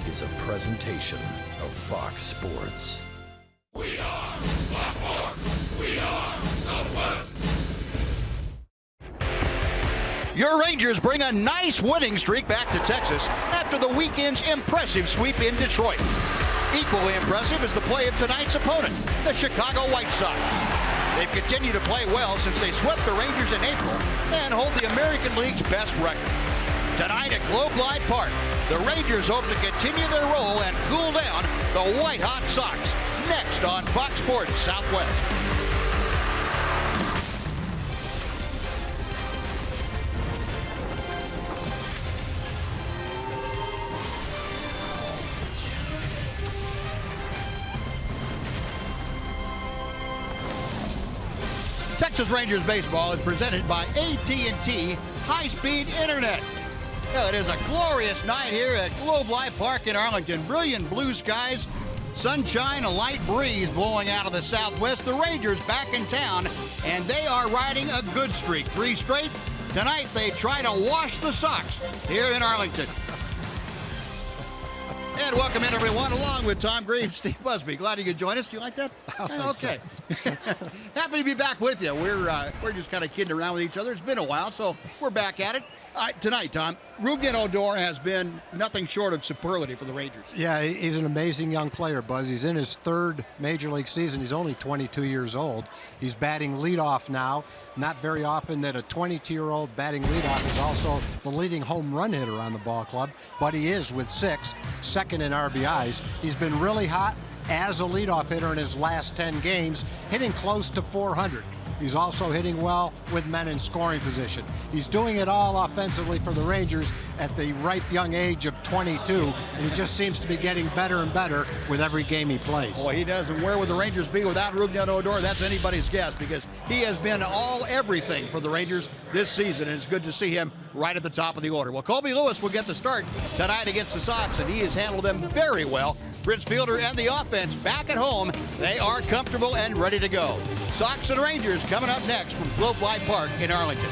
is a presentation of Fox Sports. We are the Fox. We are the West. Your Rangers bring a nice winning streak back to Texas after the weekend's impressive sweep in Detroit. Equally impressive is the play of tonight's opponent, the Chicago White Sox. They've continued to play well since they swept the Rangers in April and hold the American League's best record. Tonight at Globe Life Park, the Rangers hope to continue their roll and cool down the white-hot Sox. Next on Fox Sports Southwest. Texas Rangers baseball is presented by AT high-speed internet. It is a glorious night here at Globe Life Park in Arlington. Brilliant blue skies, sunshine, a light breeze blowing out of the southwest. The Rangers back in town, and they are riding a good streak. 3 straight. Tonight they try to wash the Sox here in Arlington. And welcome in, everyone, along with Tom Greaves, Steve Busby. Glad you could join us. Do you like that? Okay. Happy to be back with you. We're just kind of kidding around with each other. It's been a while, so we're back at it. Tonight, Tom, Rougned Odor has been nothing short of superlative for the Rangers. Yeah, he's an amazing young player, Buzz. He's in his 3rd major league season. He's only 22 years old. He's batting leadoff now. Not very often that a 22-year-old batting leadoff is also the leading home run hitter on the ball club, but he is with 6, second in RBIs. He's been really hot as a leadoff hitter in his last 10 games, hitting close to 400. He's also hitting well with men in scoring position. He's doing it all offensively for the Rangers at the ripe young age of 22, and he just seems to be getting better and better with every game he plays. Boy, he does. And where would the Rangers be without Rougned Odor? That's anybody's guess, because he has been everything for the Rangers this season, and it's good to see him right at the top of the order. Well, Colby Lewis will get the start tonight against the Sox, and he has handled them very well. Prince Fielder and the offense back at home. They are comfortable and ready to go. Sox and Rangers coming up next from Globe Life Park in Arlington.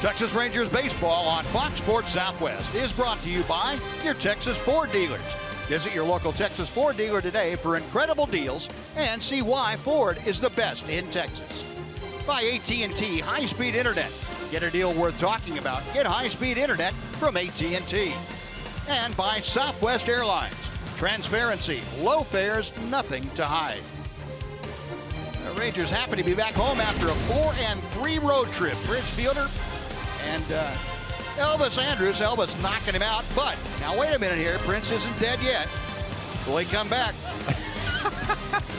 Texas Rangers baseball on Fox Sports Southwest is brought to you by your Texas Ford dealers. Visit your local Texas Ford dealer today for incredible deals and see why Ford is the best in Texas. By AT high-speed internet. Get a deal worth talking about. Get high-speed internet from AT&T. And by Southwest Airlines. Transparency, low fares, nothing to hide. The Rangers happy to be back home after a 4-3 road trip. Bridge fielder and Elvis Andrus. Elvis knocking him out. But now wait a minute here. Prince isn't dead yet. Will he come back?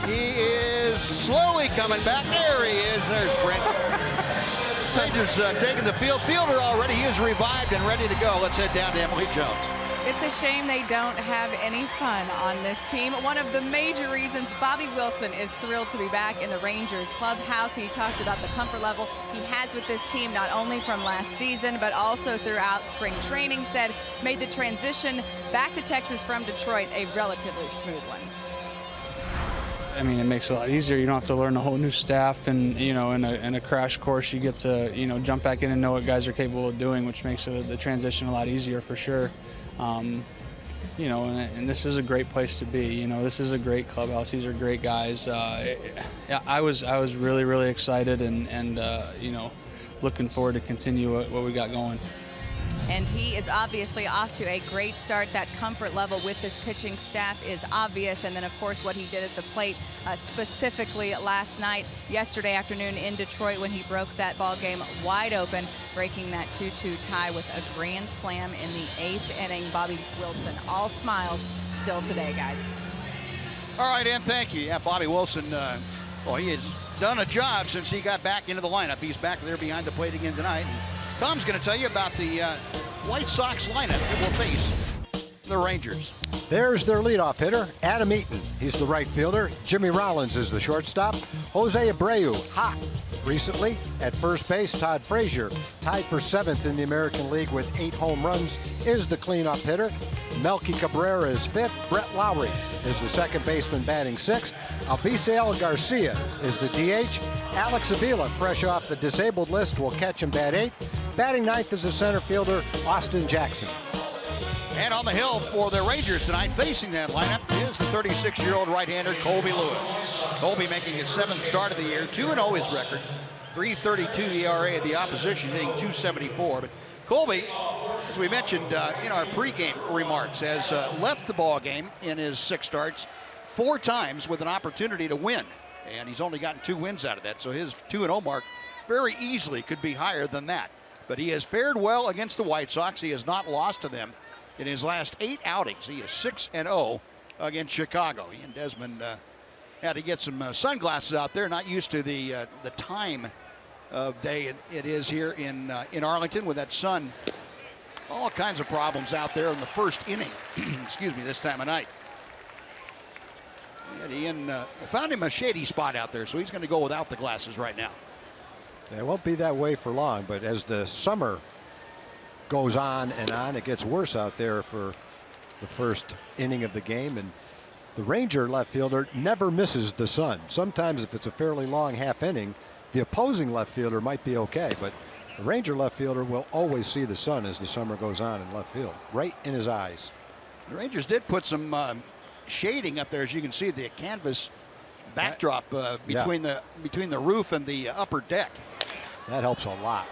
He is slowly coming back. There he is. There's Prince. Rangers taking the field. Fielder already. He is revived and ready to go. Let's head down to Emily Jones. It's a shame they don't have any fun on this team. One of the major reasons Bobby Wilson is thrilled to be back in the Rangers clubhouse. He talked about the comfort level he has with this team, not only from last season, but also throughout spring training. Said made the transition back to Texas from Detroit a relatively smooth one. I mean, it makes it a lot easier. You don't have to learn a whole new staff, and in a crash course, you get to jump back in and know what guys are capable of doing, which makes the transition a lot easier for sure. And this is a great place to be. This is a great clubhouse. These are great guys. I was really, really excited and looking forward to continue what we got going. And he is obviously off to a great start. That comfort level with this pitching staff is obvious. And then, of course, what he did at the plate, specifically last night, yesterday afternoon in Detroit, when he broke that ball game wide open, breaking that 2-2 tie with a grand slam in the 8th inning. Bobby Wilson, all smiles still today, guys. All right, Ann, thank you. Yeah, Bobby Wilson, he has done a job since he got back into the lineup. He's back there behind the plate again tonight. Tom's going to tell you about the White Sox lineup that will face the Rangers. There's their leadoff hitter, Adam Eaton. He's the right fielder. Jimmy Rollins is the shortstop. Jose Abreu, hot recently. At first base, Todd Frazier, tied for 7th in the American League with 8 home runs, is the cleanup hitter. Melky Cabrera is 5th. Brett Lowry is the second baseman, batting 6th. Albisael Garcia is the DH. Alex Avila, fresh off the disabled list, will catch him, bat 8th. Batting 9th is the center fielder, Austin Jackson. And on the hill for the Rangers tonight, facing that lineup, is the 36-year-old right-hander Colby Lewis. Colby making his 7th start of the year, 2-0 his record, 3.32 ERA at the opposition, hitting .274. But Colby, as we mentioned in our pregame remarks, has left the ball game in his 6 starts 4 times with an opportunity to win. And he's only gotten 2 wins out of that, so his 2-0 mark very easily could be higher than that. But he has fared well against the White Sox. He has not lost to them in his last 8 outings. He is 6-0 against Chicago. He and Desmond had to get some sunglasses out there. Not used to the time of day it is here in Arlington with that sun. All kinds of problems out there in the first inning. Excuse me, this time of night. And he found him a shady spot out there, so he's going to go without the glasses right now. It won't be that way for long, but as the summer goes on and on, it gets worse out there for the first inning of the game. And the Ranger left fielder never misses the sun. Sometimes if it's a fairly long half inning, the opposing left fielder might be okay, but the Ranger left fielder will always see the sun as the summer goes on in left field, right in his eyes. The Rangers did put some shading up there, as you can see, the canvas backdrop between the roof and the upper deck. That helps a lot.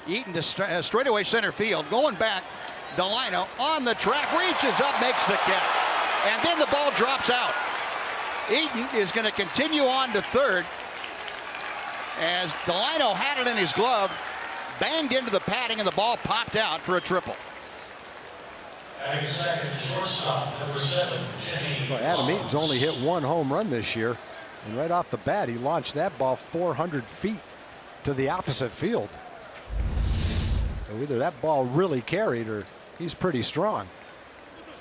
Eaton to straightaway center field, going back. Delino on the track, reaches up, makes the catch, and then the ball drops out. Eaton is going to continue on to third as Delino had it in his glove, banged into the padding, and the ball popped out for a triple. Batting second, shortstop, number 7, Jimmy. Well, Adam Eaton's only hit 1 home run this year, and right off the bat, he launched that ball 400 feet to the opposite field. So either that ball really carried or he's pretty strong.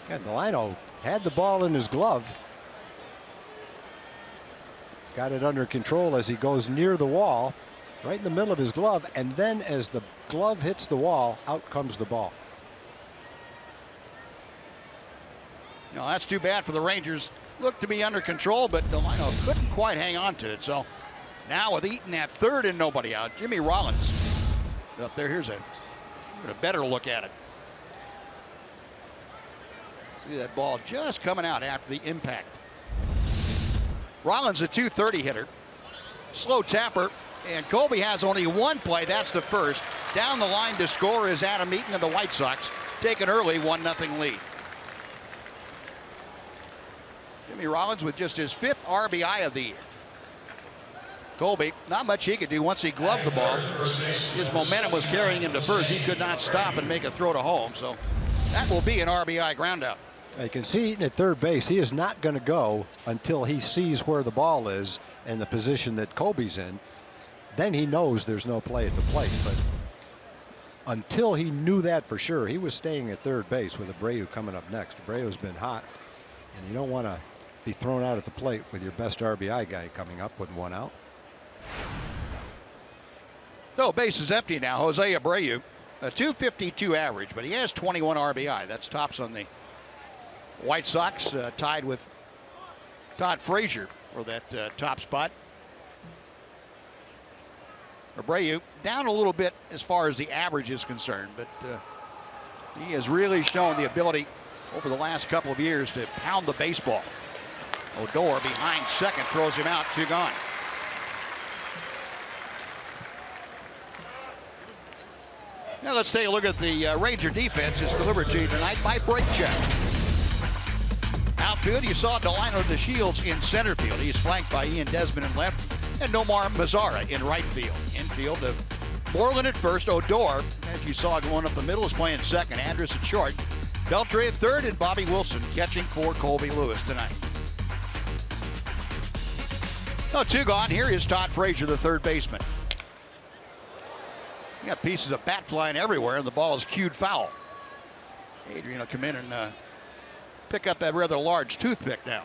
And Delino had the ball in his glove. He's got it under control as he goes near the wall, right in the middle of his glove, and then as the glove hits the wall, out comes the ball. No, that's too bad for the Rangers. Looked to be under control, but Delino couldn't quite hang on to it. So now with Eaton at third and nobody out, Jimmy Rollins Up there, here's a better look at it. See that ball just coming out after the impact. Rollins, a .230 hitter. Slow tapper, and Colby has only one play. That's the first. Down the line to score is Adam Eaton of the White Sox. Taken early, 1-0 lead. Jimmy Rollins with just his 5th RBI of the year. Colby, not much he could do once he gloved the ball. His momentum was carrying him to first. He could not stop and make a throw to home, so that will be an RBI groundout. You can see Eaton at third base. He is not going to go until he sees where the ball is and the position that Colby's in. Then he knows there's no play at the plate. But until he knew that for sure, he was staying at third base with Abreu coming up next. Abreu's been hot, and you don't want to be thrown out at the plate with your best RBI guy coming up with 1 out. So base is empty now. Jose Abreu, a .252 average, but he has 21 RBI. That's tops on the White Sox, tied with Todd Frazier for that top spot. Abreu down a little bit as far as the average is concerned, but he has really shown the ability over the last couple of years to pound the baseball. Odor behind second, throws him out, 2 gone. Now let's take a look at the Ranger defense. It's delivered to you tonight by Break Check. Outfield, you saw Delino DeShields in center field. He's flanked by Ian Desmond in left and Nomar Mazara in right field. Infield of Moreland at first. Odor, as you saw going up the middle, is playing second. Andrus at short. Beltre at third, and Bobby Wilson catching for Colby Lewis tonight. Oh, 2 gone. Here is Todd Frazier, the third baseman. You got pieces of bat flying everywhere, and the ball is cued foul. Adrien will come in and pick up that rather large toothpick now.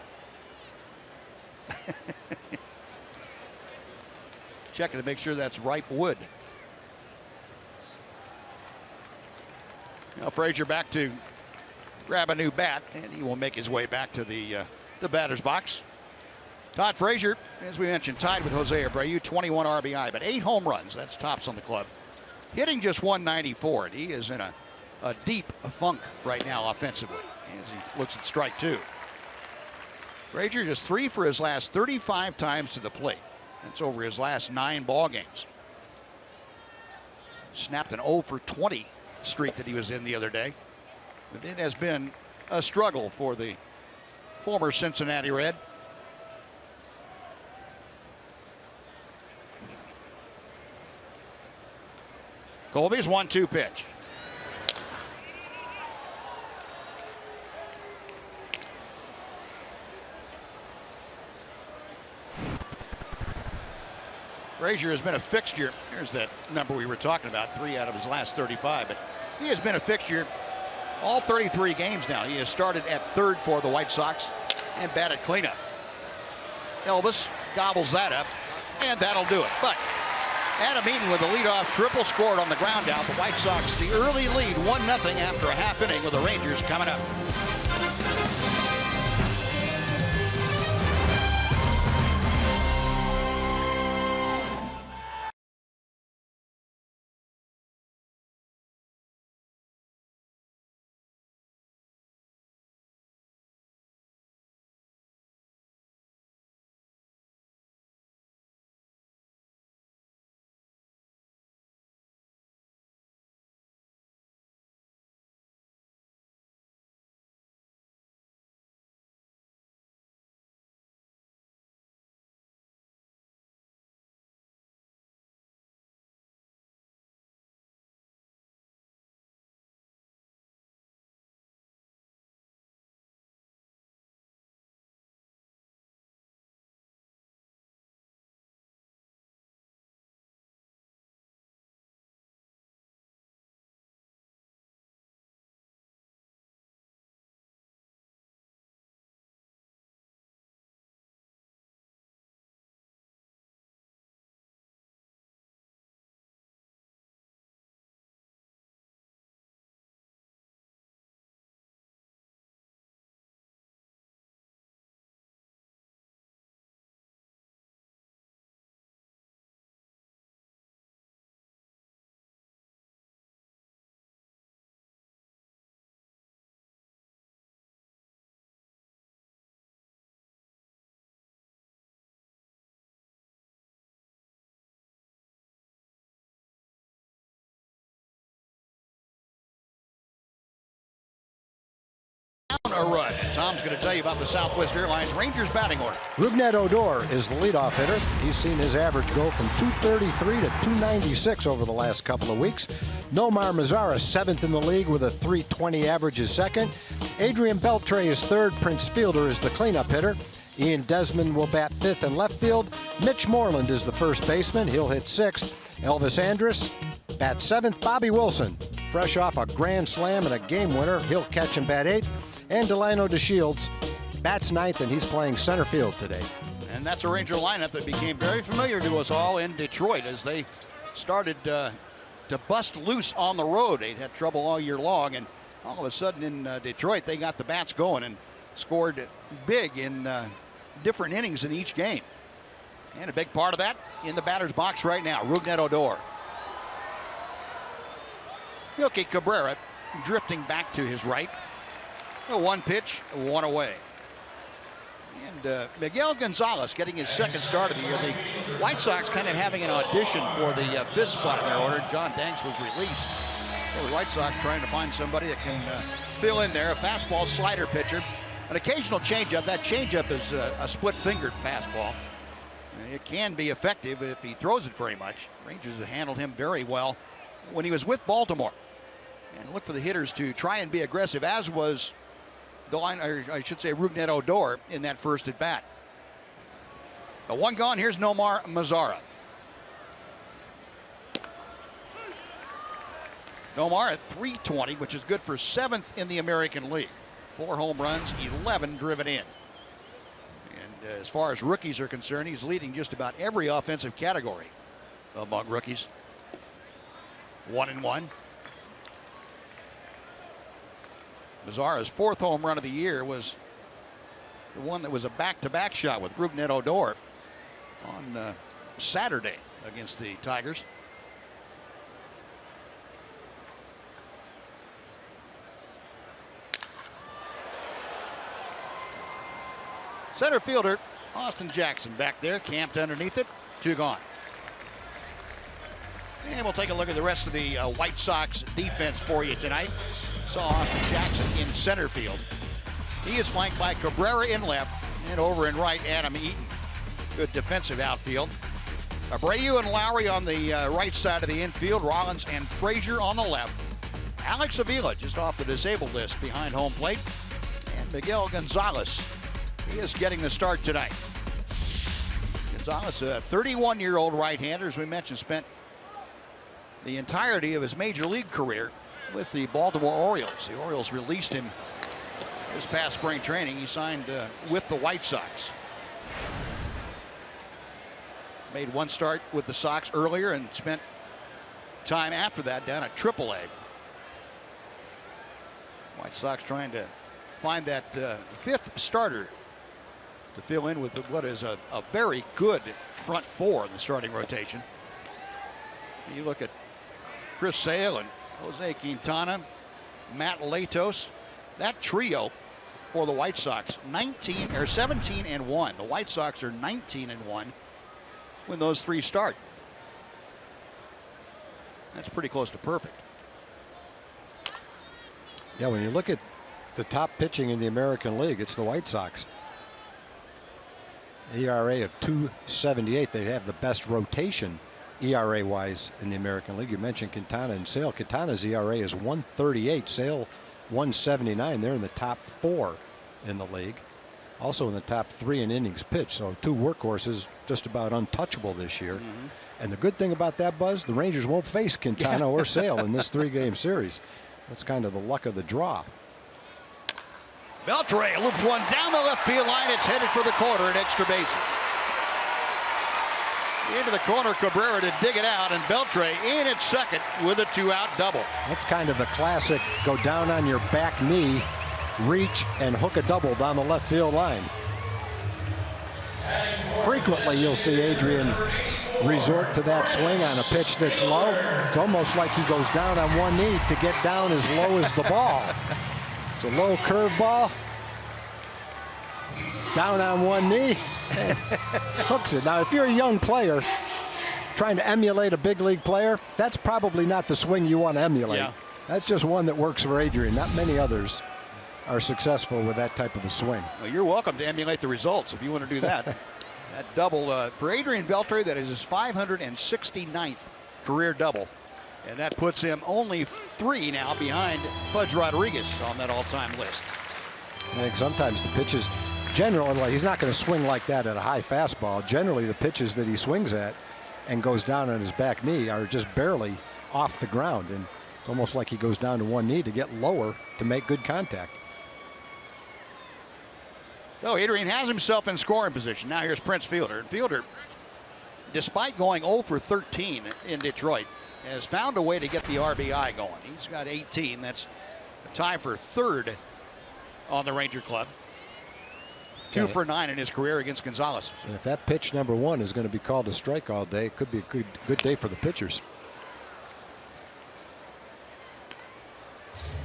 Checking to make sure that's ripe wood. Now Frazier back to grab a new bat, and he will make his way back to the batter's box. Todd Frazier, as we mentioned, tied with Jose Abreu, 21 RBI, but 8 home runs. That's tops on the club. Hitting just .194, and he is in a deep funk right now offensively as he looks at strike 2. Frazier just 3 for his last 35 times to the plate. That's over his last 9 ball games. Snapped an 0 for 20 streak that he was in the other day. But it has been a struggle for the former Cincinnati Red. Colby's 1-2 pitch. Frazier has been a fixture. Here's that number we were talking about, 3 out of his last 35. But he has been a fixture all 33 games now. He has started at third for the White Sox and batted cleanup. Elvis gobbles that up, and that'll do it. But Adam Eaton with a leadoff triple scored on the ground out. The White Sox the early lead, 1-0 after a half inning with the Rangers coming up. a run. Tom's going to tell you about the Southwest Airlines Rangers batting order. Rougned Odor is the leadoff hitter. He's seen his average go from 233 to 296 over the last couple of weeks. Nomar Mazara, 7th in the league with a 320 average, is second. Adrien Beltre is third. Prince Fielder is the cleanup hitter. Ian Desmond will bat 5th in left field. Mitch Moreland is the first baseman. He'll hit 6th. Elvis Andrus bats 7th. Bobby Wilson, fresh off a grand slam and a game winner, he'll catch and bat 8th. And Delano DeShields bats 9th, and he's playing center field today. And that's a Ranger lineup that became very familiar to us all in Detroit as they started to bust loose on the road. They'd had trouble all year long, and all of a sudden in Detroit they got the bats going and scored big in different innings in each game. And a big part of that in the batter's box right now, Rougned Odor. Yoki Cabrera drifting back to his right. A 1 pitch, 1 away. And Miguel Gonzalez getting his second start of the year. The White Sox kind of having an audition for the 5th spot in their order. John Danks was released. So the White Sox trying to find somebody that can fill in there. A fastball slider pitcher. An occasional changeup. That changeup is a split-fingered fastball. It can be effective if he throws it very much. Rangers have handled him very well when he was with Baltimore. And look for the hitters to try and be aggressive, as was Rougned Odor in that first at bat. The 1 gone. Here's Nomar Mazara. Nomar at 320, which is good for 7th in the American League. 4 home runs, 11 driven in. And as far as rookies are concerned, he's leading just about every offensive category among rookies. 1-1. Mazara's 4th home run of the year was the one that was a back-to-back shot with Rougned Odor on Saturday against the Tigers. Center fielder Austin Jackson back there, camped underneath it. 2 gone. And we'll take a look at the rest of the White Sox defense for you tonight. Saw Austin Jackson in center field. He is flanked by Cabrera in left, and over in right, Adam Eaton. Good defensive outfield. Abreu and Lowry on the right side of the infield. Rollins and Frazier on the left. Alex Avila just off the disabled list behind home plate. And Miguel Gonzalez, he is getting the start tonight. Gonzalez, a 31-year-old right-hander, as we mentioned, spent the entirety of his major league career with the Baltimore Orioles. The Orioles released him this past spring training. He signed with the White Sox. Made 1 start with the Sox earlier and spent time after that down at AAA. White Sox trying to find that 5th starter to fill in with what is a very good front 4 in the starting rotation. You look at Chris Sale and Jose Quintana, Matt Latos. That trio for the White Sox, 17-1. The White Sox are 19-1 when those 3 start. That's pretty close to perfect. Yeah, when you look at the top pitching in the American League, it's the White Sox. ERA of 2.78. They have the best rotation ERA wise in the American League. You mentioned Quintana and Sale. Quintana's ERA is 1.38. Sale 1.79. They're in the top 4 in the league. Also in the top 3 in innings pitched. So 2 workhorses, just about untouchable this year. And the good thing about that, Buzz, the Rangers won't face Quintana or Sale in this 3-game series. That's kind of the luck of the draw. Beltre loops one down the left field line. It's headed for the corner at extra bases. Into the corner, Cabrera to dig it out, and Beltre in at second with a 2-out double. That's kind of the classic go down on your back knee, reach, and hook a double down the left field line. Frequently you'll see Adrien resort to that swing on a pitch that's low. It's almost like he goes down on one knee to get down as low as the ball. It's a low curve ball. Down on one knee. Hooks it. Now, if you're a young player trying to emulate a big league player, that's probably not the swing you want to emulate. Yeah. That's just one that works for Adrien. Not many others are successful with that type of a swing. Well, you're welcome to emulate the results if you want to do that. That double for Adrien Beltre, that is his 569th career double. And that puts him only 3 now behind Pudge Rodriguez on that all-time list. I think sometimes the pitches, generally, he's not going to swing like that at a high fastball. Generally, the pitches that he swings at and goes down on his back knee are just barely off the ground. And it's almost like he goes down to one knee to get lower to make good contact. So Adrien has himself in scoring position. Now here's Prince Fielder. And Fielder, despite going 0 for 13 in Detroit, has found a way to get the RBI going. He's got 18. That's a tie for 3rd on the Ranger club. 2 for 9 in his career against Gonzalez. And if that pitch number 1 is going to be called a strike all day, it could be a good day for the pitchers.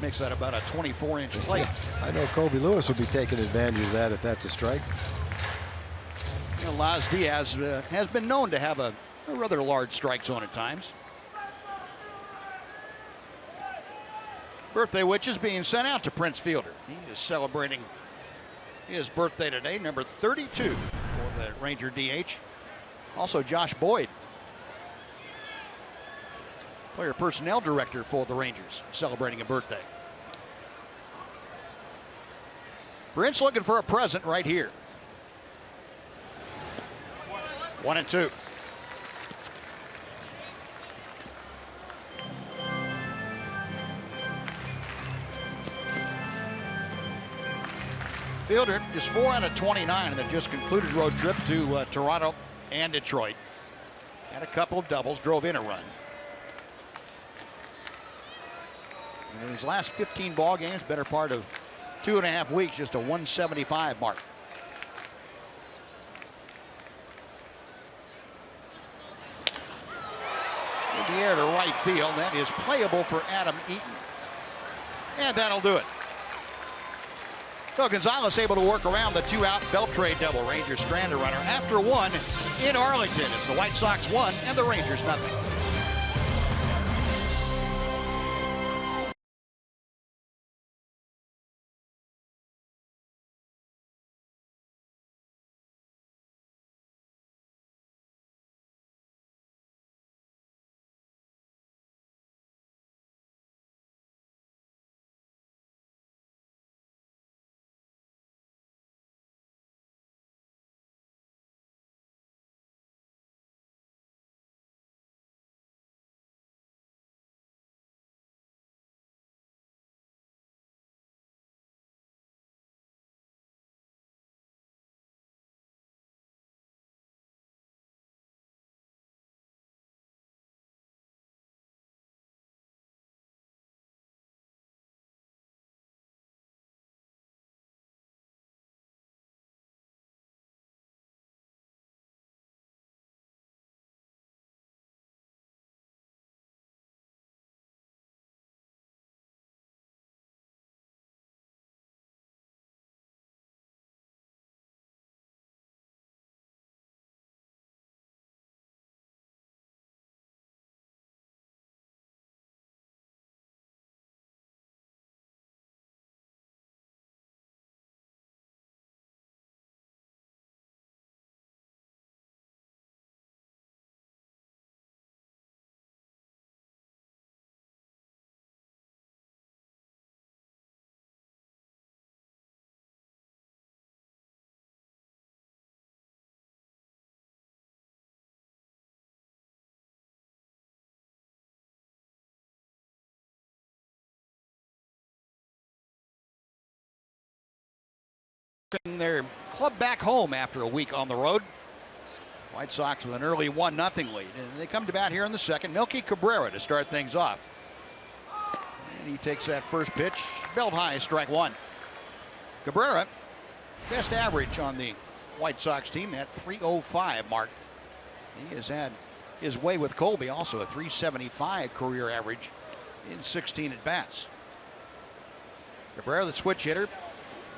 Makes that about a 24-inch plate. I know Kobe Lewis will be taking advantage of that if that's a strike. You know, Laz Diaz has been known to have a rather large strike zone at times. Birthday wishes being sent out to Prince Fielder. He is celebrating his birthday today, number 32 for the Ranger DH. Also Josh Boyd, player personnel director for the Rangers, celebrating a birthday. Prince looking for a present right here. 1-2. Fielder is 4 out of 29 in the just concluded road trip to Toronto and Detroit. Had a couple of doubles, drove in a run. And in his last 15 ball games, better part of 2.5 weeks, just a 175 mark. In the air to right field. That is playable for Adam Eaton. And that'll do it. So Gonzalez able to work around the 2-out Beltre double. Rangers strand a runner after 1 in Arlington. It's the White Sox 1 and the Rangers nothing. Their club back home after a week on the road. White Sox with an early 1-0 lead. And they come to bat here in the second. Melky Cabrera to start things off. And he takes that first pitch. Belt high, strike 1. Cabrera, best average on the White Sox team, that 305 mark. He has had his way with Colby, also a 375 career average in 16 at-bats. Cabrera, the switch hitter,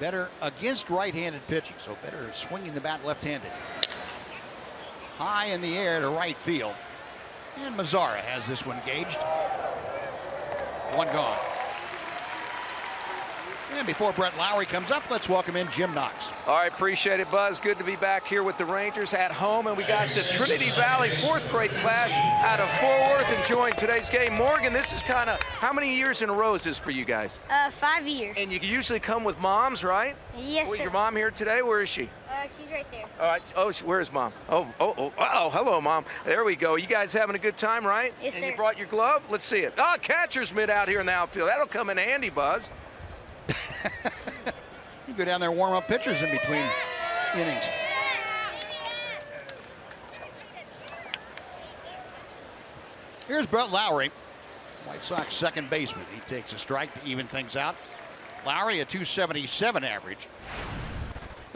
better against right-handed pitching, so better swinging the bat left-handed. High in the air to right field. And Mazzara has this one gauged. One gone. And before Brett Lowry comes up, let's welcome in Jim Knox. All right, appreciate it, Buzz. Good to be back here with the Rangers at home. And we got the Trinity Valley fourth grade class out of Fort Worth enjoying today's game. Morgan, this is kind of, how many years in a row is this for you guys? 5 years. And you usually come with moms, right? Yes, sir. Your mom here today? Where is she? She's right there. All right. Oh, where is Mom? Oh, hello, Mom. There we go. You guys having a good time, right? Yes, and sir. You brought your glove? Let's see it. Oh, catcher's mitt out here in the outfield. That'll come in handy, Buzz. You go down there and warm up pitchers in between innings. Here's Brett Lowry, White Sox second baseman. He takes a strike to even things out. Lowry, a .277 average.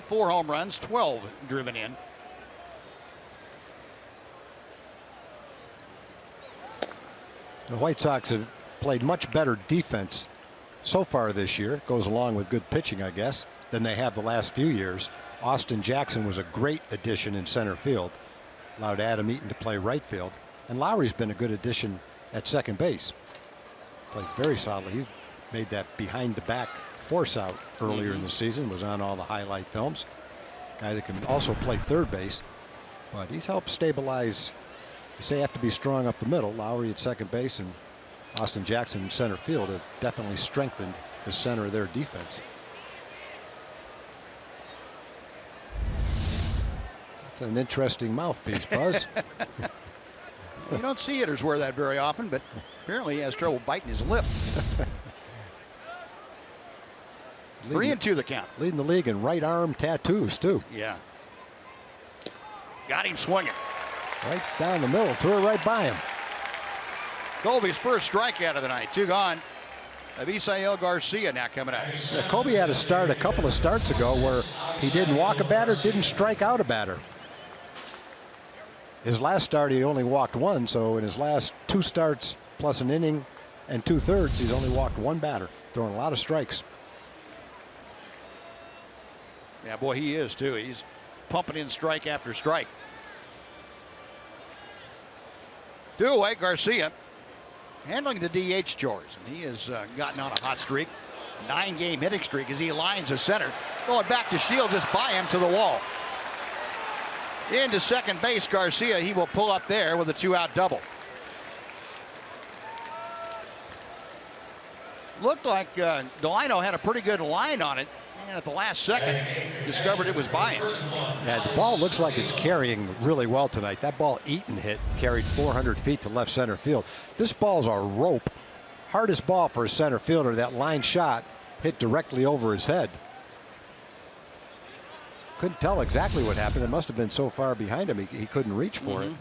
4 home runs, 12 driven in. The White Sox have played much better defense so far this year. Goes along with good pitching, I guess, than they have the last few years. Austin Jackson was a great addition in center field. Allowed Adam Eaton to play right field. And Lowry's been a good addition at second base. Played very solidly. He made that behind the back force out earlier in the season. Was on all the highlight films. Guy that can also play third base. But he's helped stabilize. You say have to be strong up the middle. Lowry at second base and Austin Jackson in center field have definitely strengthened the center of their defense. It's an interesting mouthpiece, Buzz. You don't see hitters wear that very often, but apparently he has trouble biting his lip. 3-2 the count. Leading the league in right arm tattoos, too. Yeah. Got him swinging. Right down the middle, threw it right by him. Colby's first strikeout of the night. 2 gone. Avisail Garcia now coming up. Yeah, Colby had a start a couple of starts ago where he didn't walk a batter, didn't strike out a batter. His last start, he only walked 1, so in his last 2 starts plus an inning and 2/3, he's only walked 1 batter, throwing a lot of strikes. Yeah, boy, he is, too. He's pumping in strike after strike. 2 away, Garcia handling the DH chores, and he has gotten on a hot streak. 9-game hitting streak as he lines the center. Going back to Shields, just by him to the wall. Into second base, Garcia. He will pull up there with a 2-out double. Looked like Delino had a pretty good line on it, and at the last second discovered it was by him. Yeah, the ball looks like it's carrying really well tonight. That ball Eaton hit carried 400 feet to left center field. This ball's a rope. Hardest ball for a center fielder. That line shot hit directly over his head. Couldn't tell exactly what happened. It must have been so far behind him he couldn't reach for it.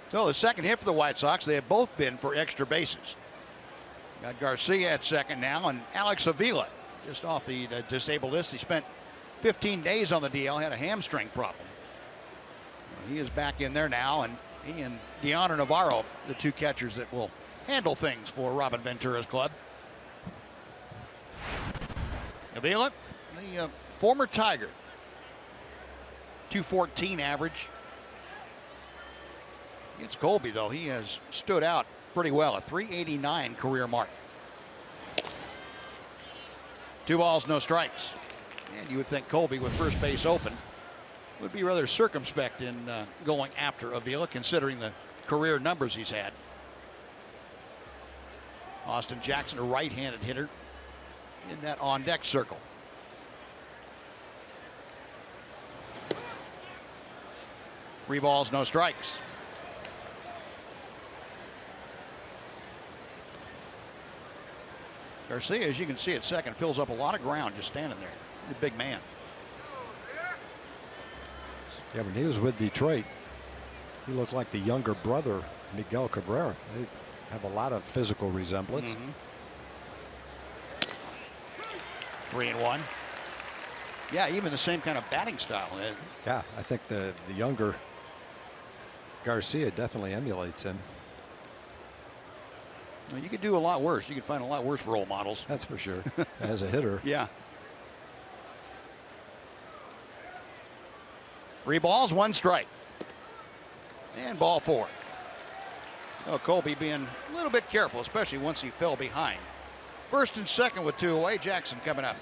So the second hit for the White Sox, they have both been for extra bases. Got Garcia at second now, and Alex Avila just off the disabled list. He spent 15 days on the DL, had a hamstring problem. He is back in there now, and he and Deoner Navarro, the 2 catchers that will handle things for Robin Ventura's club. Avila, the former Tiger, .214 average. Against Colby, though, he has stood out pretty well, a .389 career mark. 2 balls, no strikes. And you would think Colby, with first base open, would be rather circumspect in going after Avila, considering the career numbers he's had. Austin Jackson, a right-handed hitter in that on-deck circle. Three balls, no strikes. Garcia, as you can see at second, fills up a lot of ground just standing there. He's a big man. Yeah, when he was with Detroit, he looked like the younger brother, Miguel Cabrera. They have a lot of physical resemblance. 3-1. Yeah, even the same kind of batting style. Yeah, I think the younger Garcia definitely emulates him. Well, you could do a lot worse. You could find a lot worse role models. That's for sure. As a hitter. Yeah. 3 balls, 1 strike. And ball 4. Oh, Colby being a little bit careful, especially once he fell behind. First and second with 2 away. Jackson coming up.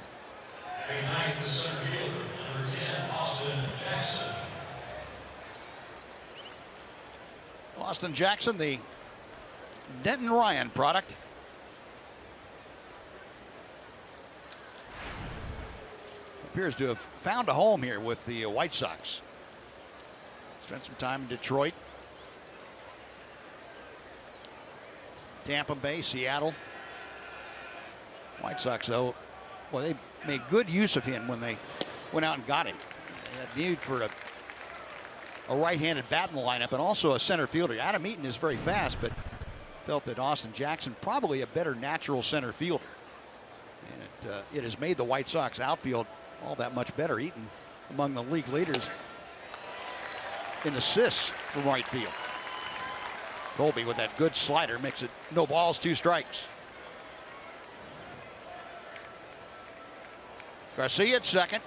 Ninth, the center fielder, number 10, Austin Jackson. Austin Jackson, the Denton Ryan product. Appears to have found a home here with the White Sox. Spent some time in Detroit, Tampa Bay, Seattle. White Sox, though, well, they made good use of him when they went out and got him. They had need for a right-handed bat in the lineup and also a center fielder. Adam Eaton is very fast, but felt that Austin Jackson probably a better natural center fielder. And it has made the White Sox outfield all that much better. Eaton among the league leaders in assists from right field. Colby with that good slider makes it no balls, 2 strikes. Garcia at second.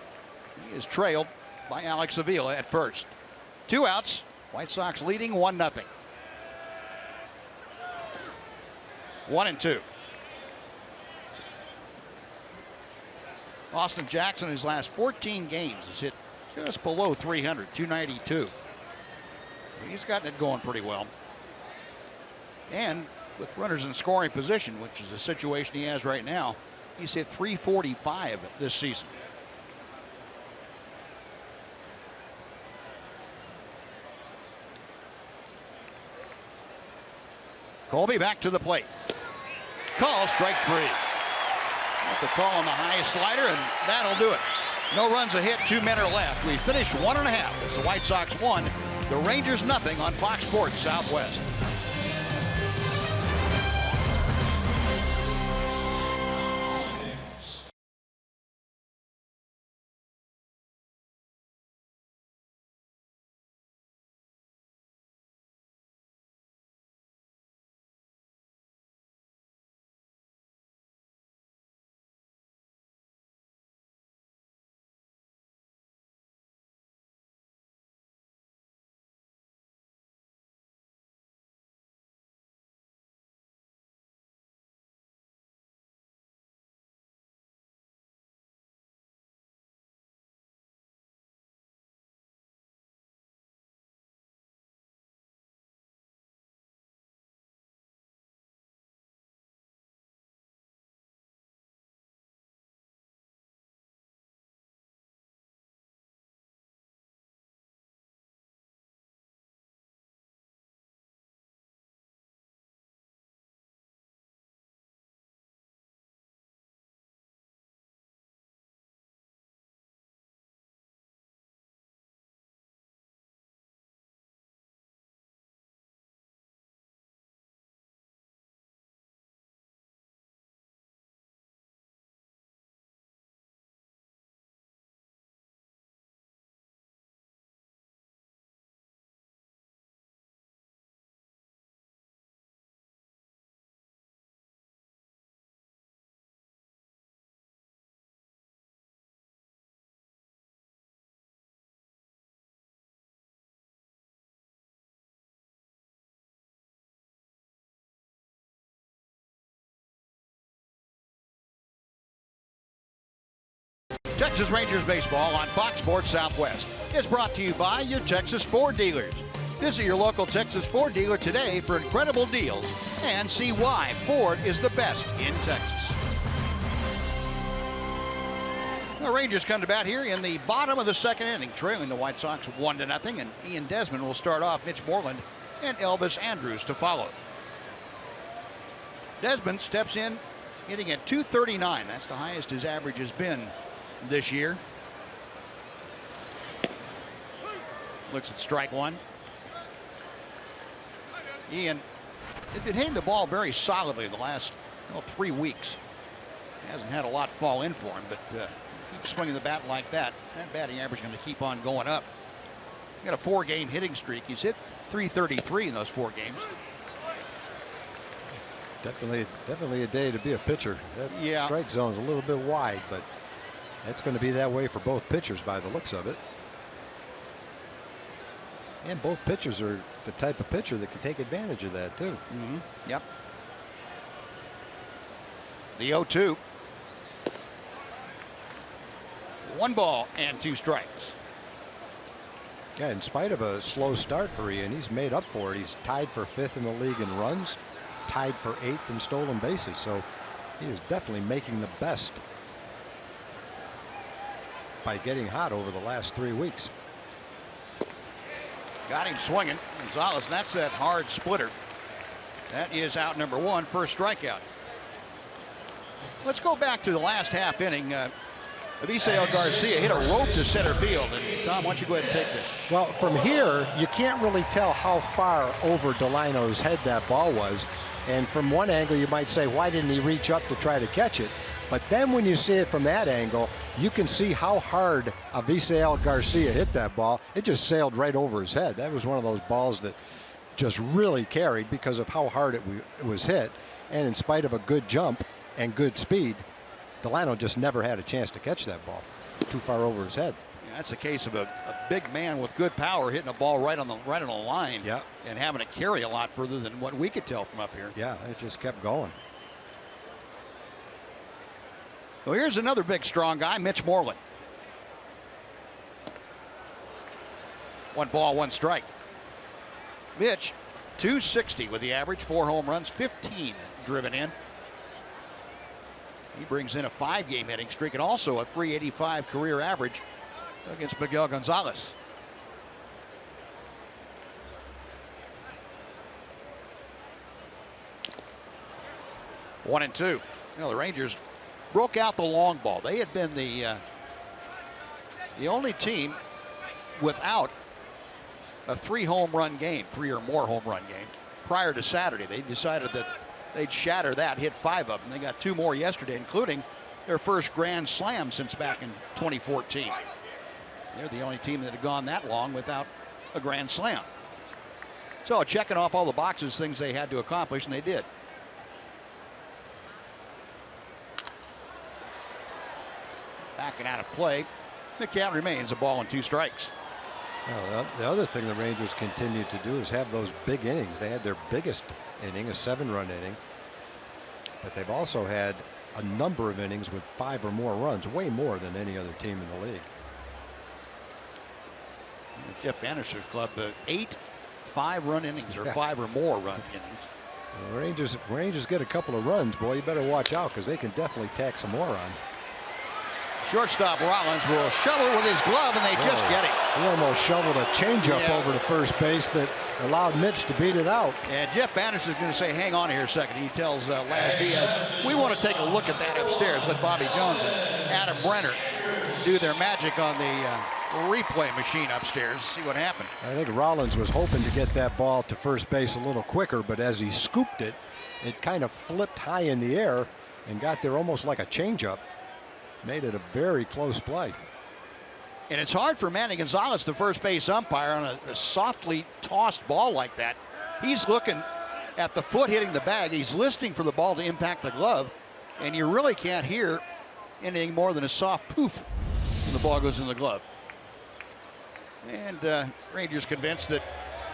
He is trailed by Alex Avila at first. 2 outs. White Sox leading 1-0. 1-2. Austin Jackson, in his last 14 games, has hit just below 300, 292. He's gotten it going pretty well. And with runners in scoring position, which is the situation he has right now, he's hit 345 this season. Colby back to the plate. Call, strike 3. Got the call on the high slider, and that'll do it. No runs a hit, 2 men are left. We finished 1.5 as the White Sox won. The Rangers nothing on Fox Sports Southwest. Texas Rangers baseball on Fox Sports Southwest is brought to you by your Texas Ford dealers. Visit your local Texas Ford dealer today for incredible deals and see why Ford is the best in Texas. The Rangers come to bat here in the bottom of the second inning, trailing the White Sox 1-0, and Ian Desmond will start off. Mitch Moreland and Elvis Andrus to follow. Desmond steps in, hitting at .239. That's the highest his average has been this year. Looks at strike 1. Ian has been hitting the ball very solidly the last 3 weeks. Hasn't had a lot fall in for him, but keep swinging the bat like that. That batting average is going to keep on going up. He's got a 4-game hitting streak. He's hit .333 in those 4 games. Definitely a day to be a pitcher. That strike zone is a little bit wide, but that's going to be that way for both pitchers by the looks of it. And both pitchers are the type of pitcher that can take advantage of that too. Yep. The 0-2. 1 ball and 2 strikes. Yeah, in spite of a slow start for Ian, he's made up for it. He's tied for 5th in the league in runs, tied for 8th in stolen bases. So he is definitely making the best by getting hot over the last 3 weeks. Got him swinging. Gonzalez, and that's that hard splitter. That is out number 1, first strikeout. Let's go back to the last half inning. Avisail Garcia hit a rope to center field. And Tom, why don't you go ahead and take this? Well, from here, you can't really tell how far over Delano's head that ball was. And from one angle, you might say, why didn't he reach up to try to catch it? But then when you see it from that angle, you can see how hard Avisail Garcia hit that ball. It just sailed right over his head. That was one of those balls that just really carried because of how hard it was hit. And in spite of a good jump and good speed, Delano just never had a chance to catch that ball. Too far over his head. Yeah, that's a case of a big man with good power hitting a ball right on the line. Yeah. And having it carry a lot further than what we could tell from up here. Yeah, it just kept going. Well, here's another big, strong guy, Mitch Moreland. 1 ball, 1 strike. Mitch, 260 with the average, 4 home runs, 15 driven in. He brings in a 5-game hitting streak and also a .385 career average against Miguel Gonzalez. One and two. You know, the Rangers broke out the long ball. They had been the only team without a 3 home run game, 3 or more home run game prior to Saturday. They decided that they'd shatter that, hit 5 of them. They got 2 more yesterday, including their first grand slam since back in 2014. They're the only team that had gone that long without a grand slam. So checking off all the boxes, things they had to accomplish, and they did. Backing out of play. The count remains 1 ball and 2 strikes. Well, the other thing the Rangers continue to do is have those big innings. They had their biggest inning, a 7-run inning, but they've also had a number of innings with 5 or more runs, way more than any other team in the league. Jeff Bannister's club, 8 5-run innings or 5 or more run innings. The Rangers get a couple of runs, boy, you better watch out because they can definitely tack some more on. Shortstop Rollins will shovel with his glove, and they just get him. He almost shoveled a changeup over to first base that allowed Mitch to beat it out. And Jeff Bannister's going to say, hang on here a second. He tells Laz Diaz, we want to take a look at that upstairs. Let Bobby Jones and Adam Brenner do their magic on the replay machine upstairs. See what happened. I think Rollins was hoping to get that ball to first base a little quicker, but as he scooped it, it kind of flipped high in the air and got there almost like a changeup. Made it a very close play. And it's hard for Manny Gonzalez, the first base umpire, on a softly tossed ball like that. He's looking at the foot hitting the bag. He's listening for the ball to impact the glove, and you really can't hear anything more than a soft poof when the ball goes in the glove. And Rangers convinced that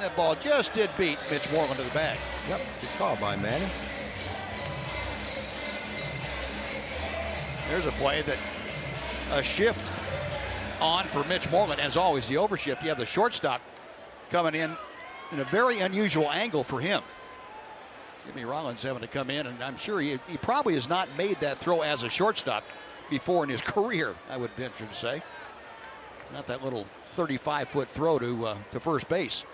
that ball just did beat Mitch Moreland to the bag. Yep, good call by Manny. There's a play that a shift on for Mitch Moreland. As always, the overshift. You have the shortstop coming in a very unusual angle for him. Jimmy Rollins having to come in, and I'm sure he probably has not made that throw as a shortstop before in his career, I would venture to say. Not that little 35-foot throw to first base.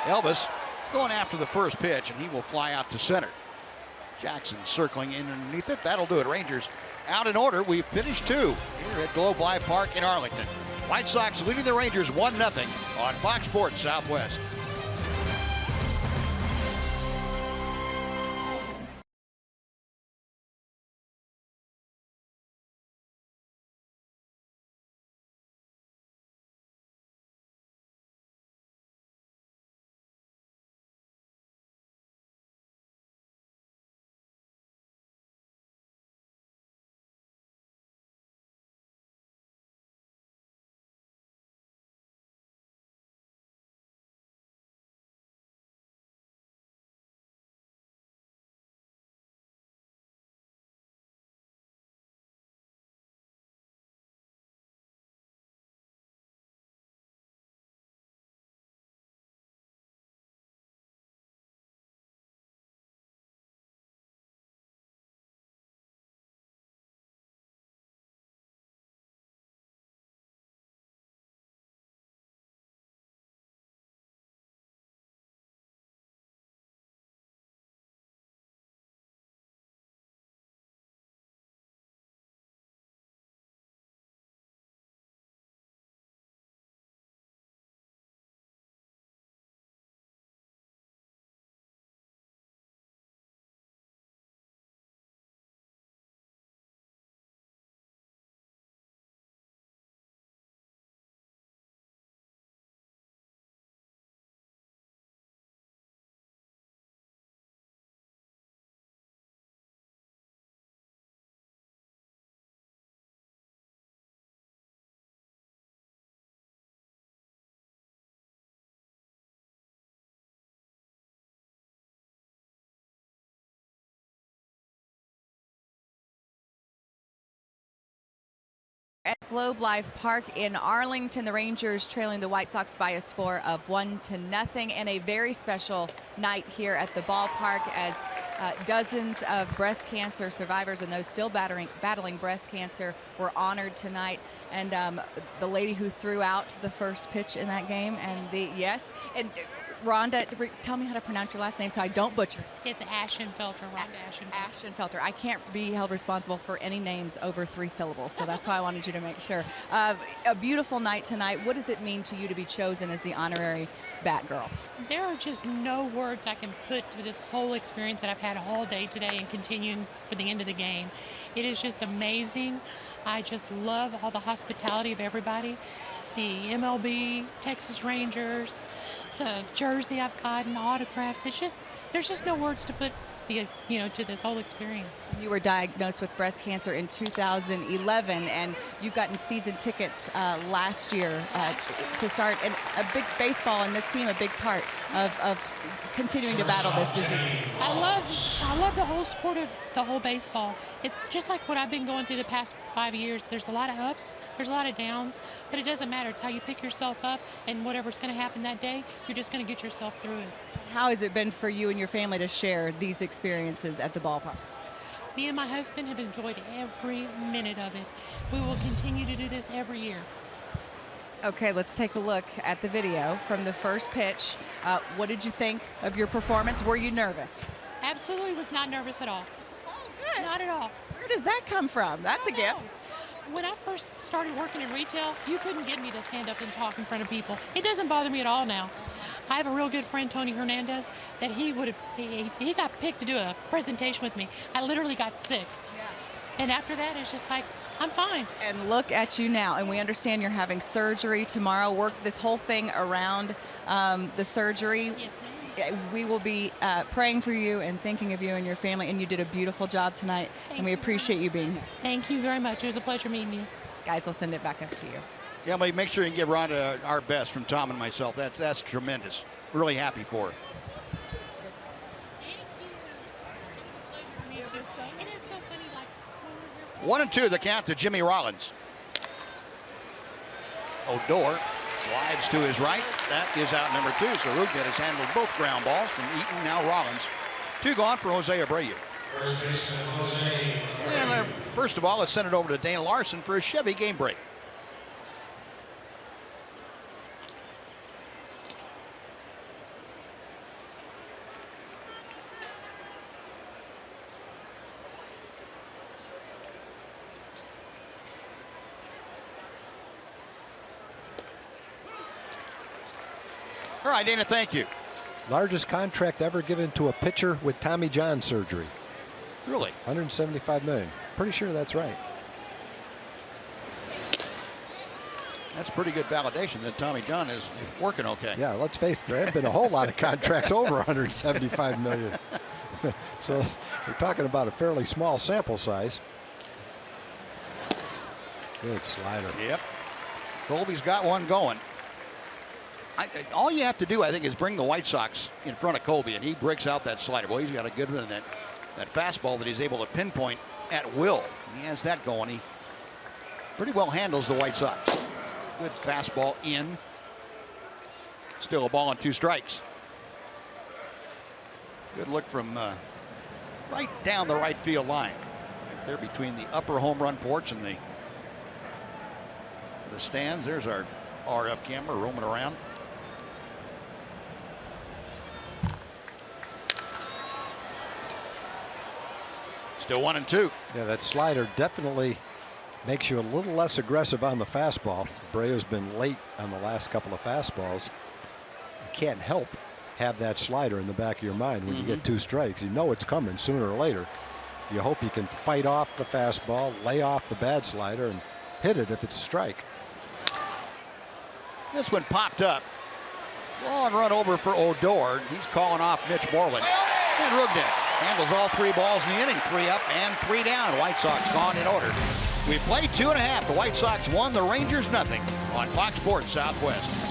Elvis going after the first pitch, and he will fly out to center. Jackson circling in underneath it. That'll do it. Rangers out in order. We've finished 2 here at Globe Life Park in Arlington. White Sox leading the Rangers 1-0 on Fox Sports Southwest. at Globe Life Park in Arlington. The Rangers trailing the White Sox by a score of 1-0, and a very special night here at the ballpark as dozens of breast cancer survivors and those still battling breast cancer were honored tonight. And the lady who threw out the first pitch in that game, and Rhonda, tell me how to pronounce your last name so I don't butcher. It's Ashenfelter, Rhonda Ashenfelter. Ashenfelter. I can't be held responsible for any names over 3 syllables, so that's why I wanted you to make sure. A beautiful night tonight. What does it mean to you to be chosen as the honorary Bat Girl? There are just no words I can put to this whole experience that I've had all day today and continuing for the end of the game. It is just amazing. I just love all the hospitality of everybody. The MLB, Texas Rangers, the jersey I've gotten, autographs. There's just no words to put to this whole experience. You were diagnosed with breast cancer in 2011, and you've gotten season tickets last year to start. And a big baseball and this team, a big part of continuing to battle this disease. I love the whole sport of the whole baseball. It's just like what I've been going through the past 5 years. There's a lot of ups, there's a lot of downs, but it doesn't matter. It's how you pick yourself up, and whatever's going to happen that day, you're just going to get yourself through it. How has it been for you and your family to share these experiences at the ballpark? Me and my husband have enjoyed every minute of it. We will continue to do this every year. Okay, let's take a look at the video from the first pitch. What did you think of your performance? Were you nervous? Absolutely was not nervous at all. Oh, good. Not at all. Where does that come from? That's a gift. When I first started working in retail, you couldn't get me to stand up and talk in front of people. It doesn't bother me at all now. I have a real good friend, Tony Hernandez, that he got picked to do a presentation with me. I literally got sick. Yeah. And after that, it's just like, I'm fine. And look at you now. And we understand you're having surgery tomorrow. Worked this whole thing around the surgery. Yes, ma'am. We will be praying for you and thinking of you and your family. And you did a beautiful job tonight. And we appreciate you being here. Thank you very much. It was a pleasure meeting you. Guys, we'll send it back up to you. Yeah, but make sure you give Rhonda our best from Tom and myself. That's tremendous. Really happy for her. Thank you. It's a pleasure to meet you. It is so funny, like, when we're here. 1-2 the count to Jimmy Rollins. Odor glides to his right. That is out number 2. So Rougned has handled both ground balls from Eaton, now Rollins. 2 gone for Jose Abreu. And first of all, let's send it over to Dana Larson for a Chevy game break. All right, Dana, thank you. Largest contract ever given to a pitcher with Tommy John surgery. Really? $175 million. Pretty sure that's right. That's pretty good validation that Tommy John is working okay. Yeah, let's face it, there have been a whole lot of contracts over $175 million. So we're talking about a fairly small sample size. Good slider. Yep. Colby's got one going. All you have to do, I think, is bring the White Sox in front of Colby, and he breaks out that slider. Boy, he's got a good one, that fastball that he's able to pinpoint at will. He has that going. He pretty well handles the White Sox. Good fastball in. Still a ball on 2 strikes. Good look from right down the right field line. Right there between the upper home run porch and the stands. There's our RF camera roaming around. Still 1-2. Yeah, that slider definitely makes you a little less aggressive on the fastball. Abreu's been late on the last couple of fastballs. You can't help have that slider in the back of your mind when you get 2 strikes. You know it's coming sooner or later. You hope you can fight off the fastball, lay off the bad slider, and hit it if it's a strike. This one popped up. Long run over for Odor. He's calling off Mitch Moreland. And Rougned handles all 3 balls in the inning. 3 up and 3 down. White Sox gone in order. We played 2.5. The White Sox won. The Rangers nothing on Fox Sports Southwest.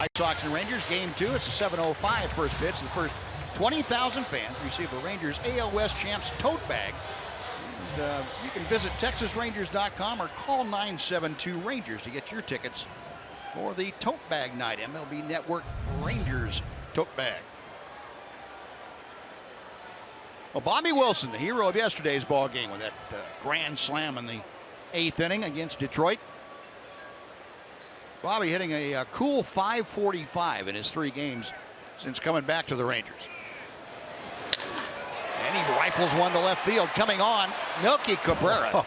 White Sox and Rangers, game 2. It's a 7:05 first pitch. The first 20,000 fans receive a Rangers AL West Champs tote bag. And, you can visit TexasRangers.com or call 972-RANGERS to get your tickets for the tote bag night. MLB Network Rangers tote bag. Well, Bobby Wilson, the hero of yesterday's ball game with that grand slam in the 8th inning against Detroit. Bobby hitting a cool .545 in his 3 games since coming back to the Rangers. And he rifles one to left field. Coming on, Melky Cabrera.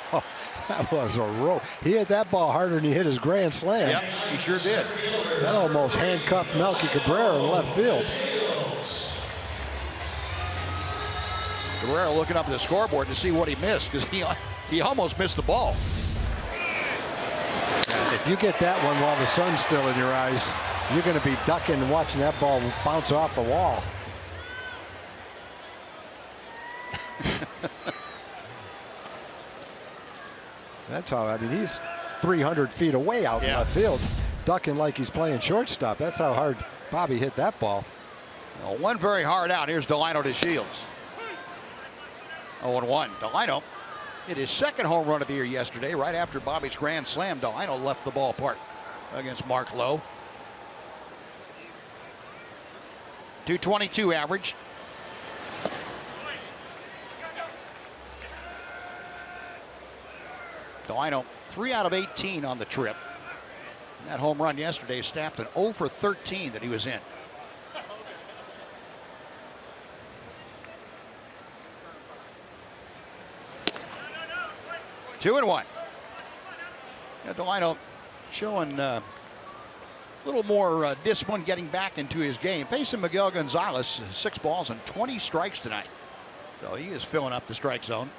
That was a roll. He hit that ball harder than he hit his grand slam. Yep, he sure did. That almost handcuffed Melky Cabrera in left field. Cabrera looking up at the scoreboard to see what he missed, because he almost missed the ball. And if you get that one while the sun's still in your eyes, you're going to be ducking and watching that ball bounce off the wall. That's how, I mean, he's 300 feet away out in left field, ducking like he's playing shortstop. That's how hard Bobby hit that ball. Well, one very hard out. Here's Delino to Shields. 0-1. Delino hit his 2nd home run of the year yesterday, right after Bobby's grand slam. Delino left the ballpark against Mark Lowe. .222 average. Delino 3 out of 18 on the trip. And that home run yesterday snapped an 0 for 13 that he was in. Two and 1. Yeah, Delino showing a little more discipline, getting back into his game. Facing Miguel Gonzalez, 6 balls and 20 strikes tonight. So he is filling up the strike zone.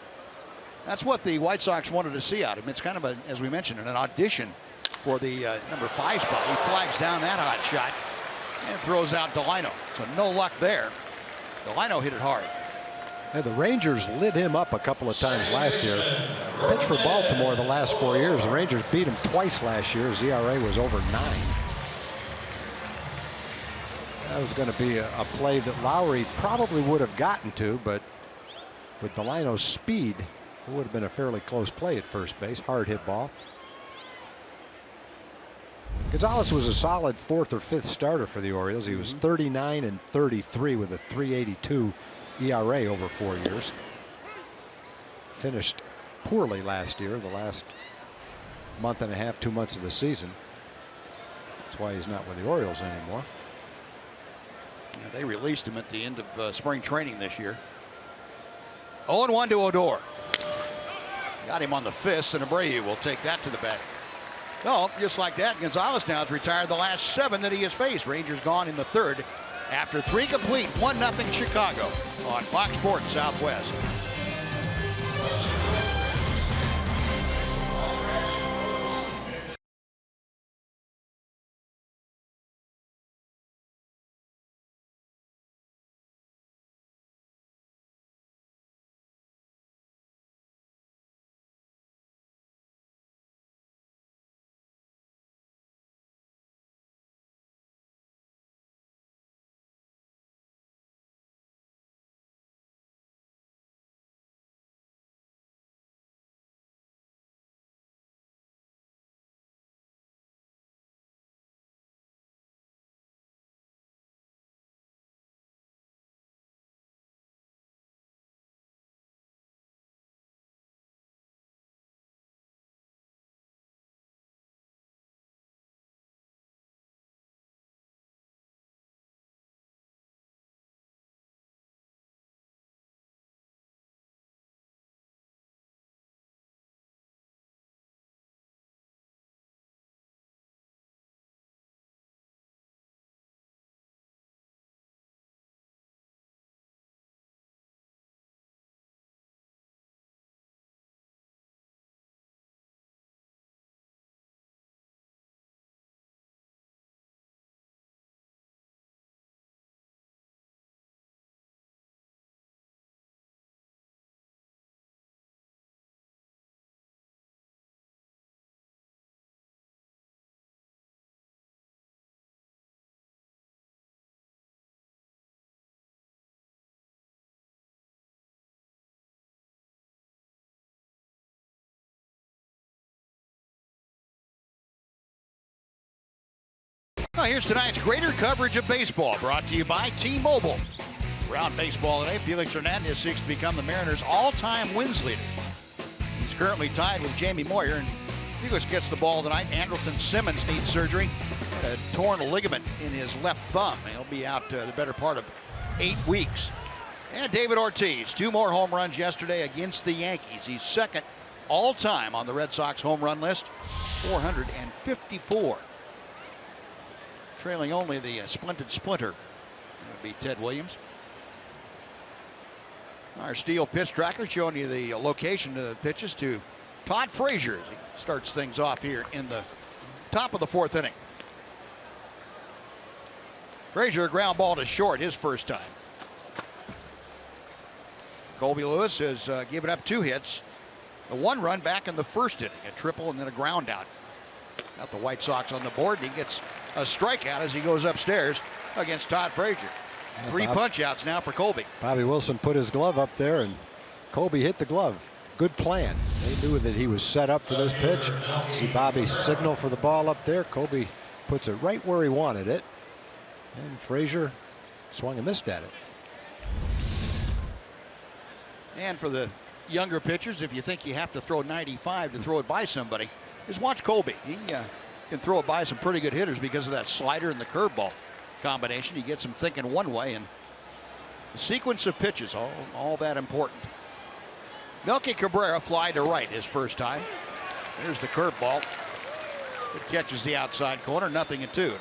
That's what the White Sox wanted to see out of him. It's kind of, as we mentioned, an audition for the number 5 spot. He flags down that hot shot and throws out Delino. So no luck there. Delino hit it hard. And the Rangers lit him up a couple of times last year. Pitched for Baltimore the last 4 years. The Rangers beat him twice last year. His ERA was over 9. That was going to be a play that Lowry probably would have gotten to, but with Delino's speed, it would have been a fairly close play at first base. Hard hit ball. Gonzalez was a solid 4th or 5th starter for the Orioles. He was 39 and 33 with a .382 ERA over 4 years. Finished poorly last year, the last month and a half, 2 months of the season. That's why he's not with the Orioles anymore. Yeah, they released him at the end of spring training this year. 0-1 to Odor. Got him on the fist, and Abreu will take that to the bag. No, just like that, Gonzalez now has retired the last 7 that he has faced. Rangers gone in the 3rd after 3 complete. 1-0 Chicago on Fox Sports Southwest. Well, here's tonight's greater coverage of baseball, brought to you by T-Mobile. Around baseball today, Felix Hernandez seeks to become the Mariners' all-time wins leader. He's currently tied with Jamie Moyer, and Felix gets the ball tonight. Andrelton Simmons needs surgery. Had a torn ligament in his left thumb. He'll be out the better part of 8 weeks. And David Ortiz, 2 more home runs yesterday against the Yankees. He's second all-time on the Red Sox home run list, 454. Trailing only the splendid splinter. That would be Ted Williams. Our steel pitch tracker showing you the location of the pitches to Todd Frazier as he starts things off here in the top of the 4th inning. Frazier ground ball to short his first time. Colby Lewis has given up 2 hits. The 1 run back in the 1st inning, a triple and then a ground out. Got the White Sox on the board, and he gets a strikeout as he goes upstairs against Todd Frazier. 3 punch-outs now for Colby. Bobby Wilson put his glove up there, and Colby hit the glove. Good plan. They knew that he was set up for this pitch. See Bobby signal for the ball up there. Colby puts it right where he wanted it. And Frazier swung and missed at it. And for the younger pitchers, if you think you have to throw 95 to throw it by somebody, is watch Colby. He can throw it by some pretty good hitters because of that slider and the curveball combination. He gets them thinking one way, and the sequence of pitches, all that important. Melky Cabrera fly to right his first time. There's the curveball. It catches the outside corner, 0-2.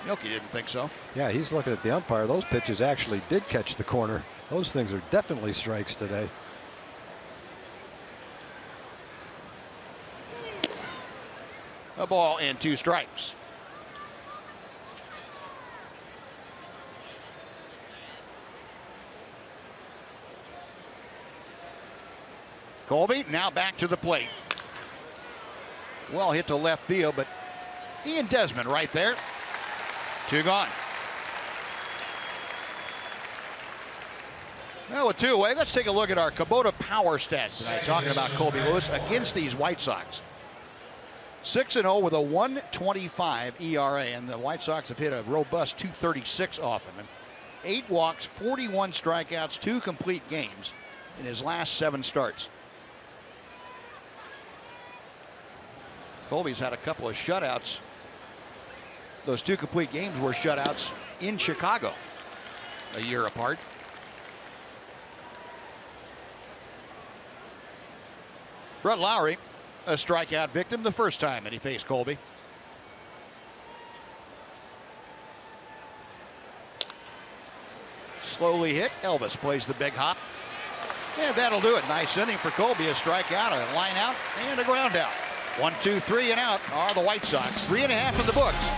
Milky didn't think so. Yeah, he's looking at the umpire. Those pitches actually did catch the corner. Those things are definitely strikes today. A ball and 2 strikes. Colby now back to the plate. Well hit to left field, but Ian Desmond right there. 2 gone. Well, with 2 away, let's take a look at our Kubota power stats tonight, talking about Colby Lewis against these White Sox. 6-0 with a 1.25 ERA, and the White Sox have hit a robust 236 off him. 8 walks, 41 strikeouts, 2 complete games in his last 7 starts. Colby's had a couple of shutouts. Those 2 complete games were shutouts in Chicago a year apart. Brett Lowry, a strikeout victim the first time that he faced Colby. Slowly hit. Elvis plays the big hop. And that'll do it. Nice inning for Colby. A strikeout, a line out, and a ground out. 1, 2, 3 and out are the White Sox. 3.5 in the books.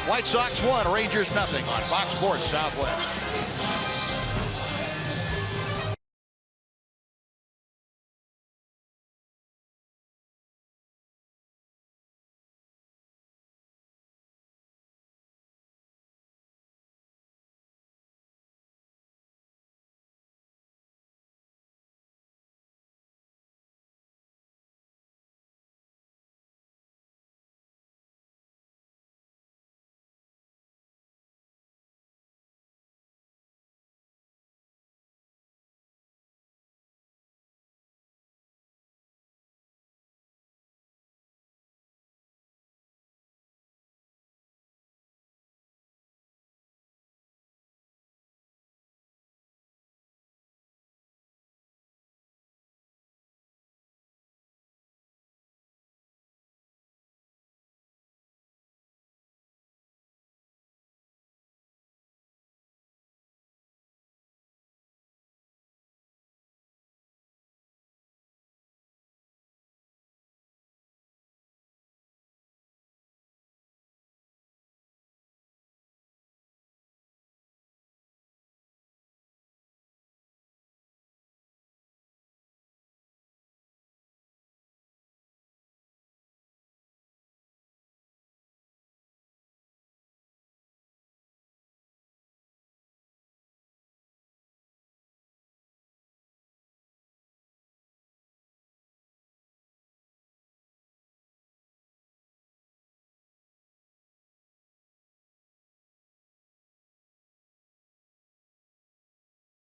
White Sox 1, Rangers 0 on Fox Sports Southwest.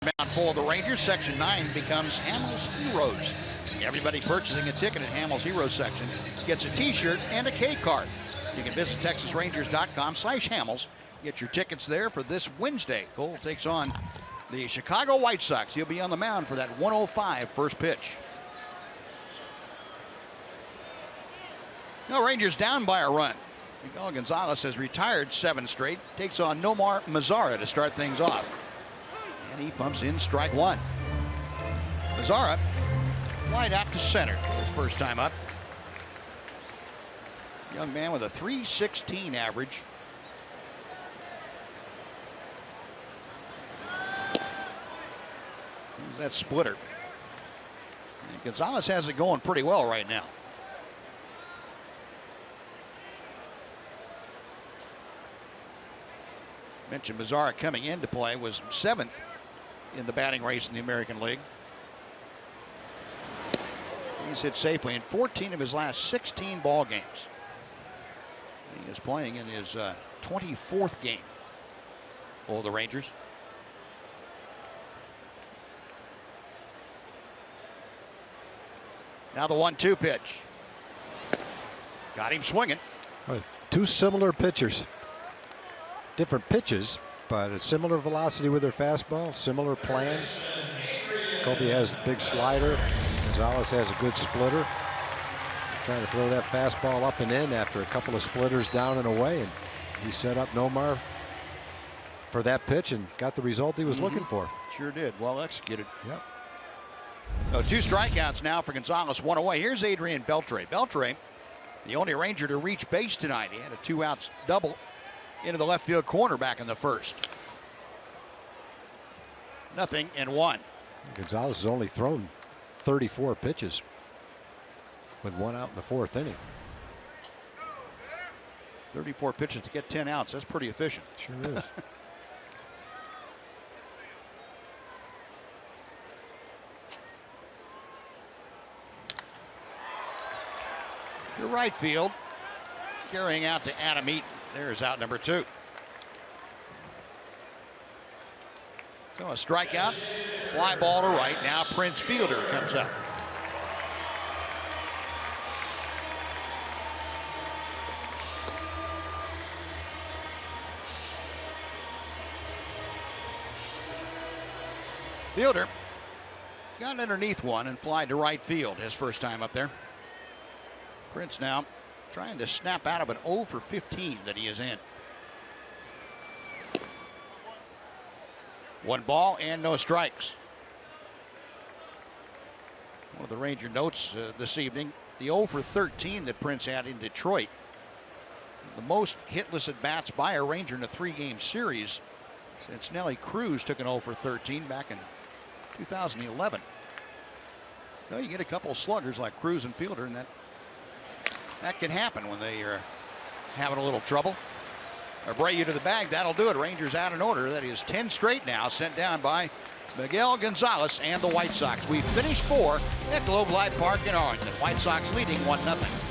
Northbound for the Rangers. Section 9 becomes Hamels Heroes. Everybody purchasing a ticket at Hamels Heroes section gets a t-shirt and a K card. You can visit TexasRangers.com/Hamels. Get your tickets there for this Wednesday. Cole takes on the Chicago White Sox. He'll be on the mound for that 105 first pitch. No, Rangers down by a run. Miguel Gonzalez has retired 7 straight. Takes on Nomar Mazara to start things off. And he pumps in strike 1. Mazara wide out to center his first time up. Young man with a .316 average. There's that splitter. And Gonzalez has it going pretty well right now. Mentioned Mazara coming into play was 7th in the batting race in the American League. He's hit safely in 14 of his last 16 ball games. He is playing in his 24th game for the Rangers. Now the 1-2 pitch. Got him swinging. Two similar pitchers. Different pitches, but a similar velocity with their fastball, similar plan. Kobe has the big slider. Gonzalez has a good splitter. Trying to throw that fastball up and in after a couple of splitters down and away, and he set up Nomar for that pitch and got the result he was looking for. Sure did. Well executed. Yep. So 2 strikeouts now for Gonzalez, 1 away. Here's Adrien Beltre. Beltre, the only Ranger to reach base tonight. He had a 2-outs double into the left field corner back in the first. 0-1. Gonzalez has only thrown 34 pitches with 1 out in the 4th inning. 34 pitches to get 10 outs. That's pretty efficient. Sure is. To right field. Carrying out to Adam Eaton. There's out number 2. So a strikeout, fly ball to right. Now Prince Fielder comes up. Fielder got underneath one and fly to right field his first time up there. Prince now trying to snap out of an 0 for 15 that he is in. 1 ball and no strikes. One of the Ranger notes this evening, the 0 for 13 that Prince had in Detroit. The most hitless at bats by a Ranger in a 3-game series since Nelly Cruz took an 0 for 13 back in 2011. Well, you get a couple of sluggers like Cruz and Fielder, and that can happen when they are having a little trouble. Abreu to the bag. That'll do it. Rangers out in order. That is 10 straight now, sent down by Miguel Gonzalez and the White Sox. We finished 4 at Globe Life Park in Arlington. White Sox leading 1-0.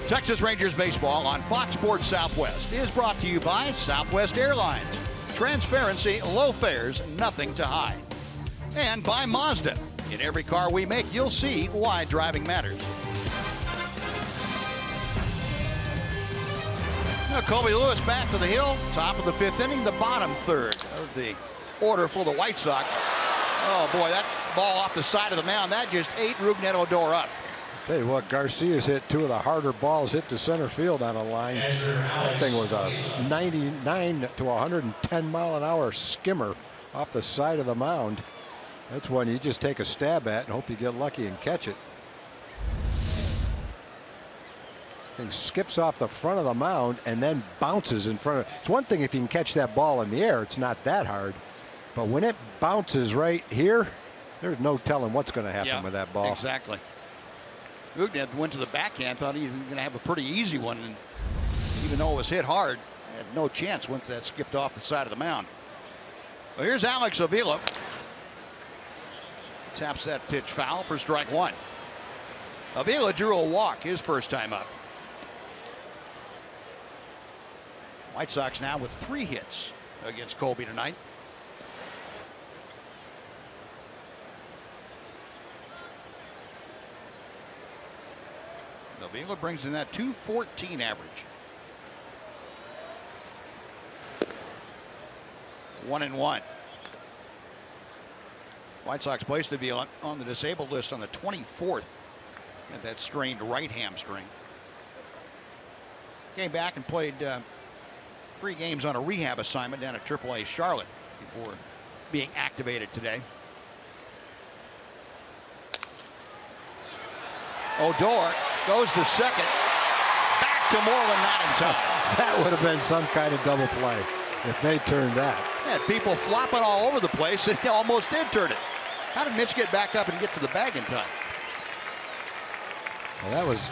Texas Rangers baseball on Fox Sports Southwest is brought to you by Southwest Airlines. Transparency, low fares, nothing to hide. And by Mazda. In every car we make, you'll see why driving matters. Now, Colby Lewis back to the hill. Top of the 5th inning, the bottom third of the order for the White Sox. Oh, boy, that ball off the side of the mound, that just ate Rougned Odor up. Tell you what, Garcia's hit 2 of the harder balls hit to center field on a line. That thing was a 99 to 110 mile an hour skimmer off the side of the mound. That's one you just take a stab at and hope you get lucky and catch it. Thing skips off the front of the mound and then bounces in front of it. It's one thing if you can catch that ball in the air, it's not that hard. But when it bounces right here, there's no telling what's going to happen with that ball. Exactly. Rougned went to the backhand, thought he was going to have a pretty easy one, and even though it was hit hard, had no chance once that skipped off the side of the mound. Well, here's Alex Avila. Taps that pitch foul for strike 1. Avila drew a walk his first time up. White Sox now with 3 hits against Colby tonight. Avila brings in that .214 average. 1-1. White Sox placed Avila on the disabled list on the 24th. Had that strained right hamstring. Came back and played 3 games on a rehab assignment down at AAA Charlotte before being activated today. Odor goes to second. Back to Moreland, not in time. That would have been some kind of double play if they turned that. Had people flopping all over the place, and he almost did turn it. How did Mitch get back up and get to the bag in time? Well, that was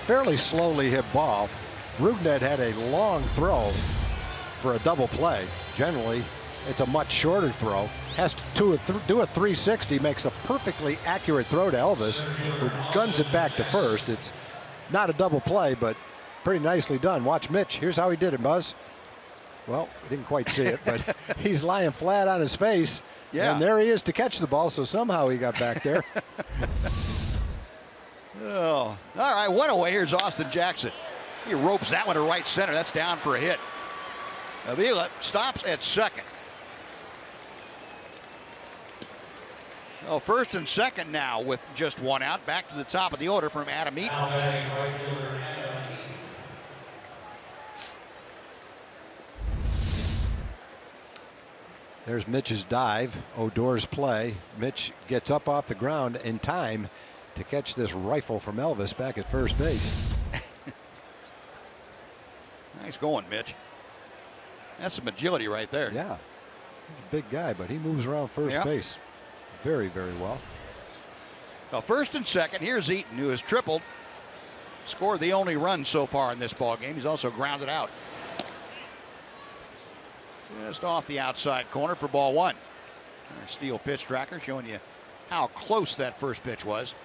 fairly slowly hit ball. Rougned had a long throw for a double play. Generally, it's a much shorter throw. Has to do a 360, makes a perfectly accurate throw to Elvis, who guns it back to first. It's not a double play, but pretty nicely done. Watch Mitch. Here's how he did it, Buzz. Well, we didn't quite see it, but he's lying flat on his face. Yeah. And there he is to catch the ball, so somehow he got back there. Oh, all right, one away. Here's Austin Jackson. He ropes that one to right center. That's down for a hit. Avila stops at second. Well, first and second now with just 1 out. Back to the top of the order from Adam Eaton. There's Mitch's dive. Odor's play. Mitch gets up off the ground in time to catch this rifle from Elvis back at first base. Nice going, Mitch. That's some agility right there. Yeah. He's a big guy, but he moves around first base very, very well. Well, first and second, here's Eaton, who has tripled. Scored the only run so far in this ball game. He's also grounded out. Just off the outside corner for ball 1. Our steel pitch tracker showing you how close that first pitch was.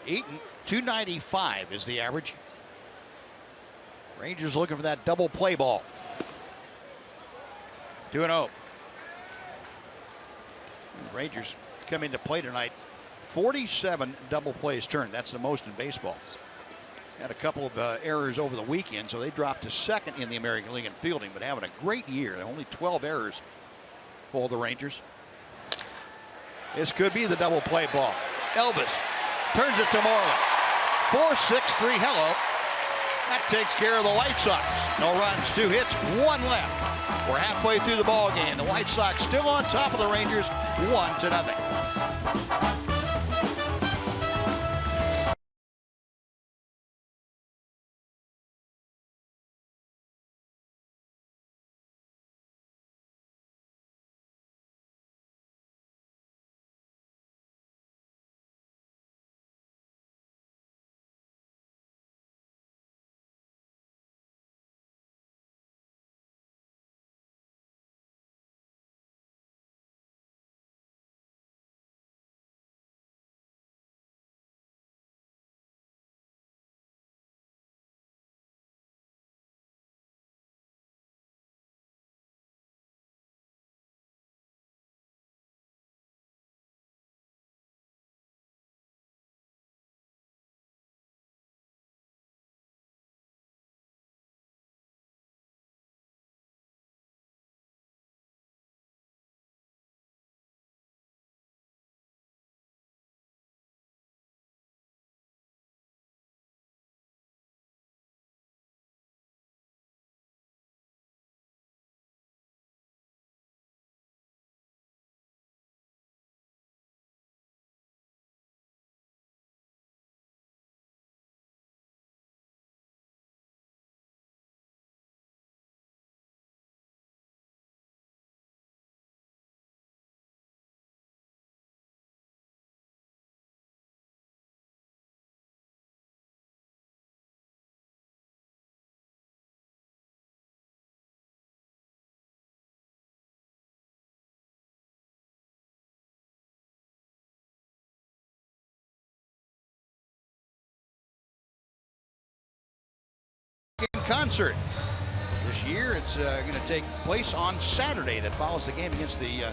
Eaton, 295 is the average. Rangers looking for that double play ball. 2-0. Rangers come into play tonight. 47 double plays turned. That's the most in baseball. Had a couple of errors over the weekend, so they dropped to second in the American League in fielding, but having a great year. Only 12 errors for the Rangers. This could be the double play ball. Elvis turns it to Moreland. 4-6-3, hello. That takes care of the White Sox. No runs, 2 hits, 1 left. We're halfway through the ball game. The White Sox still on top of the Rangers, 1-0. concert. This year, it's going to take place on Saturday. That follows the game against the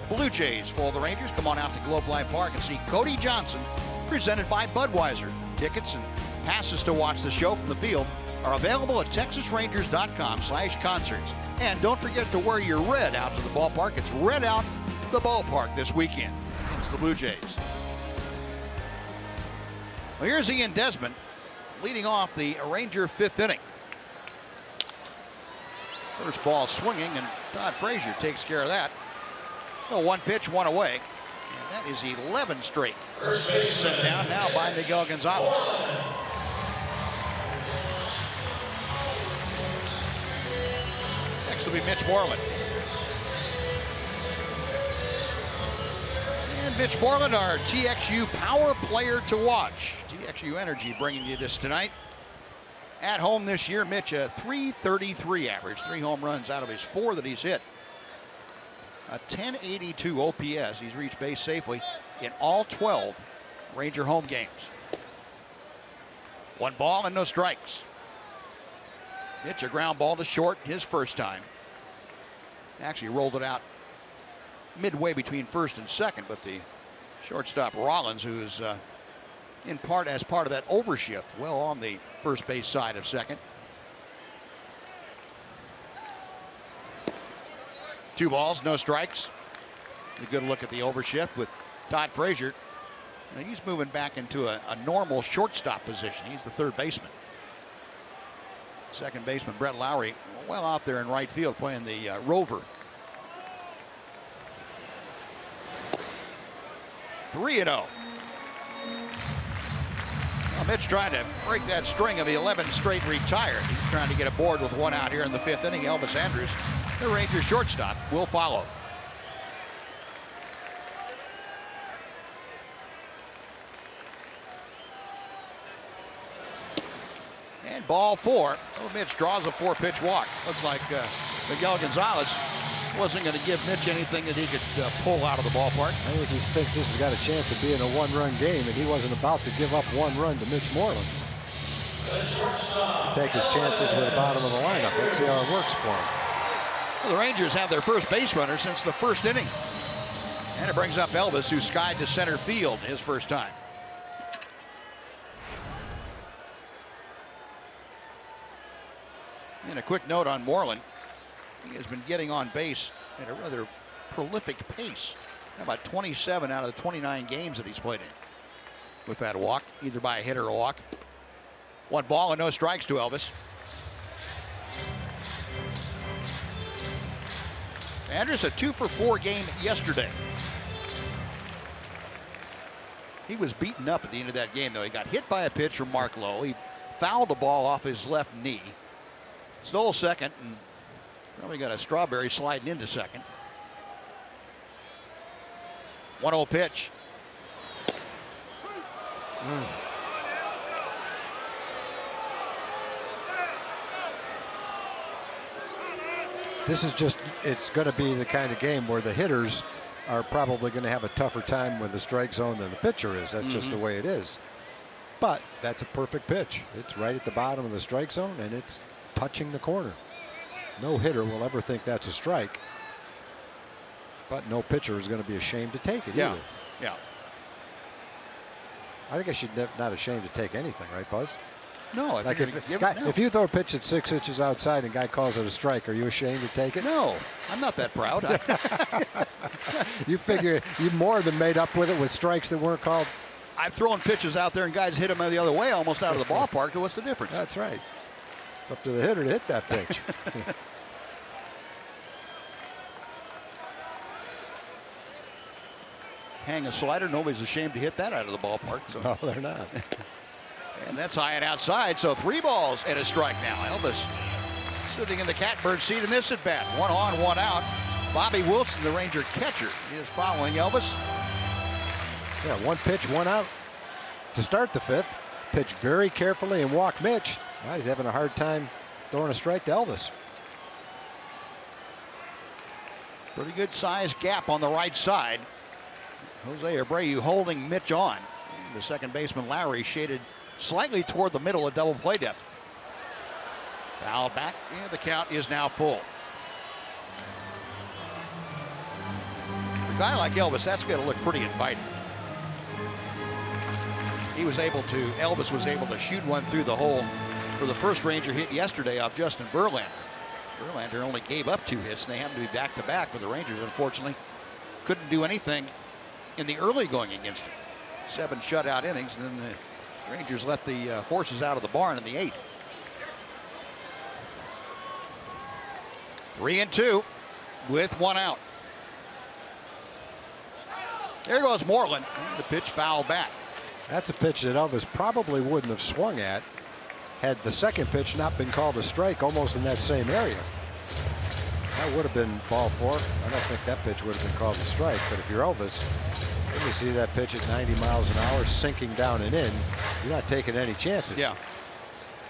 Blue Jays. For the Rangers, come on out to Globe Life Park and see Cody Johnson, presented by Budweiser. Tickets and passes to watch the show from the field are available at texasrangers.com/concerts. And don't forget to wear your red out to the ballpark. It's red out the ballpark this weekend against the Blue Jays. Well, here's Ian Desmond leading off the Ranger 5th inning. First ball swinging, and Todd Frazier takes care of that. Oh, one pitch, one away. And that is 11 straight. Sent down now by Miguel Gonzalez. Next will be Mitch Moreland. And Mitch Moreland, our TXU power player to watch. TXU Energy bringing you this tonight. At home this year, Mitch, a .333 average. 3 home runs out of his 4 that he's hit. A .1082 OPS. He's reached base safely in all 12 Ranger home games. 1 ball and no strikes. Mitch, a ground ball to short, his first time. Actually rolled it out midway between first and second, but the shortstop Rollins, who is in part as part of that overshift, well on the first base side of second. 2 balls, no strikes. A good look at the overshift with Todd Frazier. Now he's moving back into a normal shortstop position. He's the third baseman. Second baseman Brett Lowry well out there in right field playing the rover. 3-0. Well, Mitch trying to break that string of 11 straight retired. He's trying to get aboard with 1 out here in the 5th inning. Elvis Andrus, the Rangers shortstop, will follow. And ball 4. So Mitch draws a 4-pitch walk. Looks like Miguel Gonzalez wasn't going to give Mitch anything that he could pull out of the ballpark. I think he thinks this has got a chance of being a 1-run game, and he wasn't about to give up 1 run to Mitch Moreland. Take his chances with the bottom of the lineup. Let's see how it works for him. Well, the Rangers have their first base runner since the first inning. And it brings up Elvis, who skied to center field his first time. And a quick note on Moreland. He has been getting on base at a rather prolific pace. How about 27 out of the 29 games that he's played in with that walk, either by a hit or a walk. 1 ball and no strikes to Elvis. Andrus, a 2-for-4 game yesterday. He was beaten up at the end of that game, though. He got hit by a pitch from Mark Lowe. He fouled the ball off his left knee. Stole second, and probably got a strawberry sliding into second. 1-0 pitch. This is just, it's going to be the kind of game where the hitters are probably going to have a tougher time with the strike zone than the pitcher is. That's just the way it is. But that's a perfect pitch. It's right at the bottom of the strike zone, and it's touching the corner. No hitter will ever think that's a strike, but no pitcher is going to be ashamed to take it either. Yeah. I think I should not ashamed to take anything, right, Buzz? No, like if you throw a pitch at 6 inches outside and a guy calls it a strike, are you ashamed to take it? No, I'm not that proud. You figure you more than made up with it with strikes that weren't called. I've thrown pitches out there and guys hit them the other way, almost out of the ballpark. What's the difference? That's right. It's up to the hitter to hit that pitch. Hang a slider. Nobody's ashamed to hit that out of the ballpark. So. No, they're not. And that's high and outside. So 3 balls and a strike now. Elvis sitting in the catbird seat in this at bat. 1 on, 1 out. Bobby Wilson, the Ranger catcher, is following Elvis. Yeah, 1 pitch, 1 out to start the 5th. Pitch very carefully and walk Mitch. Now he's having a hard time throwing a strike to Elvis. Pretty good size gap on the right side. Jose Abreu holding Mitch on. And the second baseman Lowry shaded slightly toward the middle of double play depth. Foul back, and the count is now full. A guy like Elvis, that's going to look pretty inviting. Elvis was able to shoot one through the hole for the first Ranger hit yesterday off Justin Verlander. Verlander only gave up 2 hits, and they happened to be back-to-back, but the Rangers, unfortunately, couldn't do anything in the early going against him. 7 shutout innings, and then the Rangers let the horses out of the barn in the 8th. 3-2 with 1 out. There goes Moreland. The pitch foul back. That's a pitch that Elvis probably wouldn't have swung at had the second pitch not been called a strike, almost in that same area. That would have been ball 4. I don't think that pitch would have been called a strike, but if you're Elvis, and you see that pitch at 90 miles an hour sinking down and in, you're not taking any chances. Yeah,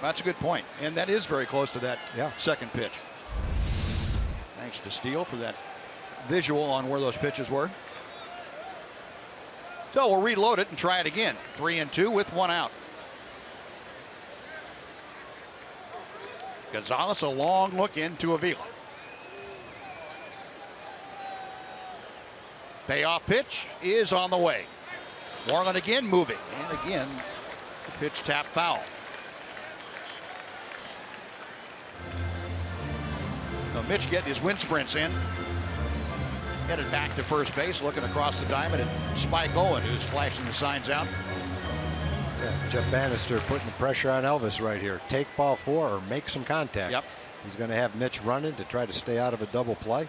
that's a good point, and that is very close to that second pitch. Thanks to Steele for that visual on where those pitches were. So we'll reload it and try it again. 3-2 with 1 out. Gonzalez, a long look into Avila. Payoff pitch is on the way. Moreland again moving, and again the pitch tap foul. Now Mitch getting his wind sprints in. Headed back to first base, looking across the diamond at Spike Owen, who's flashing the signs out. Yeah, Jeff Bannister putting the pressure on Elvis right here. Take ball 4 or make some contact. Yep. He's going to have Mitch running to try to stay out of a double play,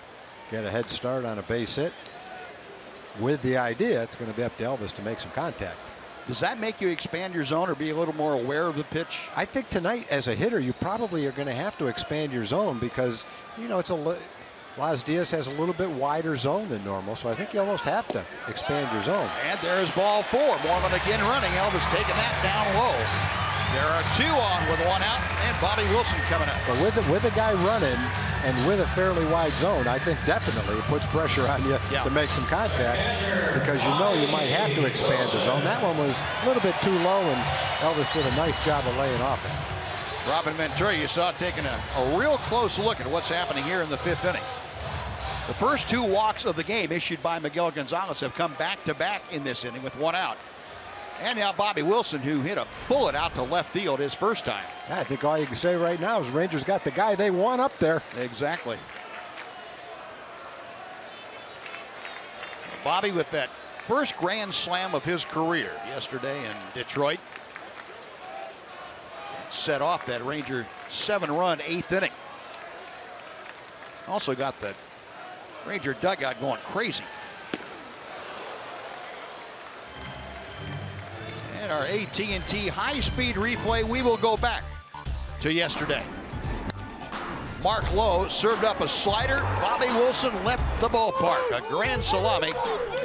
get a head start on a base hit. With the idea, it's going to be up to Elvis to make some contact. Does that make you expand your zone or be a little more aware of the pitch? I think tonight, as a hitter, you probably are going to have to expand your zone because, you know, Las Diaz has a little bit wider zone than normal, so I think you almost have to expand your zone. And there's ball 4. Moreland again running. Elvis taking that down low. There are 2 on with 1 out, and Bobby Wilson coming up. But with a guy running and with a fairly wide zone, I think definitely it puts pressure on you to make some contact because you know you might have to expand the zone. That one was a little bit too low, and Elvis did a nice job of laying off it. Robin Ventura, you saw taking a real close look at what's happening here in the 5th inning. The first 2 walks of the game issued by Miguel Gonzalez have come back-to-back in this inning with 1 out. And now Bobby Wilson, who hit a bullet out to left field his first time. I think all you can say right now is Rangers got the guy they want up there. Exactly. Bobby with that first grand slam of his career yesterday in Detroit. Set off that Ranger 7-run 8th inning. Also got the Ranger dugout going crazy. And our AT&T high-speed replay, we will go back to yesterday. Mark Lowe served up a slider. Bobby Wilson left the ballpark. A grand salami.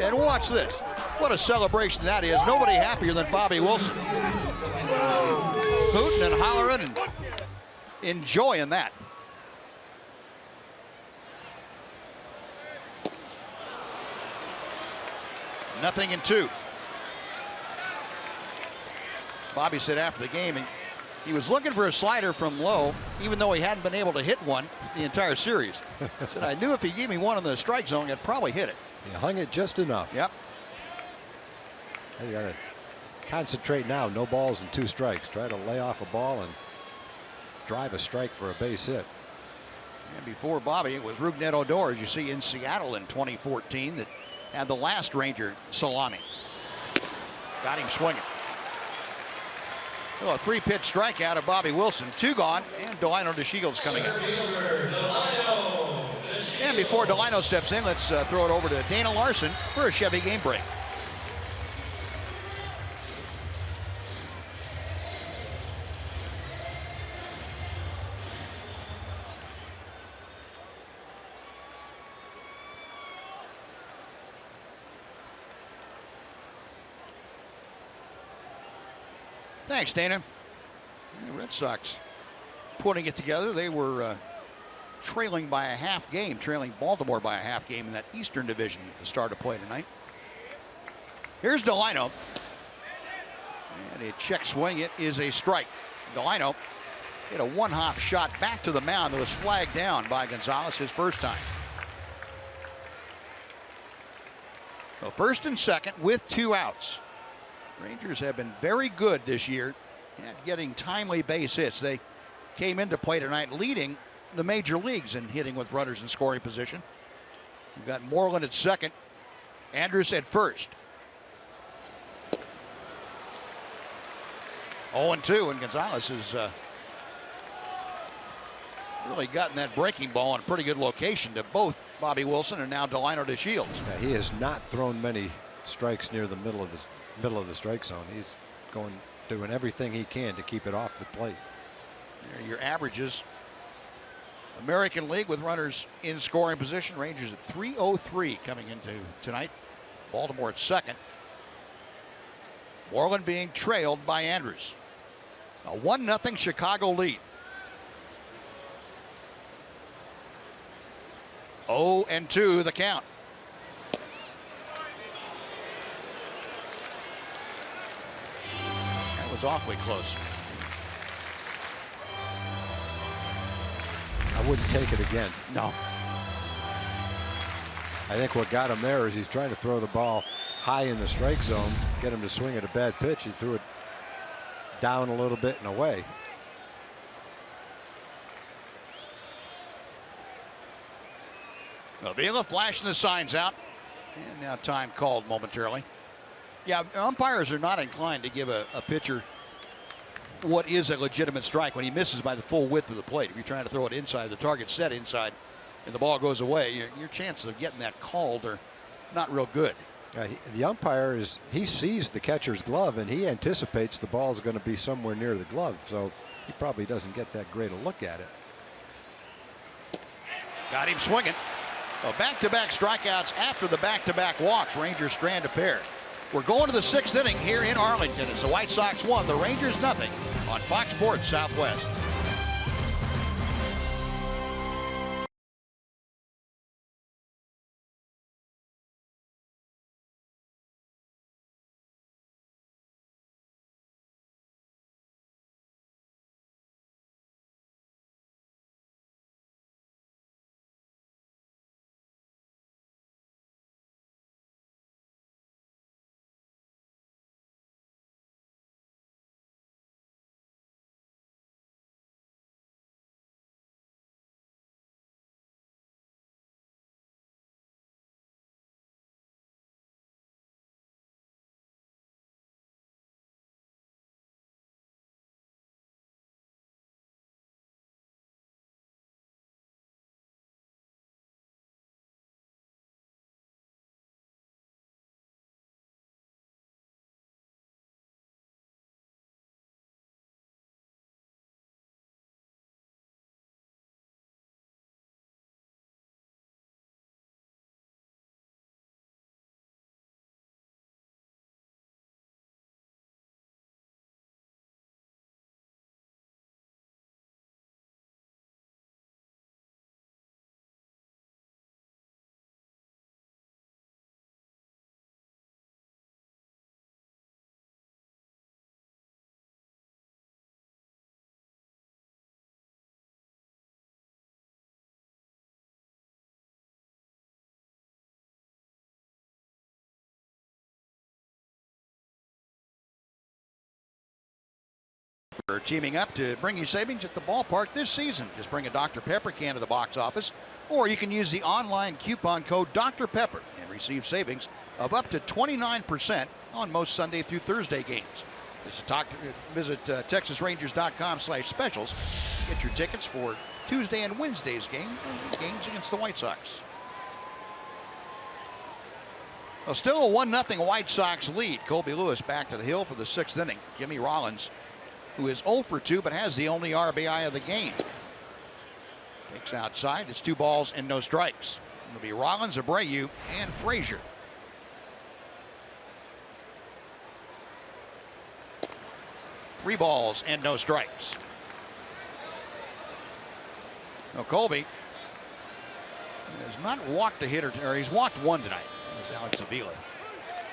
And watch this. What a celebration that is. Nobody happier than Bobby Wilson. Hooting and hollering and enjoying that. Nothing in 2. Bobby said after the game, and he was looking for a slider from Lowe, even though he hadn't been able to hit one the entire series. Said, I knew if he gave me one in the strike zone, I'd probably hit it. He hung it just enough. Yep. You got to concentrate now. No balls and 2 strikes. Try to lay off a ball and drive a strike for a base hit. And before Bobby, it was Rougned Odor, as you see in Seattle in 2014, that had the last Ranger salami. Got him swinging. Well, a 3-pitch strikeout of Bobby Wilson. 2 gone, and Delino DeShields coming in. And before Delino steps in, let's throw it over to Dana Larson for a Chevy game break. Thanks, Dana. The Red Sox putting it together. They were trailing by a half game, trailing Baltimore by a half game in that Eastern Division at the start of play tonight. Here's Delino. And a check swing. It is a strike. Delino Hit a one-hop shot back to the mound that was flagged down by Gonzalez his first time. So first and second with 2 outs. Rangers have been very good this year at getting timely base hits. They came into play tonight leading the major leagues in hitting with runners in scoring position. We've got Moreland at second, Andrus at first. 0-2, and Gonzalez has really gotten that breaking ball in a pretty good location to both Bobby Wilson and now Delino DeShields. Yeah, he has not thrown many strikes near the middle of the strike zone. He's doing everything he can to keep it off the plate. There are your averages. American League with runners in scoring position. Rangers at 303 coming into tonight. Baltimore at second. Moreland being trailed by Andrus. A 1-0 Chicago lead. 0-2 the count. That was awfully close. I wouldn't take it again. No. I think what got him there is he's trying to throw the ball high in the strike zone, get him to swing at a bad pitch. He threw it down a little bit and away. Avila flashing the signs out. And now time called momentarily. Yeah, umpires are not inclined to give a pitcher what is a legitimate strike when he misses by the full width of the plate. If you're trying to throw it inside, the target's set inside, and the ball goes away, your chances of getting that called are not real good. The umpire he sees the catcher's glove and he anticipates the ball is going to be somewhere near the glove, so he probably doesn't get that great a look at it. Got him swinging. So back-to-back strikeouts after the back-to-back walks. Rangers strand a pair. We're going to the 6th inning here in Arlington. It's the White Sox 1, the Rangers 0 on Fox Sports Southwest. Are teaming up to bring you savings at the ballpark this season. Just bring a Dr. Pepper can to the box office, or you can use the online coupon code Dr. Pepper and receive savings of up to 29% on most Sunday through Thursday games. Visit TexasRangers.com/specials. Get your tickets for Tuesday and Wednesday's games against the White Sox. Well, still a 1-0 White Sox lead. Colby Lewis back to the hill for the 6th inning. Jimmy Rollins, who is 0 for 2 but has the only RBI of the game, takes outside. It's 2 balls and no strikes. It'll be Rollins, Abreu, and Frazier. Three balls and no strikes. Now Colby has not walked a hitter, or he's walked one tonight. As Alex Avila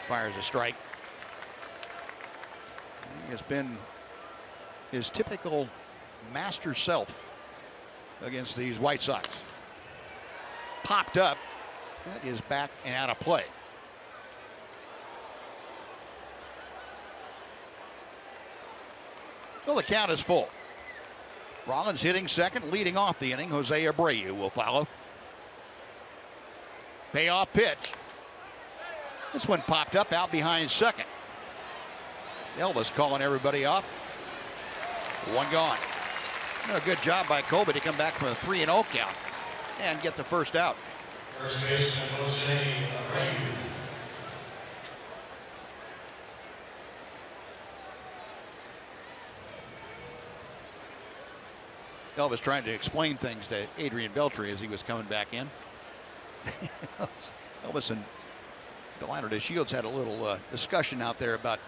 fires a strike. He has been his typical master self against these White Sox. Popped up. That is back and out of play. So the count is full. Rollins hitting second, leading off the inning. Jose Abreu will follow. Payoff pitch. This one popped up out behind second. Elvis calling everybody off. One gone. A good job by Colby to come back from a 3-0 count and get the first out. First baseman Jose Abreu. Elvis trying to explain things to Adrien Beltre as he was coming back in. Elvis and Delano de Shields had a little discussion out there about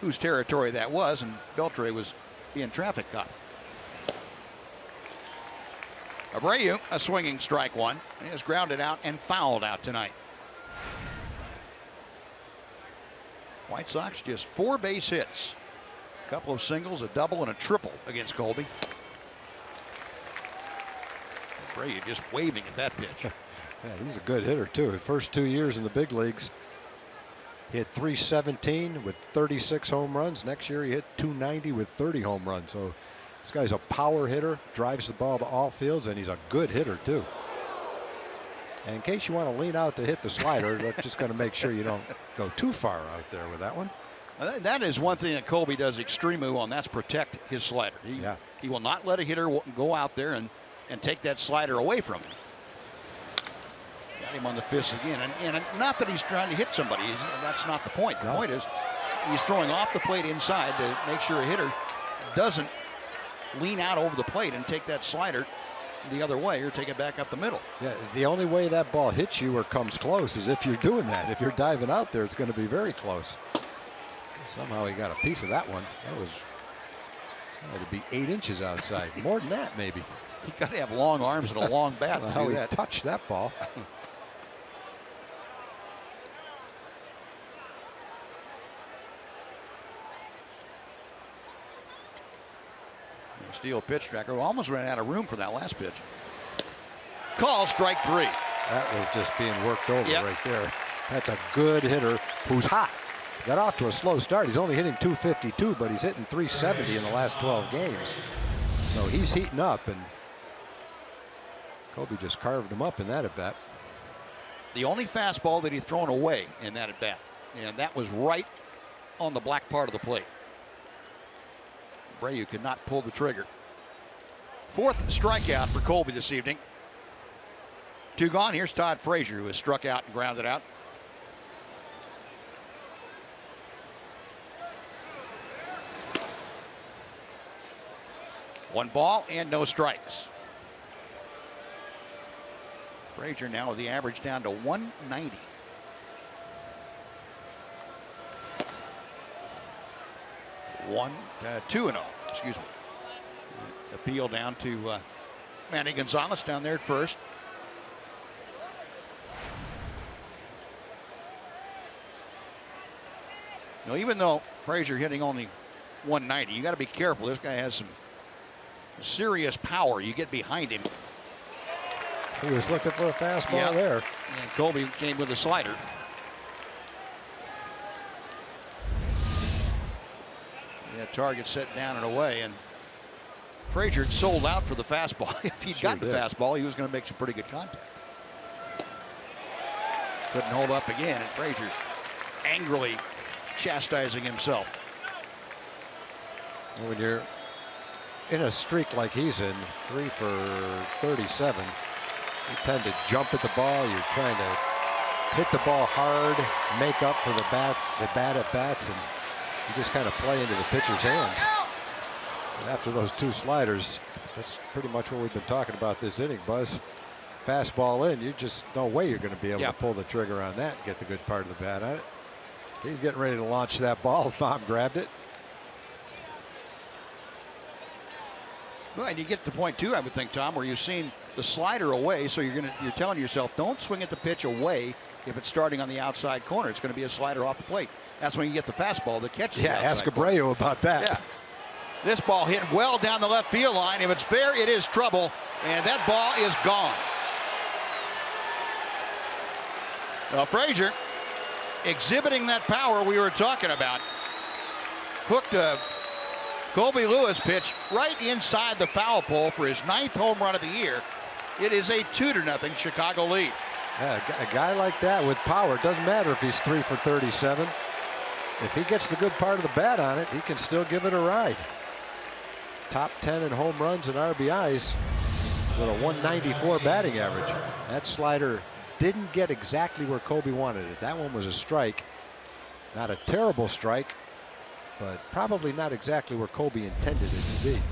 whose territory that was, and Beltre was being traffic cop. Abreu, a swinging strike one. He has grounded out and fouled out tonight. White Sox just 4 base hits. A couple of singles, a double, and a triple against Colby. Abreu just waving at that pitch. Yeah, he's a good hitter too. His first 2 years in the big leagues, he hit .317 with 36 home runs. Next year he hit .290 with 30 home runs. So this guy's a power hitter, drives the ball to all fields, and he's a good hitter too. And in case you want to lean out to hit the slider, we're just going to make sure you don't go too far out there with that one. That is one thing that Colby does extremely well, and that's protect his slider. He will not let a hitter go out there and take that slider away from him. Got him on the fist again, and not that he's trying to hit somebody. That's not the point. The point is he's throwing off the plate inside to make sure a hitter doesn't lean out over the plate and take that slider the other way or take it back up the middle. Yeah, the only way that ball hits you or comes close is if you're doing that. If you're diving out there, it's going to be very close. Somehow he got a piece of that one. That would be 8 inches outside. More than that, maybe. He got to have long arms and a long bat to how do he that. Touched that ball. Steal pitch tracker. Almost ran out of room for that last pitch. Call strike 3. That was just being worked over right there. That's a good hitter who's hot. Got off to a slow start. He's only hitting .252, but he's hitting .370 in the last 12 games. So he's heating up, and Colby just carved him up in that at bat. The only fastball that he's thrown away in that at bat, and that was right on the black part of the plate. Abreu could not pull the trigger. 4th strikeout for Colby this evening. 2 gone. Here's Todd Frazier, who has struck out and grounded out. One ball and no strikes. Frazier now with the average down to 190. Two and 0. Excuse me. Appeal down to Manny Gonzalez down there at first. Now, even though Frazier hitting only 190, you got to be careful. This guy has some serious power. You get behind him. He was looking for a fastball there. And Colby came with a slider. Target set down and away, and Frazier sold out for the fastball. If he'd got the fastball, he was going to make some pretty good contact. Couldn't hold up again, and Frazier angrily chastising himself. When you're in a streak like he's in, 3 for 37, you tend to jump at the ball. You're trying to hit the ball hard, make up for the bad at bats, and you just kind of play into the pitcher's hand. And after those 2 sliders, that's pretty much what we've been talking about this inning, Buzz. Fastball in, you just no way you're going to be able to pull the trigger on that and get the good part of the bat on it. He's getting ready to launch that ball. Bob grabbed it. Well, and you get to the point too, I would think, Tom, where you've seen the slider away, so you're telling yourself, don't swing at the pitch away if it's starting on the outside corner. It's going to be a slider off the plate. That's when you get the fastball that catches. Yeah, ask Abreu about that. Yeah. This ball hit well down the left field line. If it's fair, it is trouble, and that ball is gone. Well, Frazier exhibiting that power we were talking about. Hooked a Colby Lewis pitch right inside the foul pole for his 9th home run of the year. It is a 2-0 Chicago lead. Yeah, a guy like that with power, it doesn't matter if he's 3 for 37. If he gets the good part of the bat on it, he can still give it a ride. Top 10 in home runs and RBIs with a 194 batting average. That slider didn't get exactly where Kobe wanted it. That one was a strike. Not a terrible strike, but probably not exactly where Kobe intended it to be.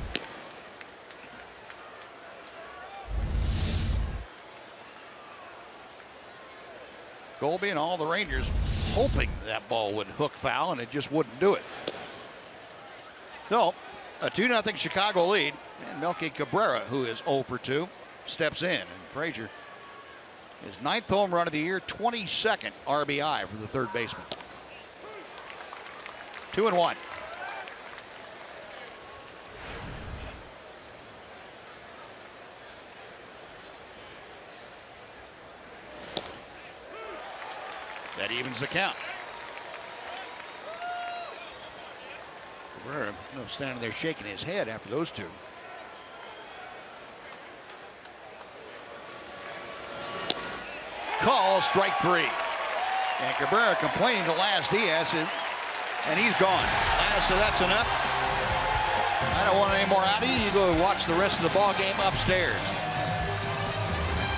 Colby and all the Rangers hoping that ball would hook foul, and it just wouldn't do it. So, a 2-0 Chicago lead, and Melky Cabrera, who is 0 for 2, steps in, and Frazier, his 9th home run of the year, 22nd RBI for the third baseman. 2-1. That evens the count. Cabrera standing there shaking his head after those two. Call strike 3. And Cabrera complaining to Laz Diaz, and he's gone. So that's enough. I don't want any more out of you. You go watch the rest of the ball game upstairs.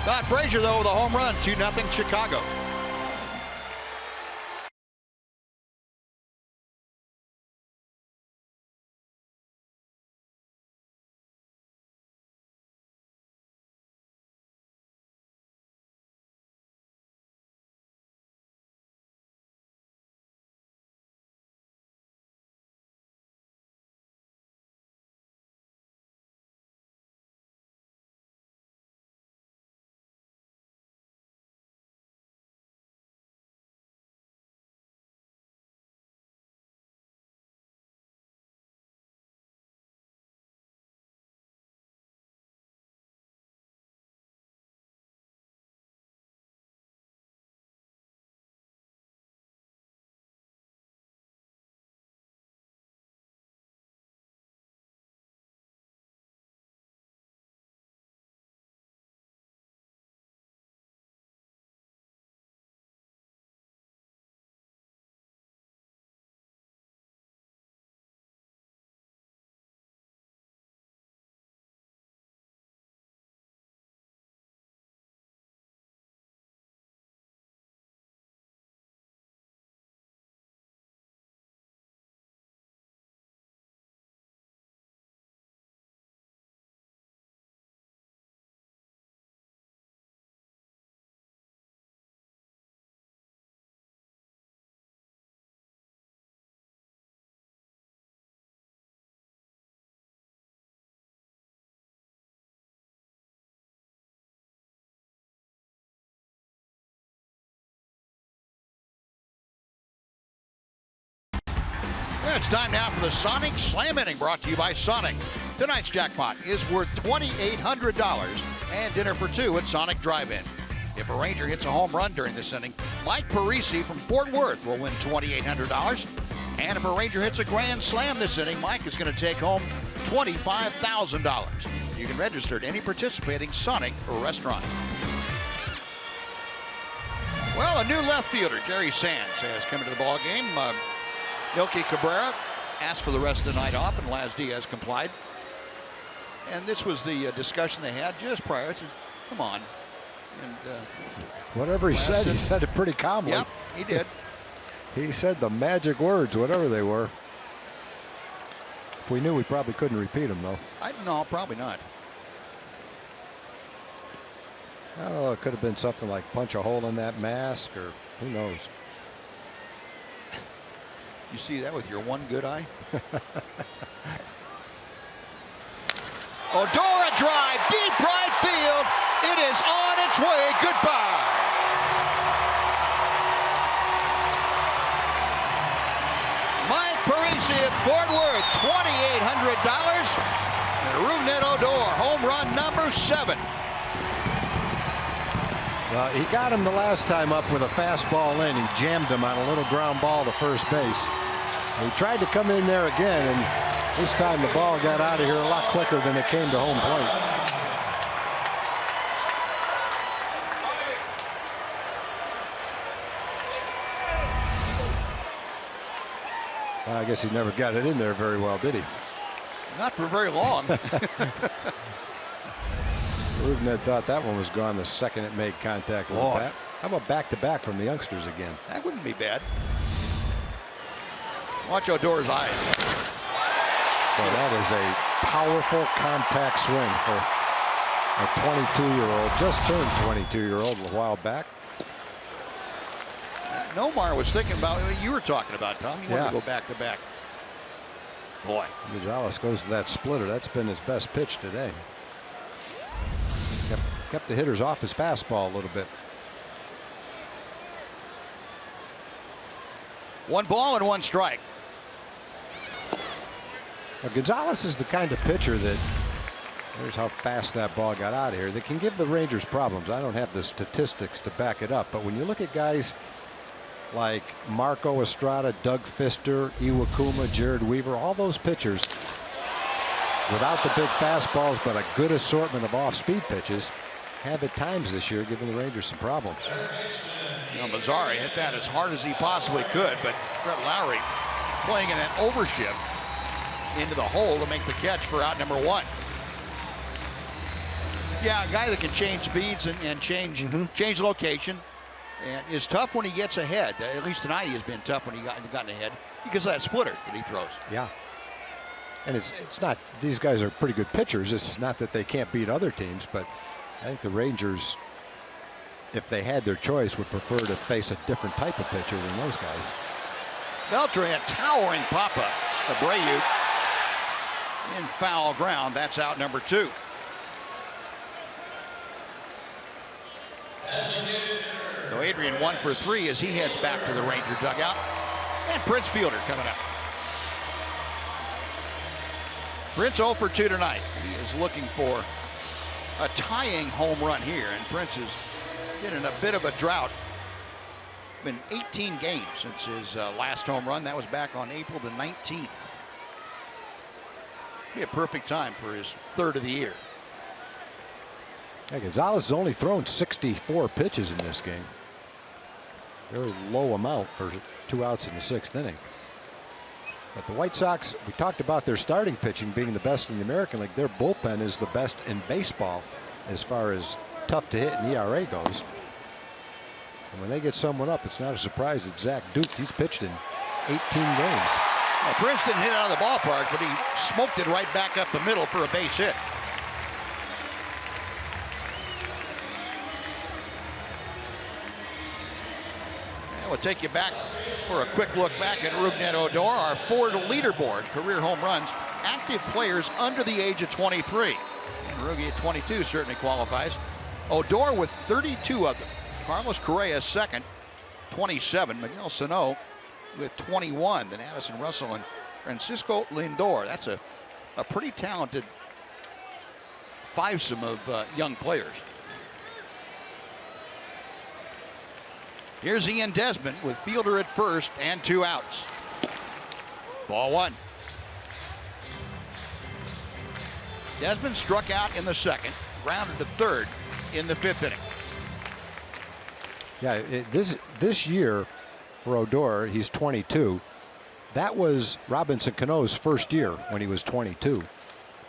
Todd Frazier, though, with a home run, 2-0 Chicago. It's time now for the Sonic Slam Inning, brought to you by Sonic. Tonight's jackpot is worth $2,800 and dinner for two at Sonic Drive-In. If a Ranger hits a home run during this inning, Mike Parisi from Fort Worth will win $2,800. And if a Ranger hits a grand slam this inning, Mike is going to take home $25,000. You can register at any participating Sonic restaurant. Well, a new left fielder, Jerry Sands, has come into the ball game. Melky Cabrera asked for the rest of the night off, and Laz Diaz complied. And this was the discussion they had just prior. I said, come on. And whatever he said it pretty calmly. Yep, he did. He said the magic words, whatever they were. If we knew, we probably couldn't repeat them, though. No, probably not. Oh, it could have been something like punch a hole in that mask, or who knows. You see that with your one good eye? Odor, a drive, deep right field. It is on its way. Goodbye. Mike Parisi Fort Worth, $2,800. And Rougned Odor, home run number 7. Well, he got him the last time up with a fastball in. He jammed him on a little ground ball to first base. He tried to come in there again, and this time the ball got out of here a lot quicker than it came to home plate. I guess he never got it in there very well, did he? Not for very long. Rougned thought that one was gone the second it made contact with that. How about back-to-back from the youngsters again? That wouldn't be bad. Watch Odor's eyes. Well, that is a powerful, compact swing for a 22-year-old, just turned 22-year-old a while back. Nomar was thinking about what you were talking about, Tom. He wanted to go back-to-back. Boy. Gonzalez goes to that splitter. That's been his best pitch today. Kept the hitters off his fastball a little bit. 1 ball and 1 strike. Now, Gonzalez is the kind of pitcher that, here's how fast that ball got out of here, that can give the Rangers problems. I don't have the statistics to back it up, but when you look at guys like Marco Estrada, Doug Fister, Iwakuma, Jared Weaver, all those pitchers without the big fastballs but a good assortment of off-speed pitches have at times this year given the Rangers some problems. You know, Mazzari hit that as hard as he possibly could, but Brett Lowry playing in an overshift into the hole to make the catch for out number 1. Yeah, a guy that can change speeds and change location, and is tough when he gets ahead. At least tonight he has been tough when he gotten ahead because of that splitter that he throws. Yeah. And it's not, these guys are pretty good pitchers. It's not that they can't beat other teams, but I think the Rangers, if they had their choice, would prefer to face a different type of pitcher than those guys. Beltre a towering pop-up. Abreu in foul ground. That's out number 2. So Adrien 1 for 3 as he heads back to the Ranger dugout. And Prince Fielder coming up. Prince 0 for 2 tonight. He is looking for a tying home run here, and Prince has been in a bit of a drought. Been 18 games since his last home run. That was back on April the 19th. Be a perfect time for his 3rd of the year. Hey, Gonzalez has only thrown 64 pitches in this game. Very low amount for 2 outs in the 6th inning. But the White Sox, we talked about their starting pitching being the best in the American League. Their bullpen is the best in baseball as far as tough to hit and ERA goes. And when they get someone up, it's not a surprise that Zach Duke, he's pitched in 18 games. Well, Prince didn't hit it out of the ballpark, but he smoked it right back up the middle for a base hit. And we'll take you back for a quick look back at Rougned Odor, our Ford leaderboard, career home runs, active players under the age of 23. And Rougned at 22 certainly qualifies. Odor with 32 of them. Carlos Correa second, 27. Miguel Sano with 21. Then Addison Russell and Francisco Lindor. That's a pretty talented fivesome of young players. Here's Ian Desmond with Fielder at first and 2 outs. Ball 1. Desmond struck out in the 2nd, grounded to 3rd in the 5th inning. Yeah, this year for Odor, he's 22. That was Robinson Cano's first year when he was 22.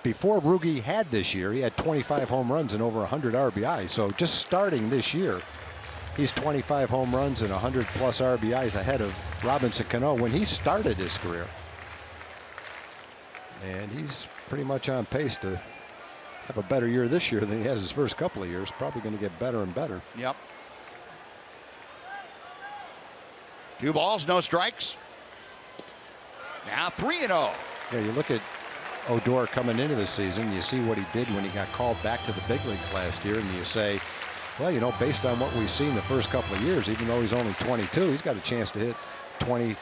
Before Rougie had this year, he had 25 home runs and over 100 RBIs. So just starting this year, he's 25 home runs and 100 plus RBIs ahead of Robinson Cano when he started his career. And he's pretty much on pace to have a better year this year than he has his first couple of years. Probably going to get better and better. Yep. 2 balls, no strikes. Now 3-0. Yeah, you look at Odor coming into the season, you see what he did when he got called back to the big leagues last year, and you say, well, you know, based on what we've seen the first couple of years, even though he's only 22, he's got a chance to hit 20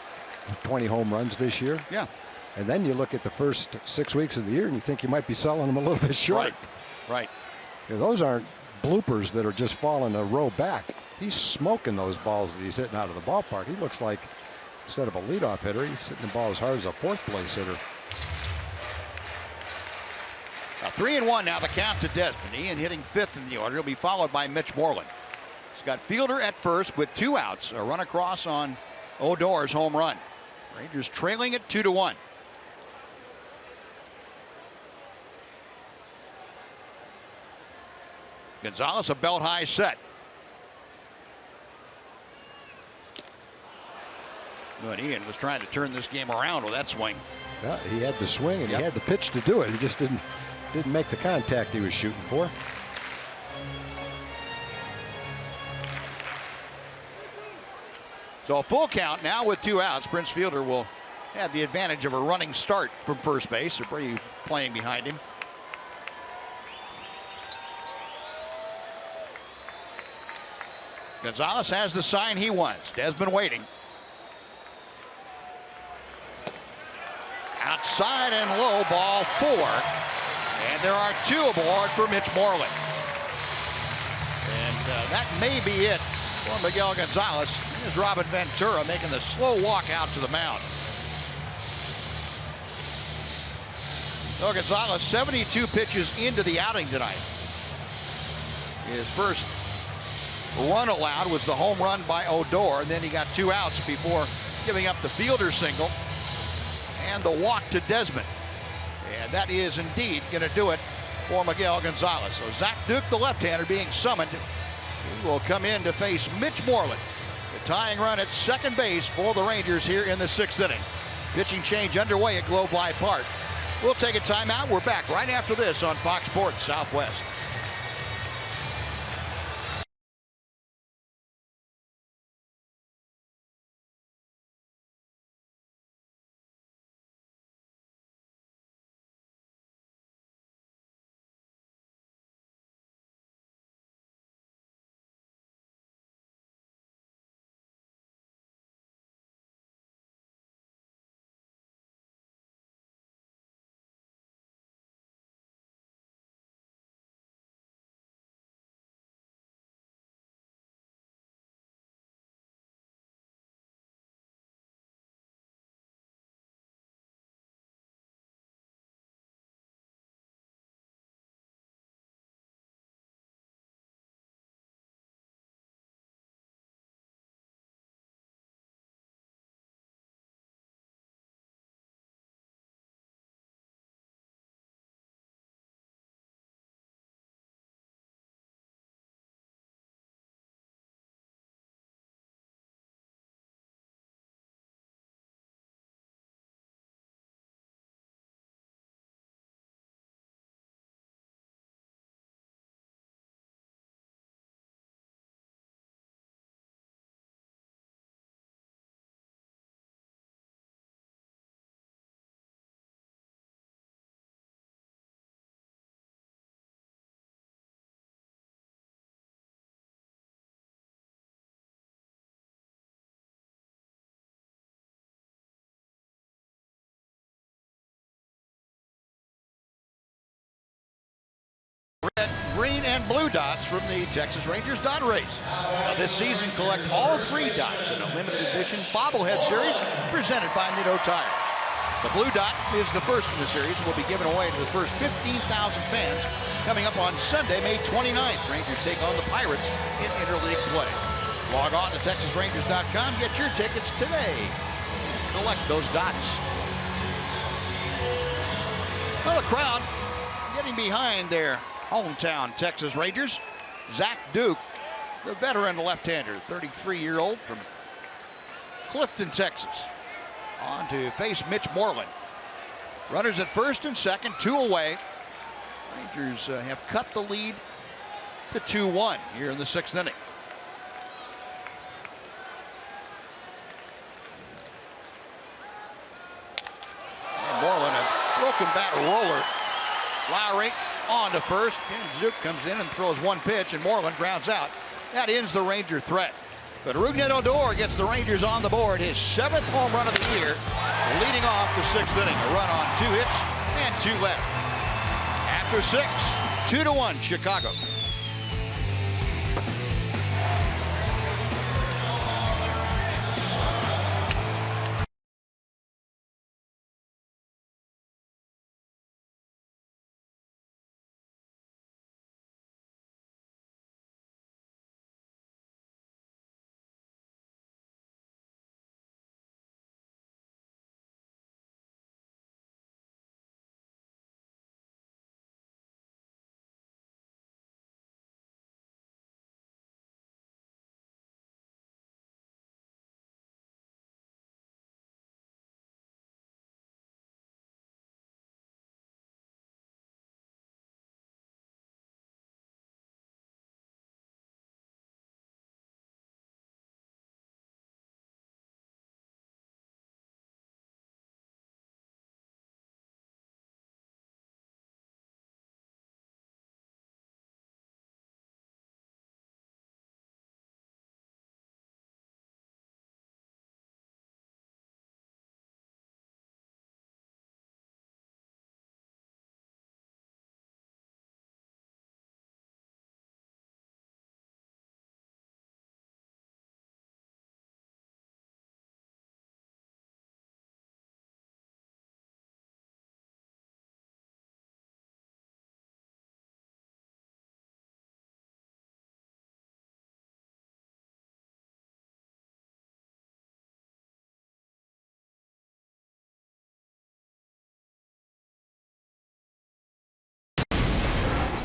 home runs this year. Yeah. And then you look at the first 6 weeks of the year and you think you might be selling them a little bit short. Right. Those aren't bloopers that are just falling a row back. He's smoking those balls that he's hitting out of the ballpark. He looks like, instead of a leadoff hitter, he's hitting the ball as hard as a fourth place hitter. 3-1 now the count to Desmond. Ian hitting fifth in the order. He'll be followed by Mitch Moreland. He's got Fielder at first with 2 outs. A run across on Odor's home run. Rangers trailing it 2-1. Gonzalez, a belt high set. But Ian was trying to turn this game around with that swing. Yeah, he had the swing and he had the pitch to do it. He just didn't make the contact he was shooting for. So a full count now with 2 outs. Prince Fielder will have the advantage of a running start from first base. Brady playing behind him. Gonzalez has the sign he wants. Desmond waiting. Outside and low, ball 4. And there are 2 aboard for Mitch Moreland. And that may be it for Miguel Gonzalez. Here's Robin Ventura making the slow walk out to the mound. So Gonzalez 72 pitches into the outing tonight. His first run allowed was the home run by Odor, and then he got 2 outs before giving up the Fielder single and the walk to Desmond. And that is indeed going to do it for Miguel Gonzalez. So Zach Duke, the left-hander, being summoned. He will come in to face Mitch Moreland. The tying run at second base for the Rangers here in the 6th inning. Pitching change underway at Globe Life Park. We'll take a timeout. We're back right after this on Fox Sports Southwest. Red, green, and blue dots from the Texas Rangers dot race. Now this season, collect all 3 dots in a limited edition bobblehead series presented by Nitto Tires. The blue dot is the first in the series and will be given away to the first 15,000 fans coming up on Sunday, May 29th. Rangers take on the Pirates in interleague play. Log on to TexasRangers.com. Get your tickets today. Collect those dots. Well, the crowd getting behind their hometown Texas Rangers. Zach Duke, the veteran left-hander, 33-year-old from Clifton, Texas, on to face Mitch Moreland. Runners at first and second, 2 away. Rangers have cut the lead to 2-1 here in the 6th inning. And Moreland, a broken bat roller. Lowry on to first. Zook comes in and throws 1 pitch, and Moreland grounds out. That ends the Ranger threat. But Rougned Odor gets the Rangers on the board, his 7th home run of the year, leading off the 6th inning. A run on 2 hits and 2 left. After 6, 2-1 Chicago.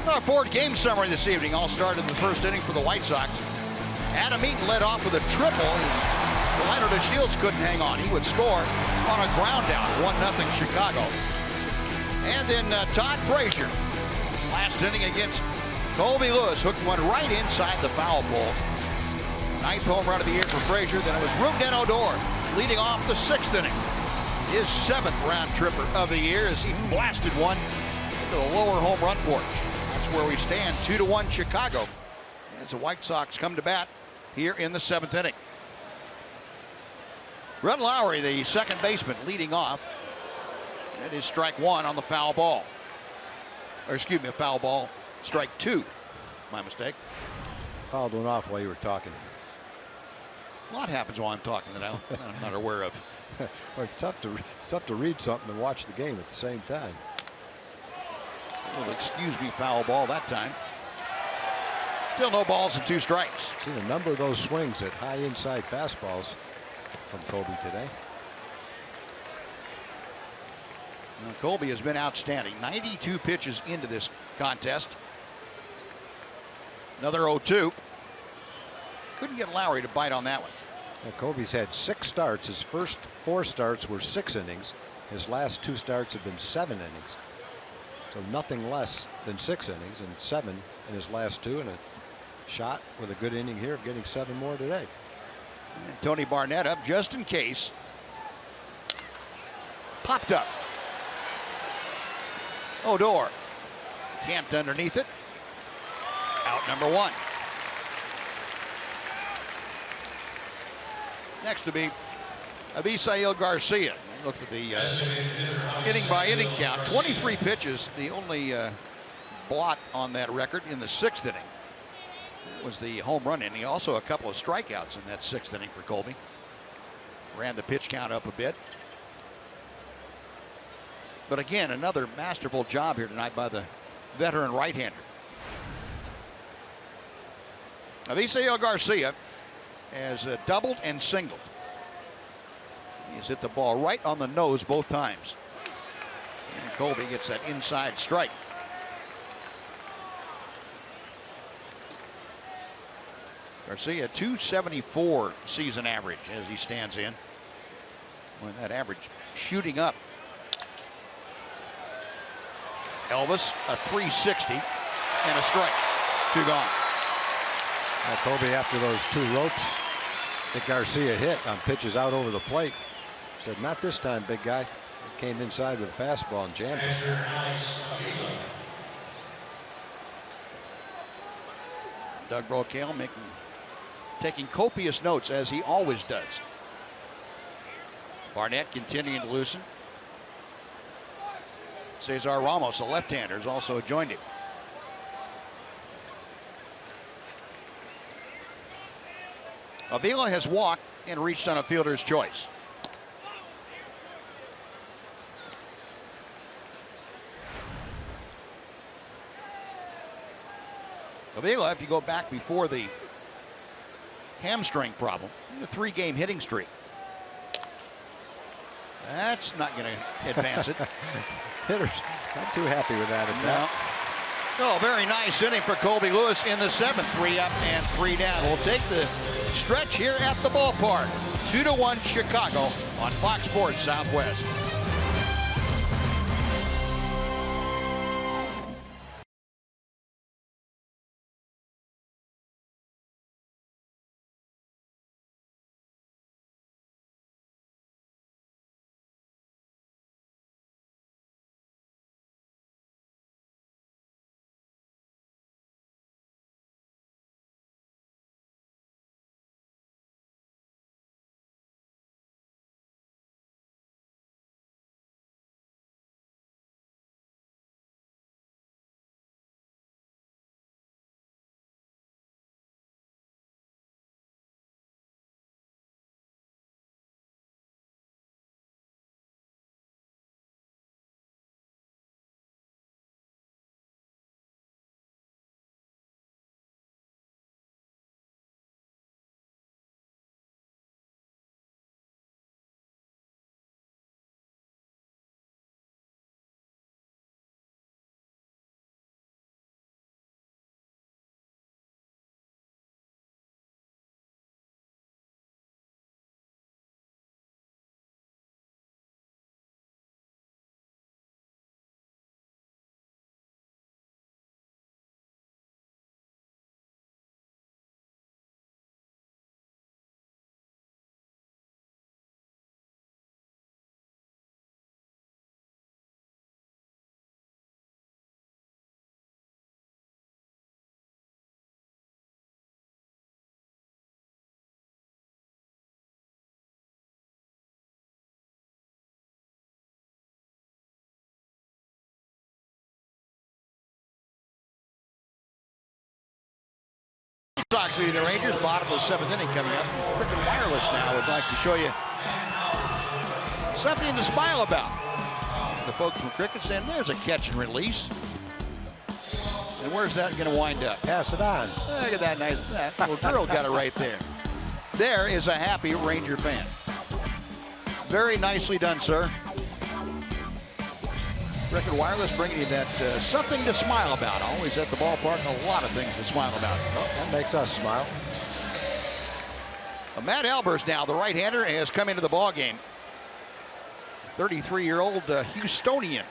Our 4th game summary this evening all started in the 1st inning for the White Sox. Adam Eaton led off with a triple. Leonard Shields couldn't hang on. He would score on a ground out, 1-0 Chicago. And then Todd Frazier, last inning against Colby Lewis, hooked one right inside the foul pole. 9th home run of the year for Frazier. Then it was Rougned Odor leading off the 6th inning. His 7th round tripper of the year as he blasted one into the lower home run porch. That's where we stand, 2-1 Chicago, as the White Sox come to bat here in the 7th inning. Brett Lowry, the second baseman, leading off. That is strike 1 on the foul ball. Or excuse me, a foul ball, strike 2. My mistake. Fouled one off while you were talking. A lot happens while I'm talking that I'm not aware of. Well, it's tough to read something and watch the game at the same time. Well, excuse me, foul ball that time. Still no balls and 2 strikes. Seen a number of those swings at high inside fastballs from Colby today. Now, Colby has been outstanding. 92 pitches into this contest. Another 0-2. Couldn't get Lowry to bite on that one. Now, Colby's had 6 starts. His first 4 starts were 6 innings. His last 2 starts have been 7 innings. So nothing less than 6 innings, and 7 in his last 2, and a shot with a good inning here of getting 7 more today. And Tony Barnett up just in case. Popped up. Odor camped underneath it. Out number 1. Next to be Abisail Garcia. Look at the inning by inning count. 23 pitches, the only blot on that record in the 6th inning. That was the home run inning. Also a couple of strikeouts in that 6th inning for Colby. Ran the pitch count up a bit. But again, another masterful job here tonight by the veteran right-hander. Abisail Garcia has doubled and singled. He's hit the ball right on the nose both times. And Colby gets that inside strike. Garcia, 274 season average as he stands in. When that average shooting up. Elvis, a 360 and a strike. 2 gone. Now, Colby, after those 2 ropes that Garcia hit on pitches out over the plate, said, "Not this time, big guy." He came inside with a fastball and jammed it. Doug Brocail making taking copious notes as he always does. Barnett continuing to loosen. Cesar Ramos, a left-hander, has also joined him. Avila has walked and reached on a fielder's choice. Avila, if you go back before the hamstring problem, in a 3-game hitting streak. That's not going to advance it. Hitters not too happy with that. No, very nice inning for Colby Lewis in the 7th. 3 up and 3 down. We'll take the stretch here at the ballpark. 2-1 Chicago on Fox Sports Southwest. Sox leading the Rangers, bottom of the 7th inning coming up. Cricket Wireless now would like to show you something to smile about. The folks from Cricket saying there's a catch and release. And where's that going to wind up? Pass it on. Look at that nice, that little girl got it right there. There is a happy Ranger fan. Very nicely done, sir. Cricket Wireless bringing you that something to smile about. Always at the ballpark, a lot of things to smile about. Well, that makes us smile. Matt Albers now, the right-hander, has come into the ballgame. 33-year-old Houstonian.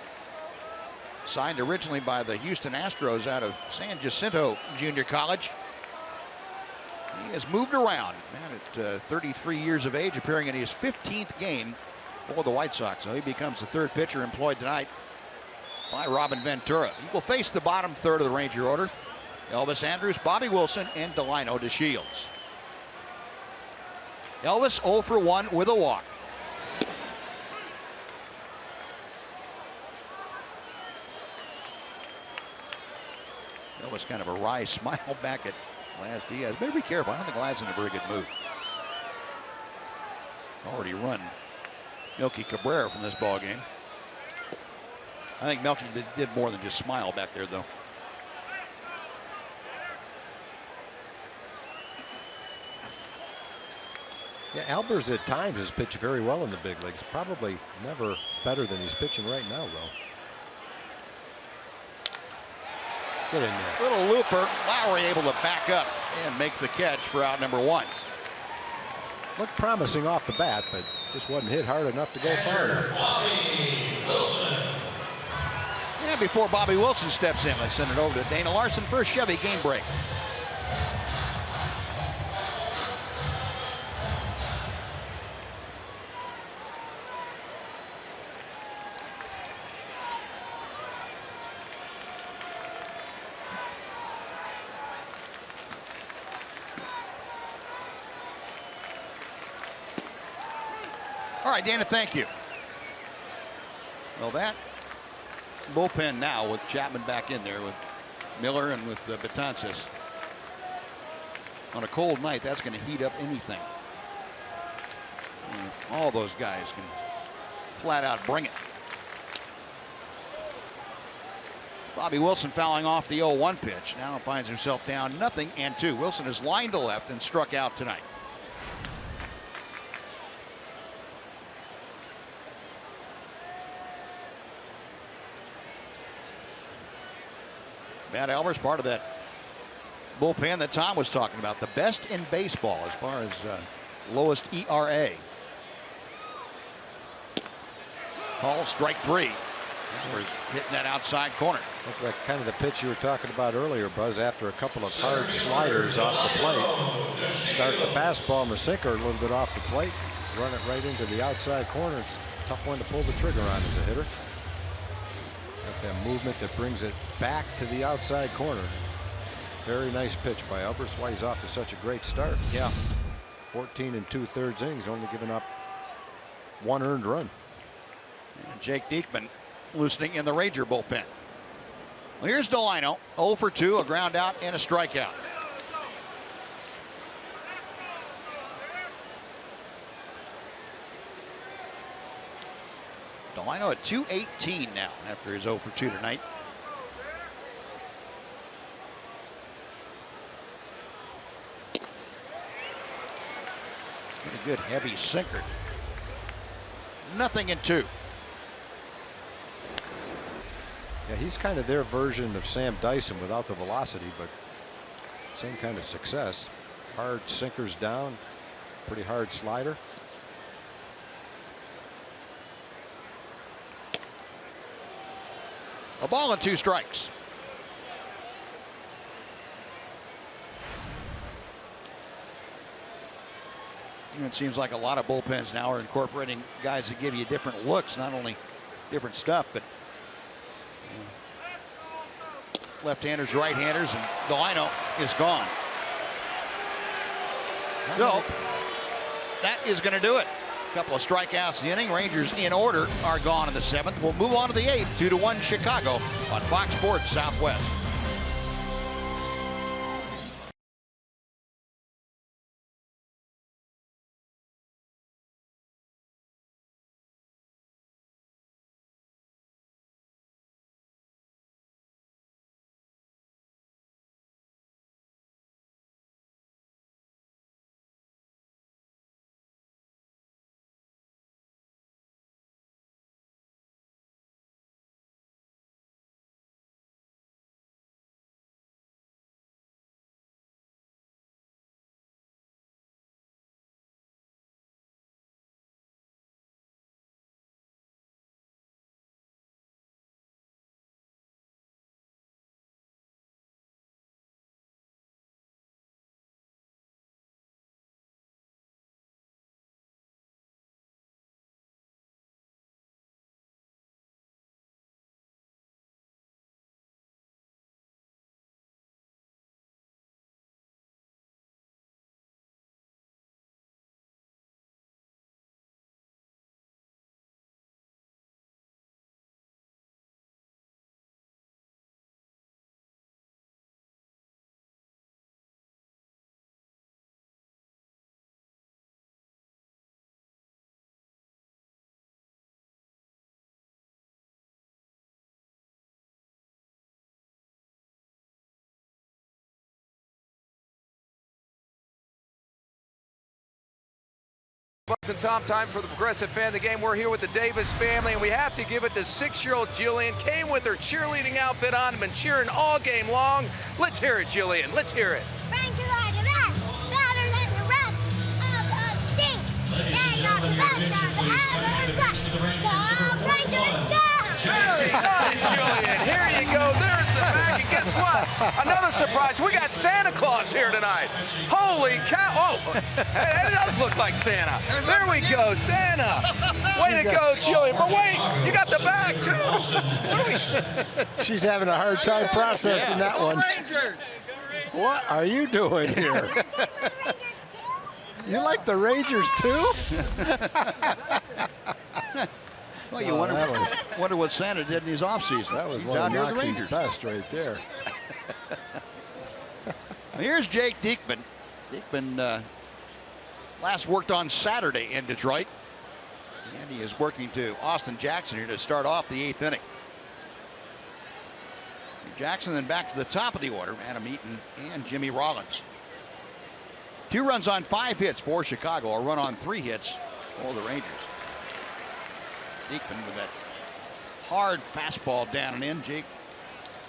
Signed originally by the Houston Astros out of San Jacinto Junior College. He has moved around. Man, at 33 years of age, appearing in his 15th game for the White Sox. So he becomes the 3rd pitcher employed tonight by Robin Ventura. He will face the bottom 3rd of the Ranger order. Elvis Andrus, Bobby Wilson, and Delino DeShields. Elvis 0 for 1 with a walk. Elvis kind of a wry smile back at Laz Diaz. Better be careful. I don't think Laz is in a very good mood. Already run Melky Cabrera from this ball game. I think Melky did more than just smile back there, though. Yeah, Albers at times has pitched very well in the big leagues. Probably never better than he's pitching right now, though. Get in there. Little looper. Lowry able to back up and make the catch for out number 1. Looked promising off the bat, but just wasn't hit hard enough to go far enough. Bobby Wilson. And before Bobby Wilson steps in, let's send it over to Dana Larson for a Chevy game break. All right, Dana, thank you. Well, that bullpen now with Chapman back in there with Miller and with Betances. On a cold night, that's going to heat up anything. And all those guys can flat out bring it. Bobby Wilson fouling off the 0-1 pitch. Now finds himself down 0-2. Wilson is lined to left and struck out tonight. Matt Albers, part of that bullpen that Tom was talking about. The best in baseball as far as lowest ERA. Call strike 3. Albers hitting that outside corner. That's like kind of the pitch you were talking about earlier, Buzz. After a couple of hard sliders off the plate, start the fastball and the sinker a little bit off the plate, run it right into the outside corner. It's a tough one to pull the trigger on as a hitter. Got that movement that brings it back to the outside corner. Very nice pitch by Albers. That's why he's off to such a great start. Yeah. 14 2/3 innings, only giving up 1 earned run. And Jake Diekman loosening in the Ranger bullpen. Well, here's Delino, 0 for 2, a ground out and a strikeout. Delino at 218 now after his 0 for 2 tonight. Pretty good heavy sinker. 0-2. Yeah, he's kind of their version of Sam Dyson without the velocity, but same kind of success. Hard sinkers down, pretty hard slider. A ball and 2 strikes. It seems like a lot of bullpens now are incorporating guys that give you different looks, not only different stuff, but left-handers, right-handers, and Delino is gone. So that is going to do it. A couple of strikeouts in the inning. Rangers in order are gone in the 7th. We'll move on to the 8th. 2-1 Chicago on Fox Sports Southwest. Buzz and Tom, time for the Progressive Fan of the Game. We're here with the Davis family, and we have to give it to 6-year-old Jillian. Came with her cheerleading outfit on and been cheering all game long. Let's hear it, Jillian. Let's hear it. Rangers are the best, better than the rest of the team. They are the best of the ever best. The Rangers go! Very nice, Jillian. Here you go. There's the bag, and guess what? Another surprise. We got Santa Claus here tonight. Holy cow. Oh, it does look like Santa. There we go, Santa. Way to go, Jillian. But wait, you got the bag, too. What are we... She's having a hard time processing that one. Rangers! What are you doing here? You like the Rangers too? Well, you wonder what Santa did in his offseason. That was He's one out of here with the Moxie's Rangers. best right there. Here's Jake Diekman. Diekman last worked on Saturday in Detroit. And he is working to Austin Jackson here to start off the 8th inning. Jackson then back to the top of the order. Adam Eaton and Jimmy Rollins. 2 runs on 5 hits for Chicago. A run on 3 hits for the Rangers. Diekman with that hard fastball down and in. Jake,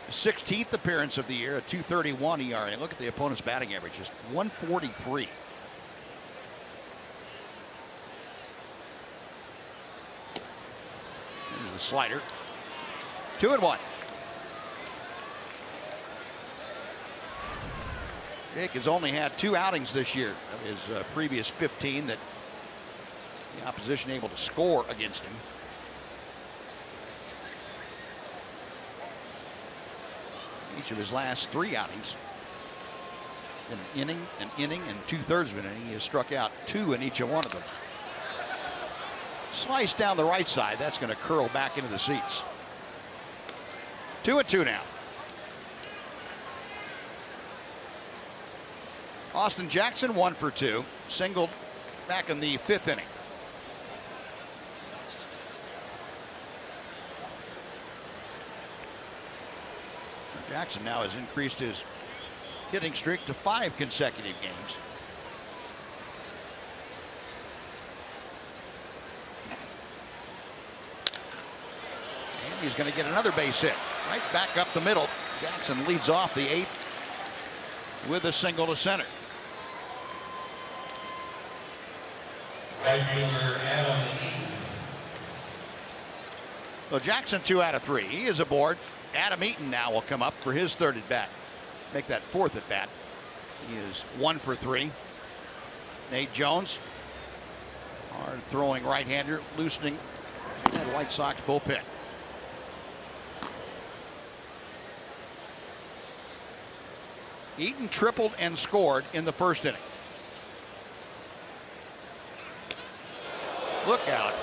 16th appearance of the year, a 2.31 ERA. Look at the opponent's batting average, just 143. There's the slider. 2-1. Jake has only had 2 outings this year of his previous 15 that the opposition able to score against him. Each of his last 3 outings, in an inning, and 2/3 of an inning, he has struck out 2 in each of one of them. Slice down the right side, that's going to curl back into the seats. 2-2 now. Austin Jackson 1 for 2, singled back in the 5th inning. Jackson now has increased his hitting streak to 5 consecutive games. And he's going to get another base hit right back up the middle. Jackson leads off the 8th with a single to center. Right fielder Adam Eaton. Well, Jackson 2 out of 3. He is aboard. Adam Eaton now will come up for his 3rd at bat. Make that 4th at bat. He is 1 for 3. Nate Jones, hard throwing right-hander, loosening that White Sox bullpen. Eaton tripled and scored in the 1st inning. Look out.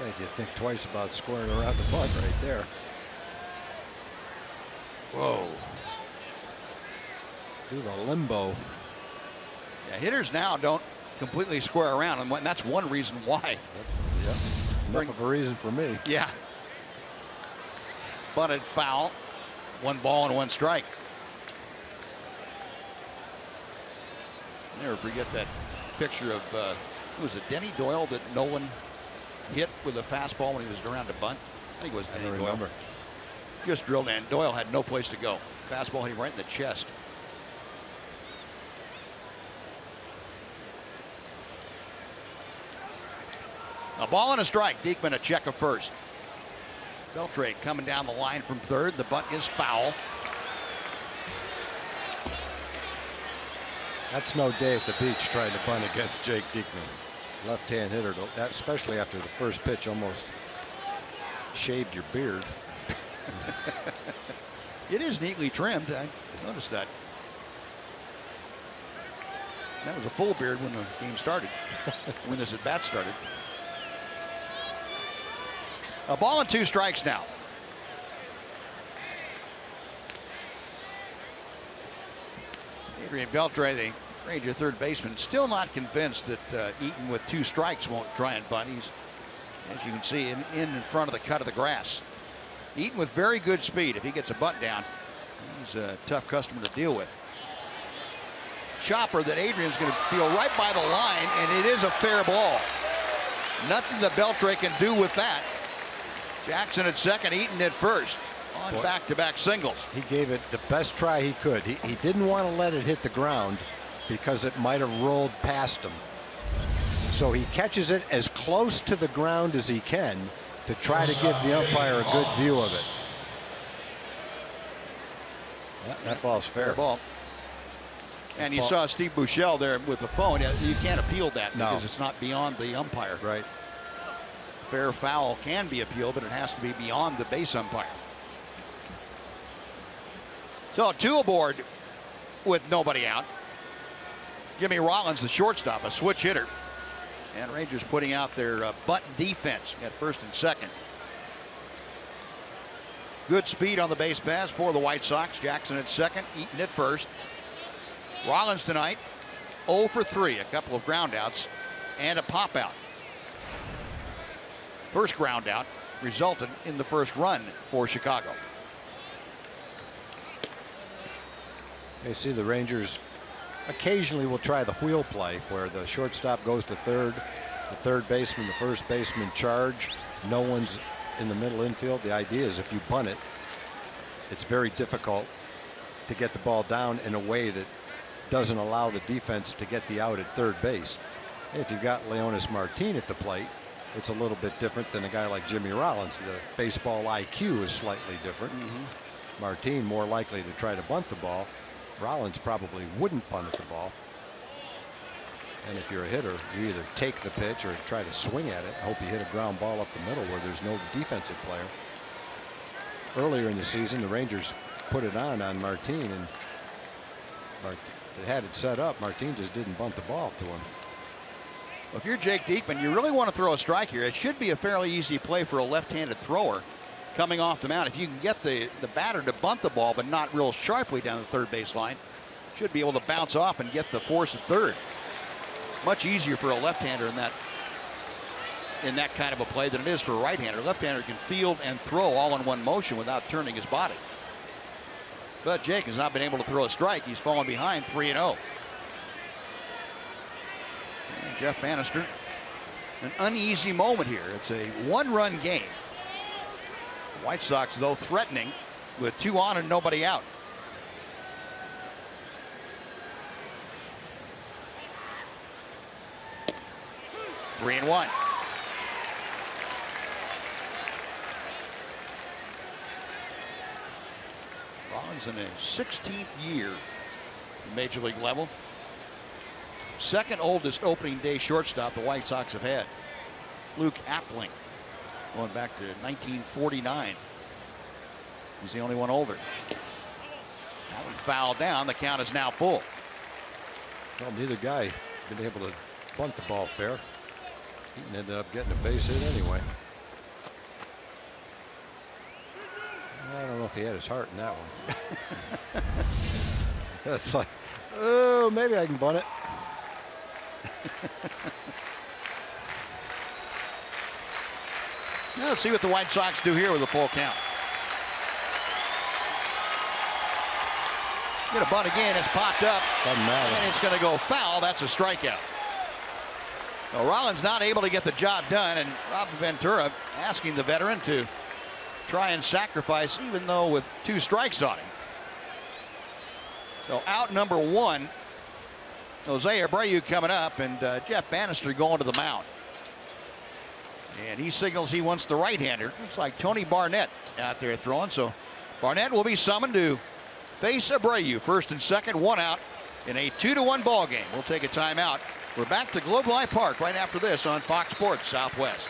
Make you think twice about scoring around the bunt right there. Whoa. Do the limbo. Yeah, hitters now don't completely square around, and that's one reason why. That's enough of a reason for me. Yeah. Bunted foul. 1 ball and 1 strike. Never forget that picture of who was it, Denny Doyle, that Nolan hit with a fastball when he was around to bunt. I think it was Denny Doyle. Remember. Just drilled in. Doyle had no place to go. Fastball hit him right in the chest. A ball and a strike. Diekman a check of first. Beltre coming down the line from 3rd. The bunt is foul. That's no day at the beach trying to bunt against Jake Diekman. Left-hand hitter, especially after the first pitch, almost shaved your beard. It is neatly trimmed. I noticed that. That was a full beard when the game started, when this at bat started. A ball and 2 strikes now. Adrien Beltre, the Ranger 3rd baseman, still not convinced that Eaton with 2 strikes won't try and bunt. He's, as you can see, in front of the cut of the grass. Eaton with very good speed. If he gets a bunt down, he's a tough customer to deal with. Chopper that Adrian's going to feel right by the line, and it is a fair ball. Nothing that Beltre can do with that. Jackson at 2nd, Eaton at 1st. On back-to-back singles. He gave it the best try he could. He didn't want to let it hit the ground because it might have rolled past him. So he catches it as close to the ground as he can to try to give the umpire a good view of it. That ball's fair. Ball. And you saw Steve Buechele there with the phone. You can't appeal that because it's not beyond the umpire. Right. Fair foul can be appealed, but it has to be beyond the base umpire. So 2 aboard with nobody out. Jimmy Rollins, the shortstop, a switch hitter. And Rangers putting out their bunt defense at first and second. Good speed on the base pass for the White Sox. Jackson at second, Eaton at first. Rollins tonight 0 for 3, a couple of ground outs and a pop out. First ground out resulted in the first run for Chicago. You see the Rangers occasionally will try the wheel play where the shortstop goes to third, the third baseman, the first baseman charge. No one's in the middle infield. The idea is if you bunt it, it's very difficult to get the ball down in a way that doesn't allow the defense to get the out at third base. And if you've got Leonis Martin at the plate, it's a little bit different than a guy like Jimmy Rollins. The baseball IQ is slightly different. Martin more likely to try to bunt the ball. Rollins probably wouldn't bunt at the ball. And if you're a hitter, you either take the pitch or try to swing at it. Hope you hit a ground ball up the middle where there's no defensive player. Earlier in the season, the Rangers put it on Martin, and they had it set up. Martin just didn't bunt the ball to him. Well, if you're Jake Diekman, you really want to throw a strike here. It should be a fairly easy play for a left-handed thrower coming off the mound. If you can get the batter to bunt the ball but not real sharply down the third base line, should be able to bounce off and get the force at third. Much easier for a left-hander in that kind of a play than it is for a right-hander. Left-hander can field and throw all in one motion without turning his body. But Jake has not been able to throw a strike. He's fallen behind 3-0. And Jeff Bannister, an uneasy moment here. It's a one-run game. White Sox, though, threatening with 2 on and nobody out. Three and one. Rollins in his 16th year, Major League level. Second oldest opening day shortstop the White Sox have had. Luke Appling, going back to 1949. He's the only one older. That one fouled down. The count is now full. Well, neither guy been able to bunt the ball fair. He ended up getting a base hit anyway. I don't know if he had his heart in that one. That's like, oh, maybe I can bunt it. Now let's see what the White Sox do here with a full count. Get a bunt again. It's popped up. Doesn't matter. And it's going to go foul. That's a strikeout. Well, Rollins not able to get the job done, and Robin Ventura asking the veteran to try and sacrifice, even though with 2 strikes on him. So out number 1. Jose Abreu coming up, and Jeff Bannister going to the mound. And he signals he wants the right-hander. Looks like Tony Barnett out there throwing. So Barnett will be summoned to face Abreu. First and second, 1 out in a 2-1 ball game. We'll take a timeout. We're back to Globe Life Park right after this on Fox Sports Southwest.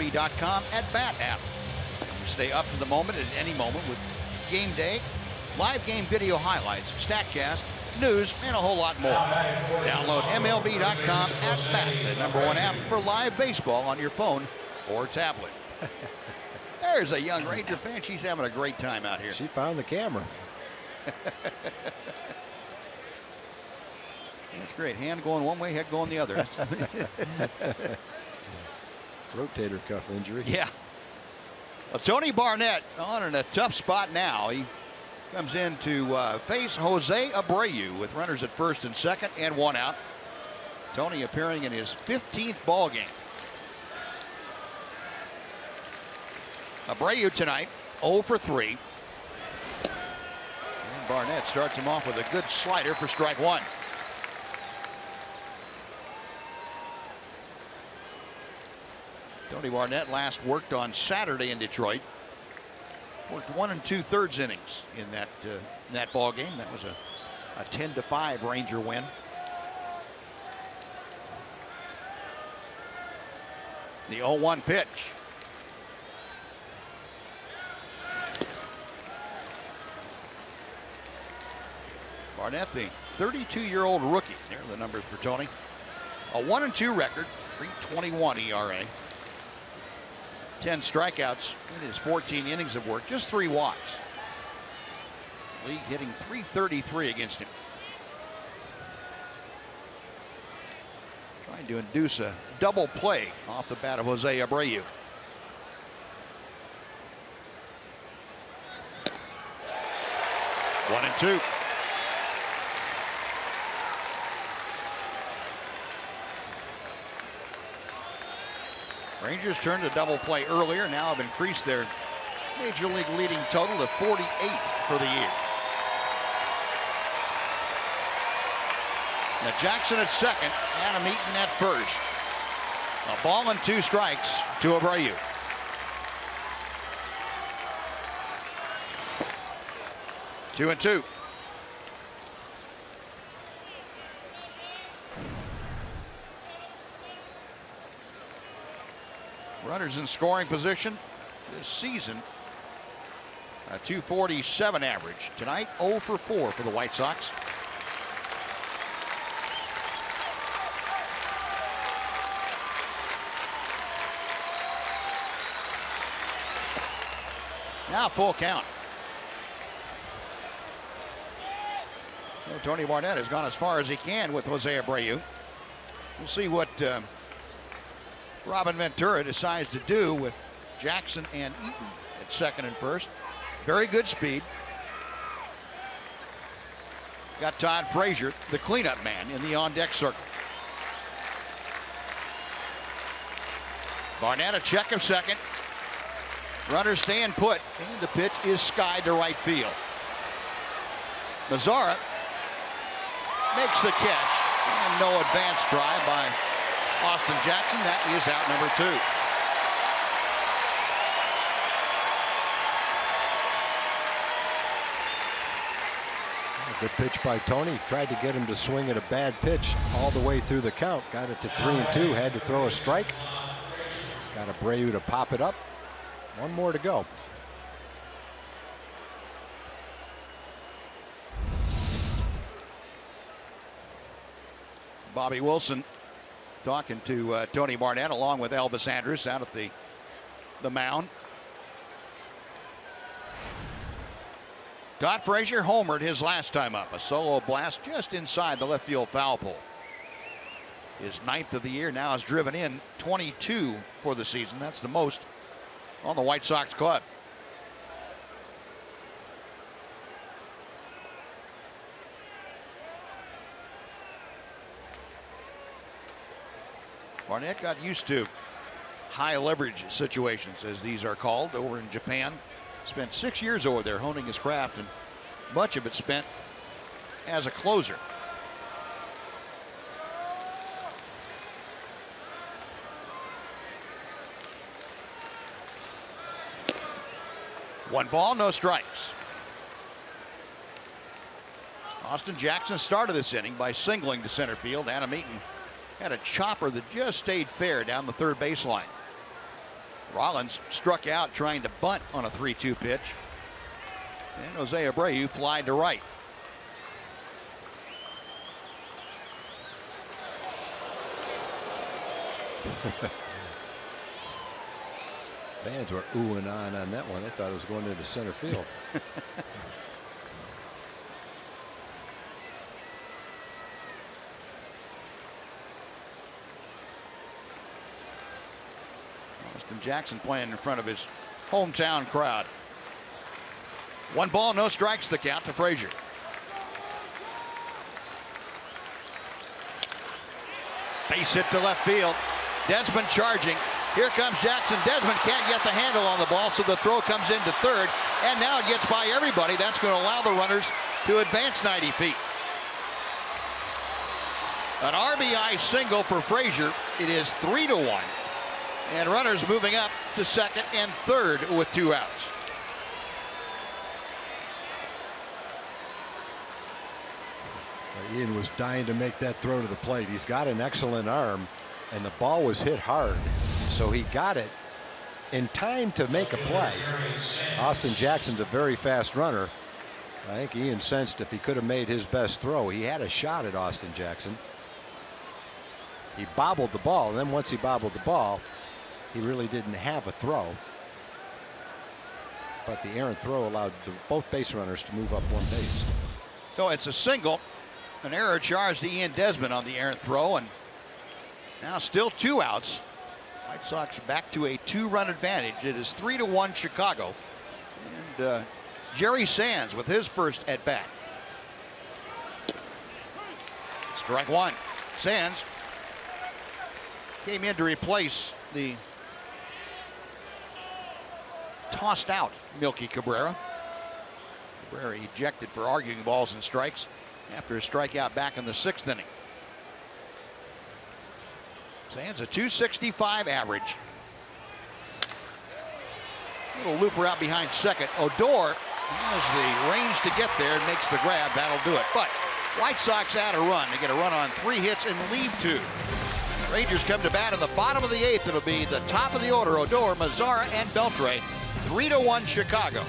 MLB.com at-bat app. Stay up to the moment at any moment with game day, live game video highlights, StatCast, news, and a whole lot more. Download MLB.com at-bat, the #1 app for live baseball on your phone or tablet. There's a young Ranger fan. She's having a great time out here. She found the camera. That's great. Hand going one way, head going the other. Rotator cuff injury. Yeah. Well, Tony Barnett on in a tough spot now. He comes in to face Jose Abreu with runners at first and second and one out. Tony appearing in his 15th ball game. Abreu tonight 0 for 3. And Barnett starts him off with a good slider for strike one. Tony Barnett last worked on Saturday in Detroit. Worked 1 2/3 innings in that ball game. That was a 10-5 Ranger win. The 0-1 pitch. Barnett, the 32-year-old rookie. There are the numbers for Tony. A 1-2 record, 3.21 ERA. 10 strikeouts in his 14 innings of work, just 3 walks. League hitting .333 against him. Trying to induce a double play off the bat of Jose Abreu. One and two. Rangers turned a double play earlier, now have increased their major league leading total to 48 for the year. Now Jackson at second, Adam Eaton at first. A ball and 2 strikes to Abreu. 2 and 2. Runners in scoring position this season. A .247 average. Tonight 0 for 4 for the White Sox. Now full count. Well, Tony Barnett has gone as far as he can with Jose Abreu. We'll see what Robin Ventura decides to do with Jackson and Eaton at second and first. Very good speed. Got Todd Frazier, the cleanup man, in the on-deck circle. Barnett a check of second. Runners staying put, and the pitch is skied to right field. Mazzara makes the catch, and no advance try by Austin Jackson. That is out number 2. A good pitch by Tony. Tried to get him to swing at a bad pitch all the way through the count. Got it to 3 and 2. Had to throw a strike. Got Abreu to pop it up. 1 more to go. Bobby Wilson talking to Tony Barnett along with Elvis Andrus out at the mound. Todd Frazier homered his last time up. A solo blast just inside the left field foul pole. His 9th of the year, now has driven in 22 for the season. That's the most on the White Sox club. Barnett got used to high leverage situations, as these are called, over in Japan. Spent 6 years over there honing his craft, and much of it spent as a closer. One ball, no strikes. Austin Jackson started this inning by singling to center field. Adam Eaton had a chopper that just stayed fair down the third baseline. Rollins struck out trying to bunt on a 3-2 pitch. And Jose Abreu flied to right. Fans were oohing on that one. They thought it was going into center field. Austin Jackson playing in front of his hometown crowd. 1 ball, no strikes, the count to Frazier. Base hit to left field. Desmond charging. Here comes Jackson. Desmond can't get the handle on the ball, so the throw comes into third. And now it gets by everybody. That's going to allow the runners to advance 90 feet. An RBI single for Frazier. It is 3-1. And runners moving up to second and third with 2 outs. Ian was dying to make that throw to the plate. He's got an excellent arm, and the ball was hit hard, so he got it in time to make a play. Austin Jackson's a very fast runner. I think Ian sensed if he could have made his best throw. He had a shot at Austin Jackson. He bobbled the ball, and then once he bobbled the ball, he really didn't have a throw. But the errant throw allowed both base runners to move up 1 base. So it's a single. An error charged to Ian Desmond on the errant throw, and now still 2 outs. White Sox back to a 2-run advantage. It is 3-1 Chicago. And Jerry Sands with his first at bat. Strike 1. Sands came in to replace the tossed out Milky Cabrera. Cabrera ejected for arguing balls and strikes after a strikeout back in the 6th inning. Sands a .265 average. Little looper out behind second. Odor has the range to get there and makes the grab. That'll do it. But White Sox add a run. They get a run on 3 hits and leave 2. Rangers come to bat in the bottom of the 8th. It'll be the top of the order. Odor, Mazzara, and Beltre. 3-1 Chicago.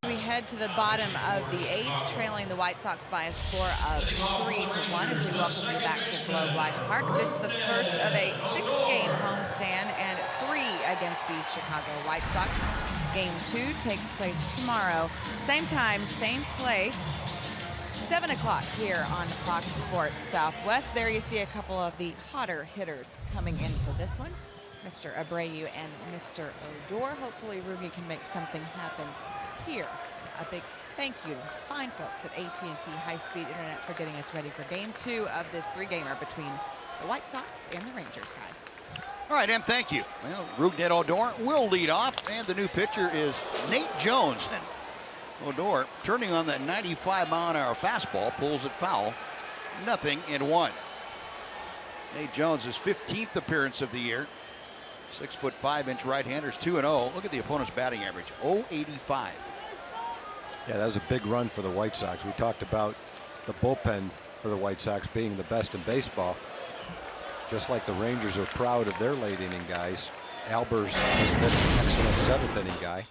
We head to the bottom of the 8th, trailing the White Sox by a score of 3-1 as we welcome you back to Globe Life Park. This is the first of a 6-game homestand and 3 against these Chicago White Sox. Game 2 takes place tomorrow. Same time, same place, 7 o'clock here on Fox Sports Southwest. There you see a couple of the hotter hitters coming into this one. Mr. Abreu and Mr. Odor. Hopefully Rugi can make something happen here. A big Thank you, fine folks at AT High-Speed Internet, for getting us ready for Game 2 of this 3-gamer between the White Sox and the Rangers, guys. All right, Em, thank you. Well, Rougned Odor will lead off, and the new pitcher is Nate Jones. And Odor, turning on that 95-mile-an-hour fastball, pulls it foul. 0-1. Nate Jones' 15th appearance of the year. 6'5" right-handers, 2-0. Look at the opponent's batting average, .085. Yeah, that was a big run for the White Sox. We talked about the bullpen for the White Sox being the best in baseball. Just like the Rangers are proud of their late inning guys, Albers has been an excellent 7th inning guy.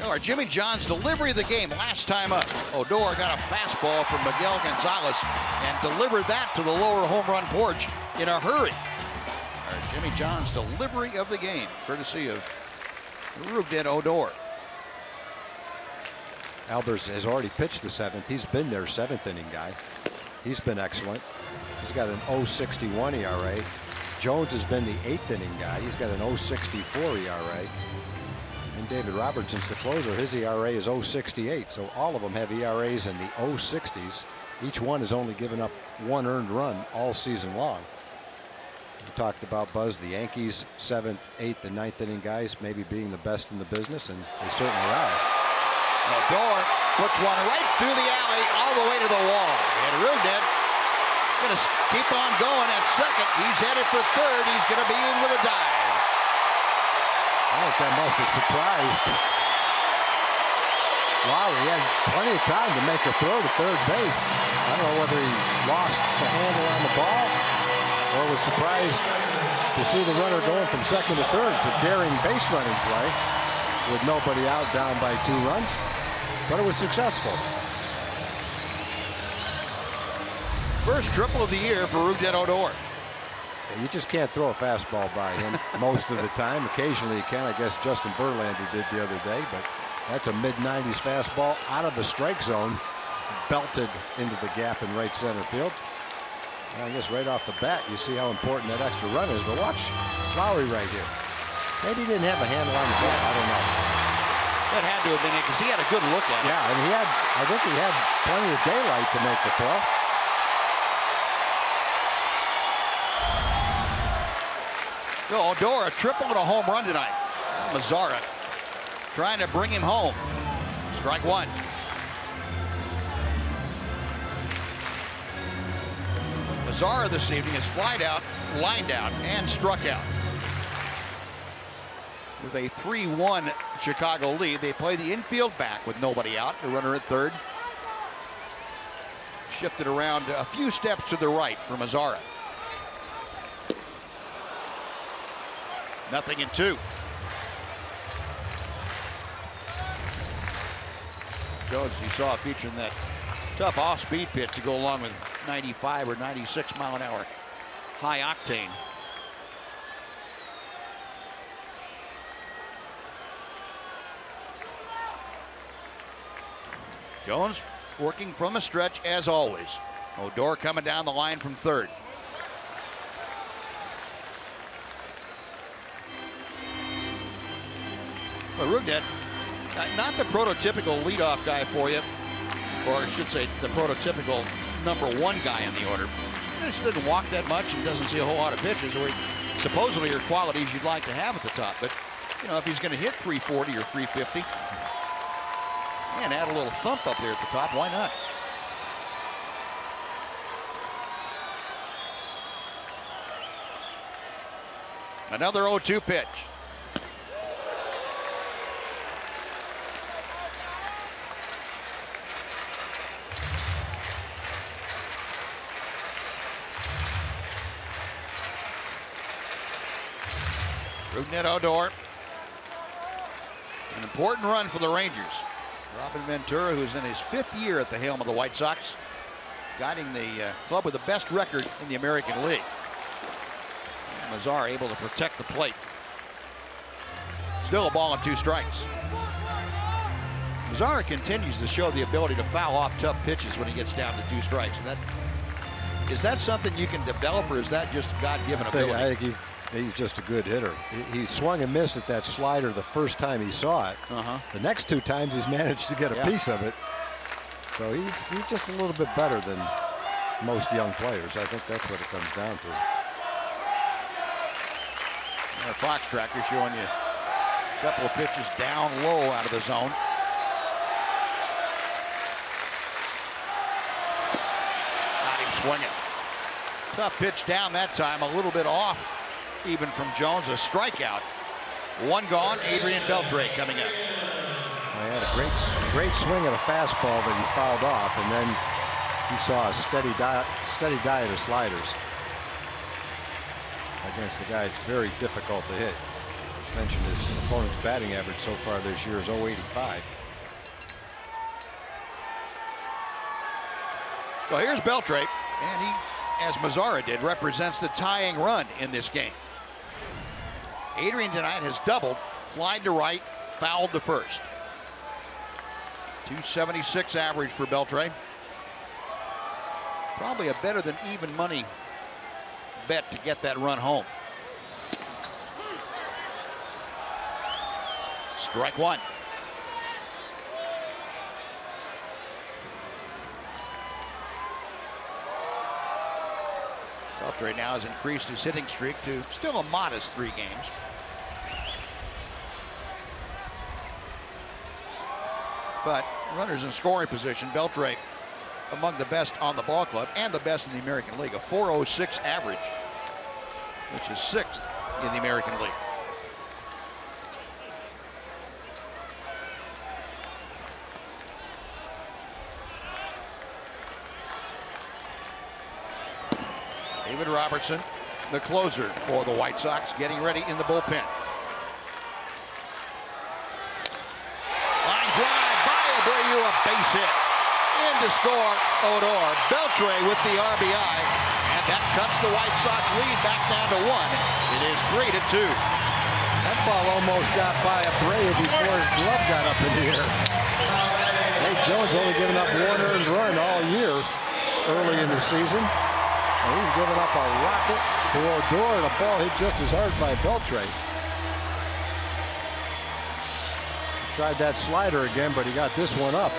Our Jimmy John's delivery of the game last time up. Odor got a fastball from Miguel Gonzalez and delivered that to the lower home run porch in a hurry. Our Jimmy John's delivery of the game, courtesy of Rougned Odor. Albers has already pitched the 7th. He's been their 7th inning guy. He's been excellent. He's got an .061 ERA. Jones has been the 8th inning guy. He's got an .064 ERA. And David Robertson's the closer. His ERA is .068. So all of them have ERAs in the .060s. Each one has only given up 1 earned run all season long. We talked about, Buzz, the Yankees 7th, 8th, and 9th inning guys maybe being the best in the business, and they certainly are. Odor puts one right through the alley all the way to the wall. And Rougned going to keep on going at second. He's headed for third. He's going to be in with a dive. I think that must have surprised Lowry. He had plenty of time to make a throw to third base. I don't know whether he lost the handle on the ball or was surprised to see the runner going from second to third. It's a daring base running play with nobody out, down by 2 runs. But it was successful. First triple of the year for Rougned Odor. You just can't throw a fastball by him most of the time. Occasionally you can. I guess Justin Verlander did the other day, but that's a mid-90s fastball out of the strike zone, belted into the gap in right center field. And I guess right off the bat you see how important that extra run is. But watch Lowry right here. Maybe he didn't have a handle on the ball. I don't know. That had to have been it because he had a good look at it. Yeah, and I think he had plenty of daylight to make the throw. Odor, a triple and a home run tonight. Mazzara trying to bring him home. Strike 1. Mazzara this evening is lined out, and struck out. With a 3-1 Chicago lead, they play the infield back with nobody out. The runner at third. Shifted around a few steps to the right for Mazzara. 0-2. Jones, you saw featuring that tough off-speed pitch to go along with 95 or 96 mile an hour high octane. Jones working from the stretch as always. Odor coming down the line from third. But Rougned, not the prototypical leadoff guy for you, or I should say the prototypical #1 guy in the order. He just didn't walk that much and doesn't see a whole lot of pitches, or supposedly are qualities you'd like to have at the top. But, you know, if he's going to hit 340 or 350, and add a little thump up there at the top, why not? Another 0-2 pitch. Rougned Odor. An important run for the Rangers. Robin Ventura, who's in his 5th year at the helm of the White Sox, guiding the club with the best record in the American League. And Mazzara able to protect the plate. Still a ball and 2 strikes. Mazzara continues to show the ability to foul off tough pitches when he gets down to 2 strikes. And is that something you can develop, or is that just God-given ability? I think He's just a good hitter. He swung and missed at that slider the first time he saw it. The next 2 times he's managed to get a piece of it. So he's just a little bit better than most young players. I think that's what it comes down to. Our Fox tracker showing you a couple of pitches down low out of the zone. Not him swinging. Tough pitch down that time, a little bit off even from Jones. A strikeout. 1 gone. Adrien Beltre coming up. He had a great swing at a fastball that he fouled off, and then he saw a steady diet of sliders against a guy it's very difficult to hit. I mentioned his opponent's batting average so far this year is .085. Well, here's Beltre, and he, as Mazzara did, represents the tying run in this game. Adrien tonight has doubled, flied to right, fouled to first. .276 average for Beltre. Probably a better than even money bet to get that run home. Strike 1. Beltre now has increased his hitting streak to still a modest 3 games. But runners in scoring position, Beltre among the best on the ball club and the best in the American League. A .406 average, which is 6th in the American League. David Robertson, the closer for the White Sox, getting ready in the bullpen. Line drive by Abreu, a base hit. In to score Odor. Beltre with the RBI, and that cuts the White Sox lead back down to 1. It is 3-2. That ball almost got by Abreu before his glove got up in the air. Hey, Jones only given up 1 earned run all year early in the season. And he's given up a rocket to Odor, and a ball hit just as hard by Beltre. Tried that slider again, but he got this one up.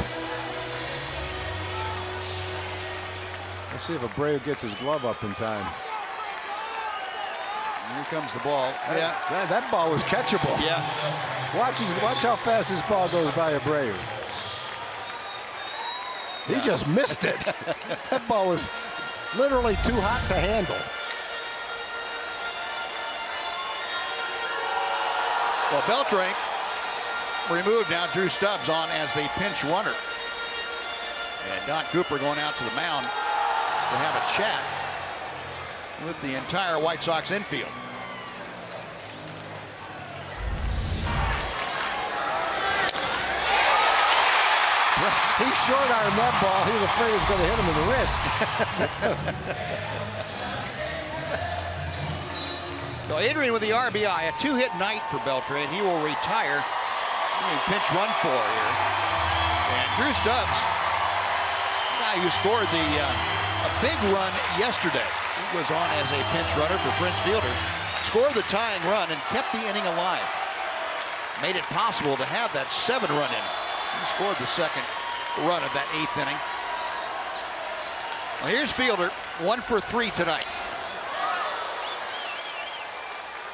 Let's see if Abreu gets his glove up in time. Here comes the ball. Yeah, that ball was catchable. Yeah. Watch how fast this ball goes by Abreu. He just missed it. That ball was literally too hot to handle. Well, Beltre removed now. Drew Stubbs on as the pinch runner. And Don Cooper going out to the mound to have a chat with the entire White Sox infield. He short-armed that ball. He was afraid it was going to hit him in the wrist. So Adrien with the RBI, a 2-hit night for Beltre, and he will retire. Pinch run for here. And Drew Stubbs, the guy who scored a big run yesterday. He was on as a pinch runner for Prince Fielder. Scored the tying run and kept the inning alive. Made it possible to have that 7-run inning. He scored the second run of that 8th inning. Well, here's Fielder, 1 for 3 tonight.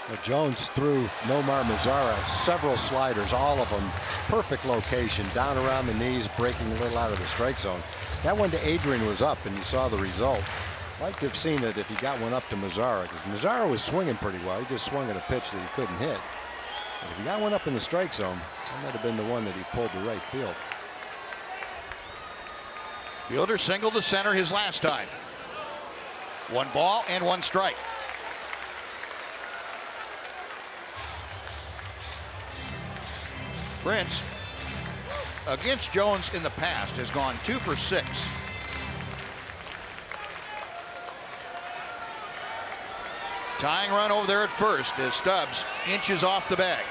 Well, Jones threw Nomar Mazara several sliders, all of them perfect location, down around the knees, breaking a little out of the strike zone. That one to Adrien was up, and you saw the result. I'd like to have seen it if he got one up to Mazara, because Mazara was swinging pretty well. He just swung at a pitch that he couldn't hit. But if he got one up in the strike zone, that might have been the one that he pulled to right field. Fielder singled to center his last time. 1 ball and 1 strike. Prince, against Jones in the past, has gone 2 for 6. Tying run over there at first as Stubbs inches off the bag.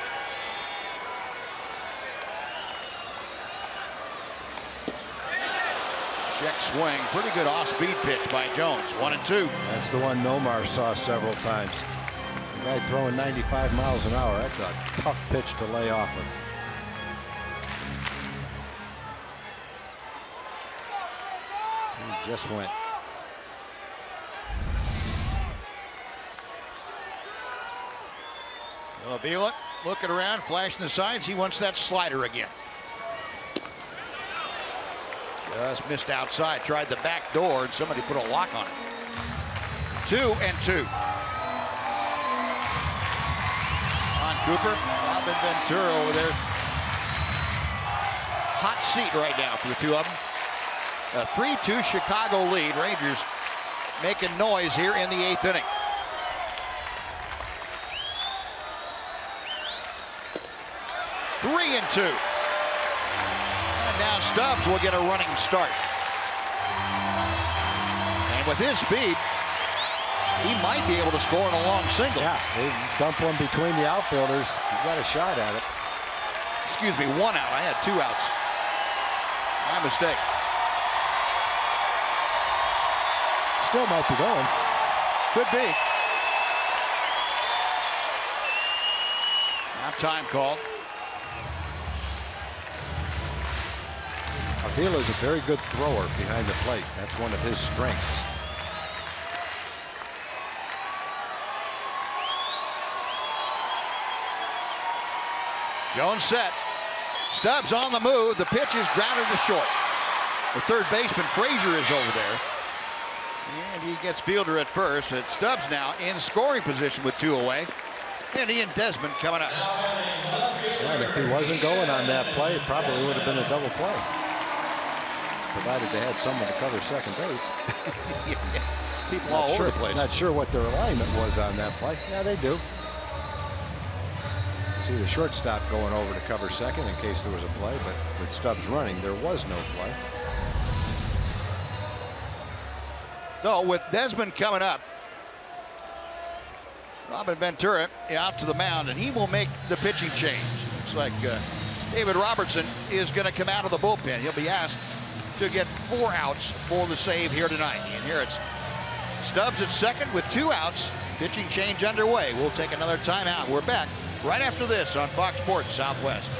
Check swing, pretty good off-speed pitch by Jones. 1-2. That's the one Nomar saw several times. Guy throwing 95 miles an hour. That's a tough pitch to lay off of. He just went. Avila looking around, flashing the signs. He wants that slider again. Just missed outside. Tried the back door, and somebody put a lock on it. 2-2. On Cooper, Robin Ventura over there. Hot seat right now for the two of them. A 3-2 Chicago lead. Rangers making noise here in the 8th inning. Three and two. And now Stubbs will get a running start. And with his speed, he might be able to score in a long single. Yeah, they dump one between the outfielders. He's got a shot at it. Excuse me, 1 out. I had 2 outs. My mistake. Still might be going. Could be. Now time called. Avila's a very good thrower behind the plate. That's one of his strengths. Jones set. Stubbs on the move. The pitch is grounded to short. The third baseman Frazier is over there. And he gets fielder at first. But Stubbs now in scoring position with 2 away. And he and Desmond coming up. And if he wasn't going on that play, it probably would have been a double play. Provided they had someone to cover second base. People all over the place. Not sure what their alignment was on that play. Yeah, they do. See the shortstop going over to cover second in case there was a play, but with Stubbs running, there was no play. So with Desmond coming up, Robin Ventura out to the mound, and he will make the pitching change. Looks like David Robertson is going to come out of the bullpen. He'll be asked to get 4 outs for the save here tonight. And here it's Stubbs at second with 2 outs. Pitching change underway. We'll take another timeout. We're back right after this on Fox Sports Southwest.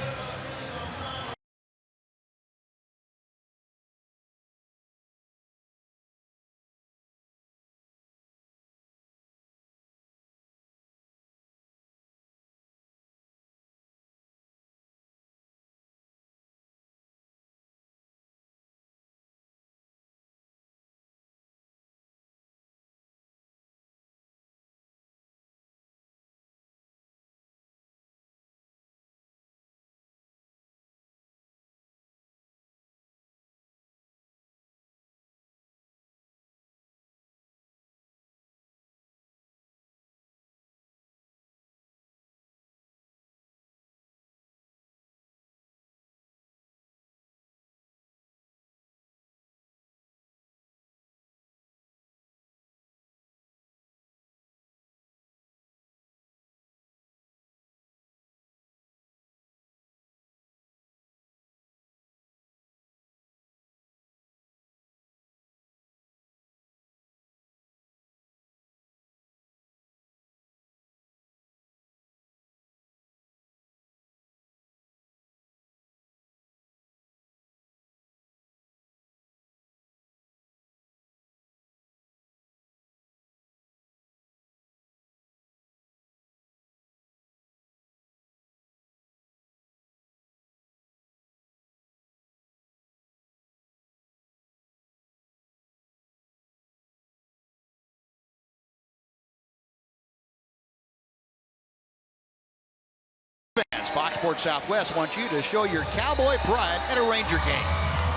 Fans, Fox Sports Southwest wants you to show your Cowboy pride at a Ranger game.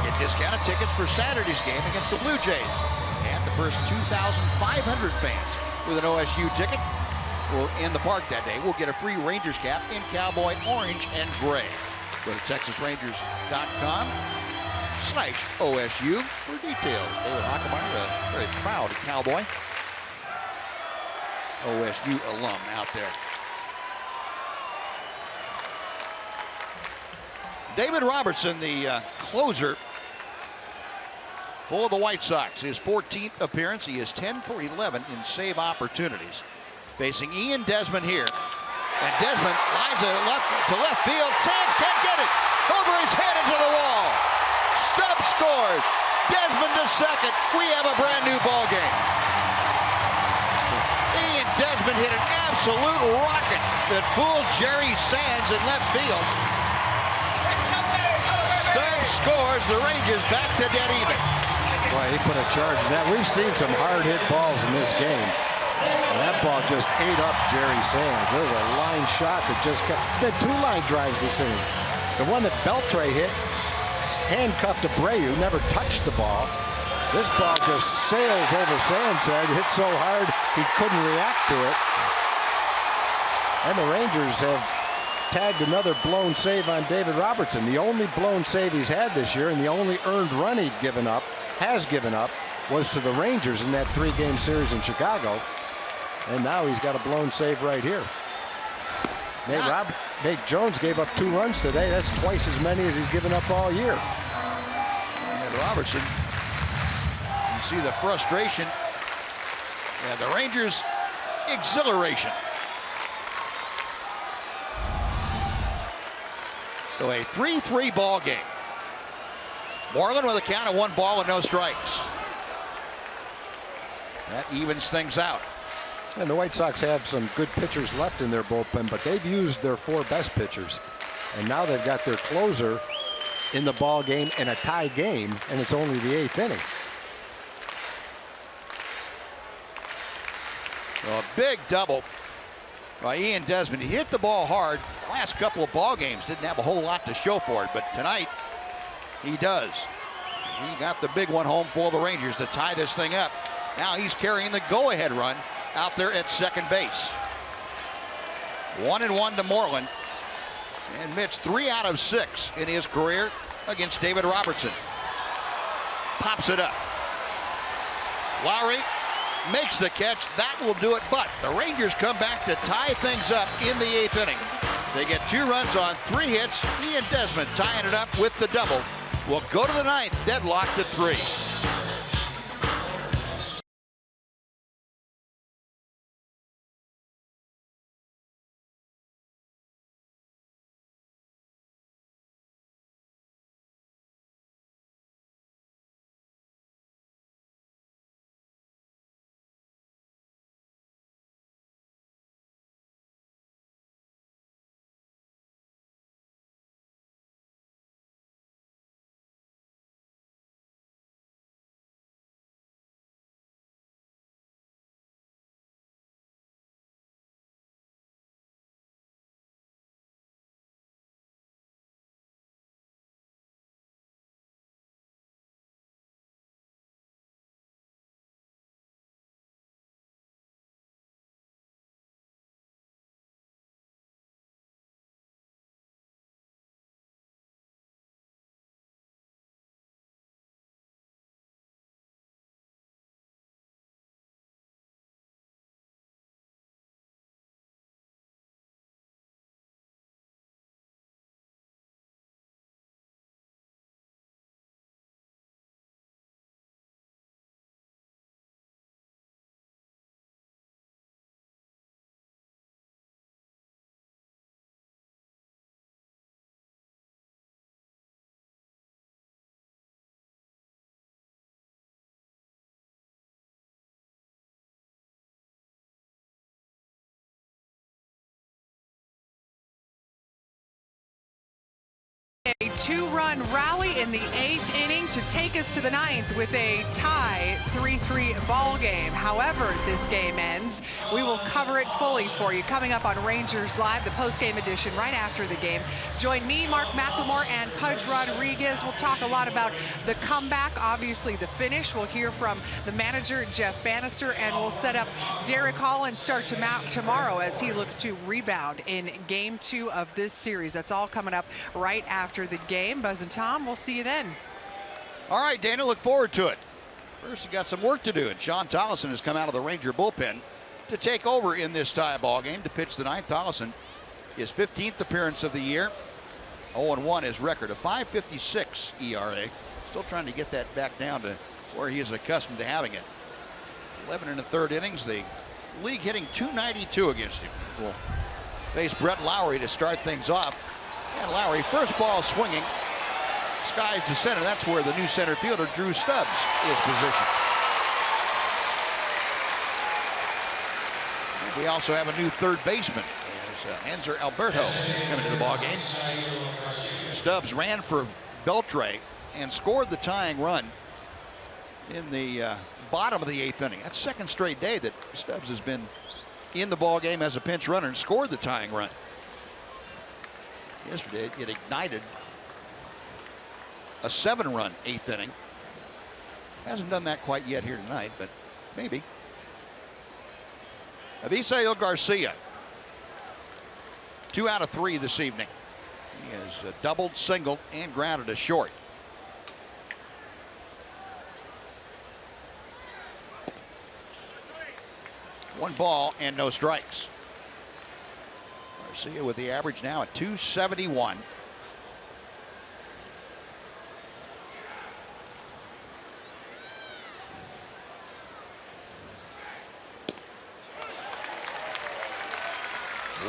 Get discounted tickets for Saturday's game against the Blue Jays. And the first 2,500 fans with an OSU ticket will in the park that day will get a free Rangers cap in Cowboy orange and gray. Go to TexasRangers.com/OSU for details. David Hockemeyer, a very proud Cowboy. OSU alum out there. David Robertson, the closer for the White Sox. His 14th appearance. He is 10 for 11 in save opportunities. facing Ian Desmond here. And Desmond lines it to left field. Sands can't get it. Over his head into the wall. Stubbs scores. Desmond to second. We have a brand new ball game. Ian Desmond hit an absolute rocket that fooled Jerry Sands in left field. Stubbs scores. The Rangers back to dead even. Boy, he put a charge in that. We've seen some hard hit balls in this game. And that ball just ate up Jerry Sands. There was a line shot that just kept. They had 2 line drives this inning. The one that Beltre hit, handcuffed Abreu, never touched the ball. This ball just sails over Sands' head, hit so hard he couldn't react to it. And the Rangers have tagged another blown save on David Robertson. The only blown save he's had this year, and the only earned run has given up, was to the Rangers in that 3-game series in Chicago. And now he's got a blown save right here. Nate Jones gave up 2 runs today. That's twice as many as he's given up all year. And Robertson, you see the frustration. And the Rangers' exhilaration. So a 3-3 ball game. Moreland with a count of 1 ball and no strikes. That evens things out. And the White Sox have some good pitchers left in their bullpen, but they've used their 4 best pitchers. And now they've got their closer in the ball game in a tie game, and it's only the 8th inning. So a big double by Ian Desmond. He hit the ball hard. The last couple of ball games didn't have a whole lot to show for it, but tonight he does. He got the big one home for the Rangers to tie this thing up. Now he's carrying the go-ahead run out there at second base. 1-1 to Moreland. And Mitch 3 out of 6 in his career against David Robertson. Pops it up. Lowry makes the catch. That will do it, but the Rangers come back to tie things up in the 8th inning. They get 2 runs on 3 hits. Ian Desmond tying it up with the double. Will go to the 9th, deadlocked at 3. A 2-run rally in the 8th inning to take us to the 9th with a tie 3-3 ball game. However, this game ends. We will cover it fully for you coming up on Rangers Live, the post-game edition right after the game. Join me, Mark McLemore, and Pudge Rodriguez. We'll talk a lot about the comeback, obviously the finish. We'll hear from the manager, Jeff Bannister, and we'll set up Derek Holland start tomorrow as he looks to rebound in Game 2 of this series. That's all coming up right after the game. Buzz and Tom, we'll see you then. All right, Dana, look forward to it. First, you got some work to do, and Sean Tollison has come out of the Ranger bullpen to take over in this tie ball game to pitch the 9th. Tollison, his 15th appearance of the year. 0-1 his record, a 5.56 ERA. Still trying to get that back down to where he is accustomed to having it. 11 1/3 innings. They League hitting .292 against him. We'll face Brett Lowry to start things off. And Lowry, first ball swinging. Skies to center. That's where the new center fielder, Drew Stubbs, is positioned. We also have a new third baseman, as Adrien Beltre is coming to the ballgame. Stubbs ran for Beltre and scored the tying run in the bottom of the 8th inning. That's second straight day that Stubbs has been in the ballgame as a pinch runner and scored the tying run. Yesterday, it ignited a 7-run 8th inning. Hasn't done that quite yet here tonight, but maybe. Avisail Garcia, 2 out of 3 this evening. He has doubled, singled, and grounded a short. One ball and no strikes. Garcia with the average now at .271.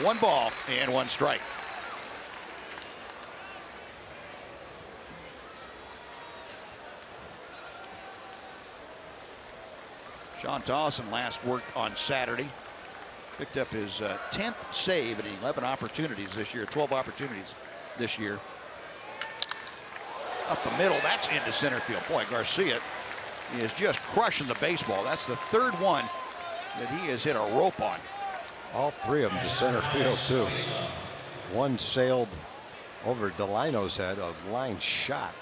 One ball and one strike. Sean Dawson last worked on Saturday. Picked up his 10th save at 11 opportunities this year, 12 opportunities this year. Up the middle, that's into center field. Boy, Garcia is just crushing the baseball. That's the 3rd one that he has hit a rope on. All 3 of them to center field, too. One sailed over Delano's head, a line shot,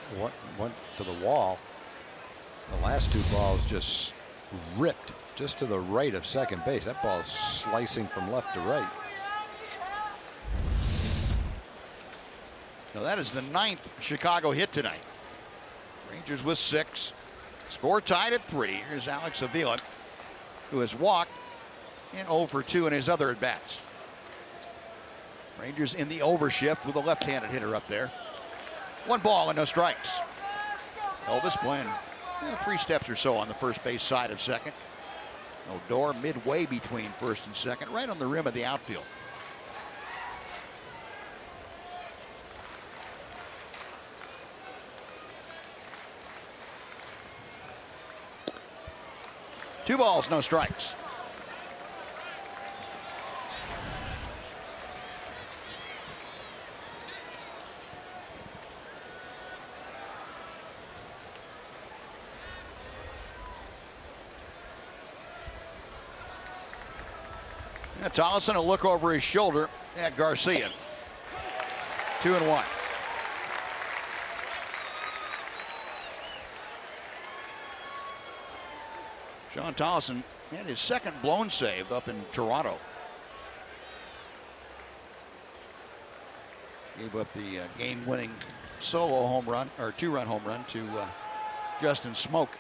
went to the wall. The last 2 balls just ripped just to the right of second base. That ball is slicing from left to right. Now that is the 9th Chicago hit tonight. Rangers with 6. Score tied at 3. Here's Alex Avila, who has walked and 0 for 2 in his other at-bats. Rangers in the overshift with a left-handed hitter up there. 1 ball and no strikes. Elvis playing 3 steps or so on the first base side of second. Odor midway between first and second, right on the rim of the outfield. Two balls, no strikes. Tollison will look over his shoulder at Garcia. 2-1. Sean Tollison had his 2nd blown save up in Toronto. Gave up the game-winning solo home run, or 2-run home run to Justin Smoke.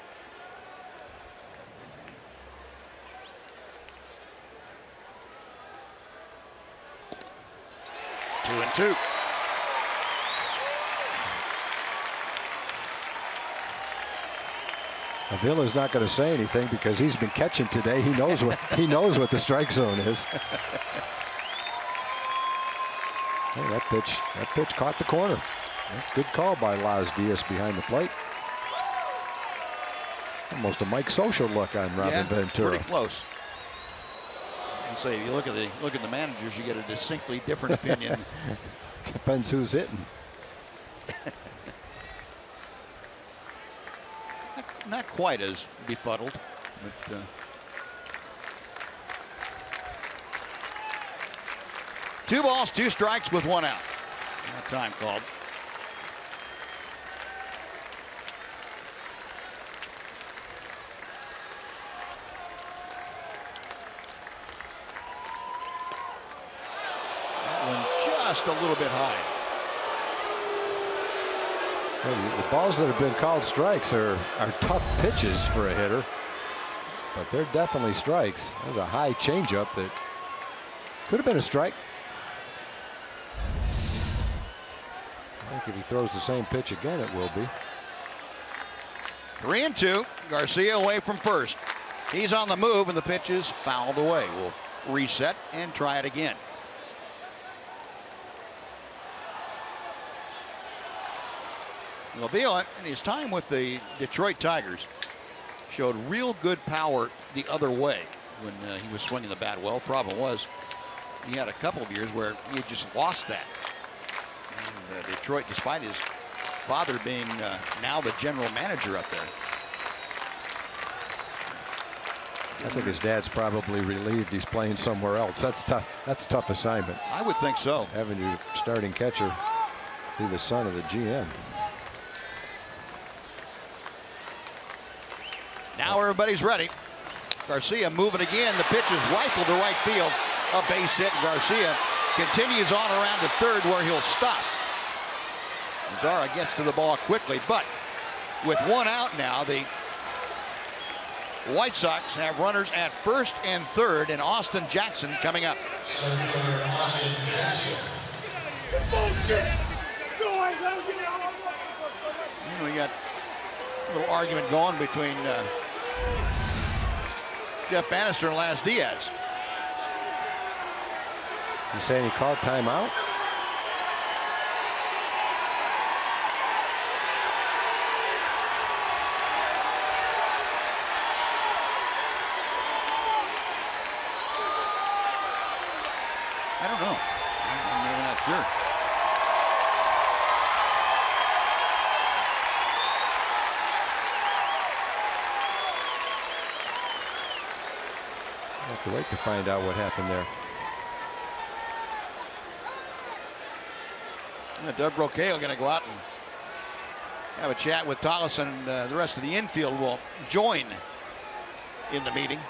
2-2. Avila's not going to say anything because he's been catching today. He knows what the strike zone is. Hey, that pitch caught the corner. Good call by Las Diaz behind the plate. Almost a Mike Social look on Robin Ventura. Pretty close. Say, if you look at the managers, you get a distinctly different opinion. Depends who's hitting. Not quite as befuddled, but 2 balls, 2 strikes with 1 out. That time called. Just a little bit high. Well, the balls that have been called strikes are tough pitches for a hitter, but they're definitely strikes. There's a high changeup that could have been a strike. I think if he throws the same pitch again, it will be. 3-2. Garcia away from first. He's on the move, and the pitch is fouled away. We'll reset and try it again. Avila, in his time with the Detroit Tigers, showed real good power the other way when he was swinging the bat well. Problem was, he had a couple of years where he had just lost that. And Detroit, despite his father being now the general manager up there. I think his dad's probably relieved he's playing somewhere else. That's tough. That's a tough assignment. I would think so. Having your starting catcher be the son of the GM. Now everybody's ready. Garcia moving again. The pitch is rifled to right field. A base hit. Garcia continues on around to third where he'll stop. Zara gets to the ball quickly, but with one out now, the White Sox have runners at first and third, and Austin Jackson coming up. And we got a little argument going between Jeff Bannister and Las Diaz. You saying he called timeout? I don't know. I'm really not sure. I have to wait to find out what happened there. Yeah, Doug Brocail going to go out and have a chat with Tolles, and the rest of the infield will join in the meeting.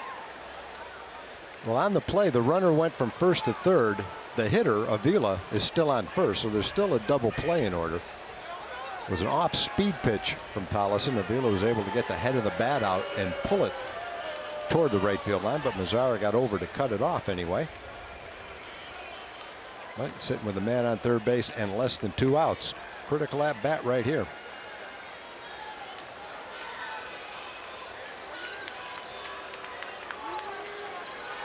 Well, on the play, the runner went from first to third. The hitter, Avila, is still on first, so there's still a double play in order. It was an off-speed pitch from Tollison. Avila was able to get the head of the bat out and pull it toward the right field line, but Mazzara got over to cut it off anyway. But sitting with a man on third base and less than 2 outs. Critical at bat right here.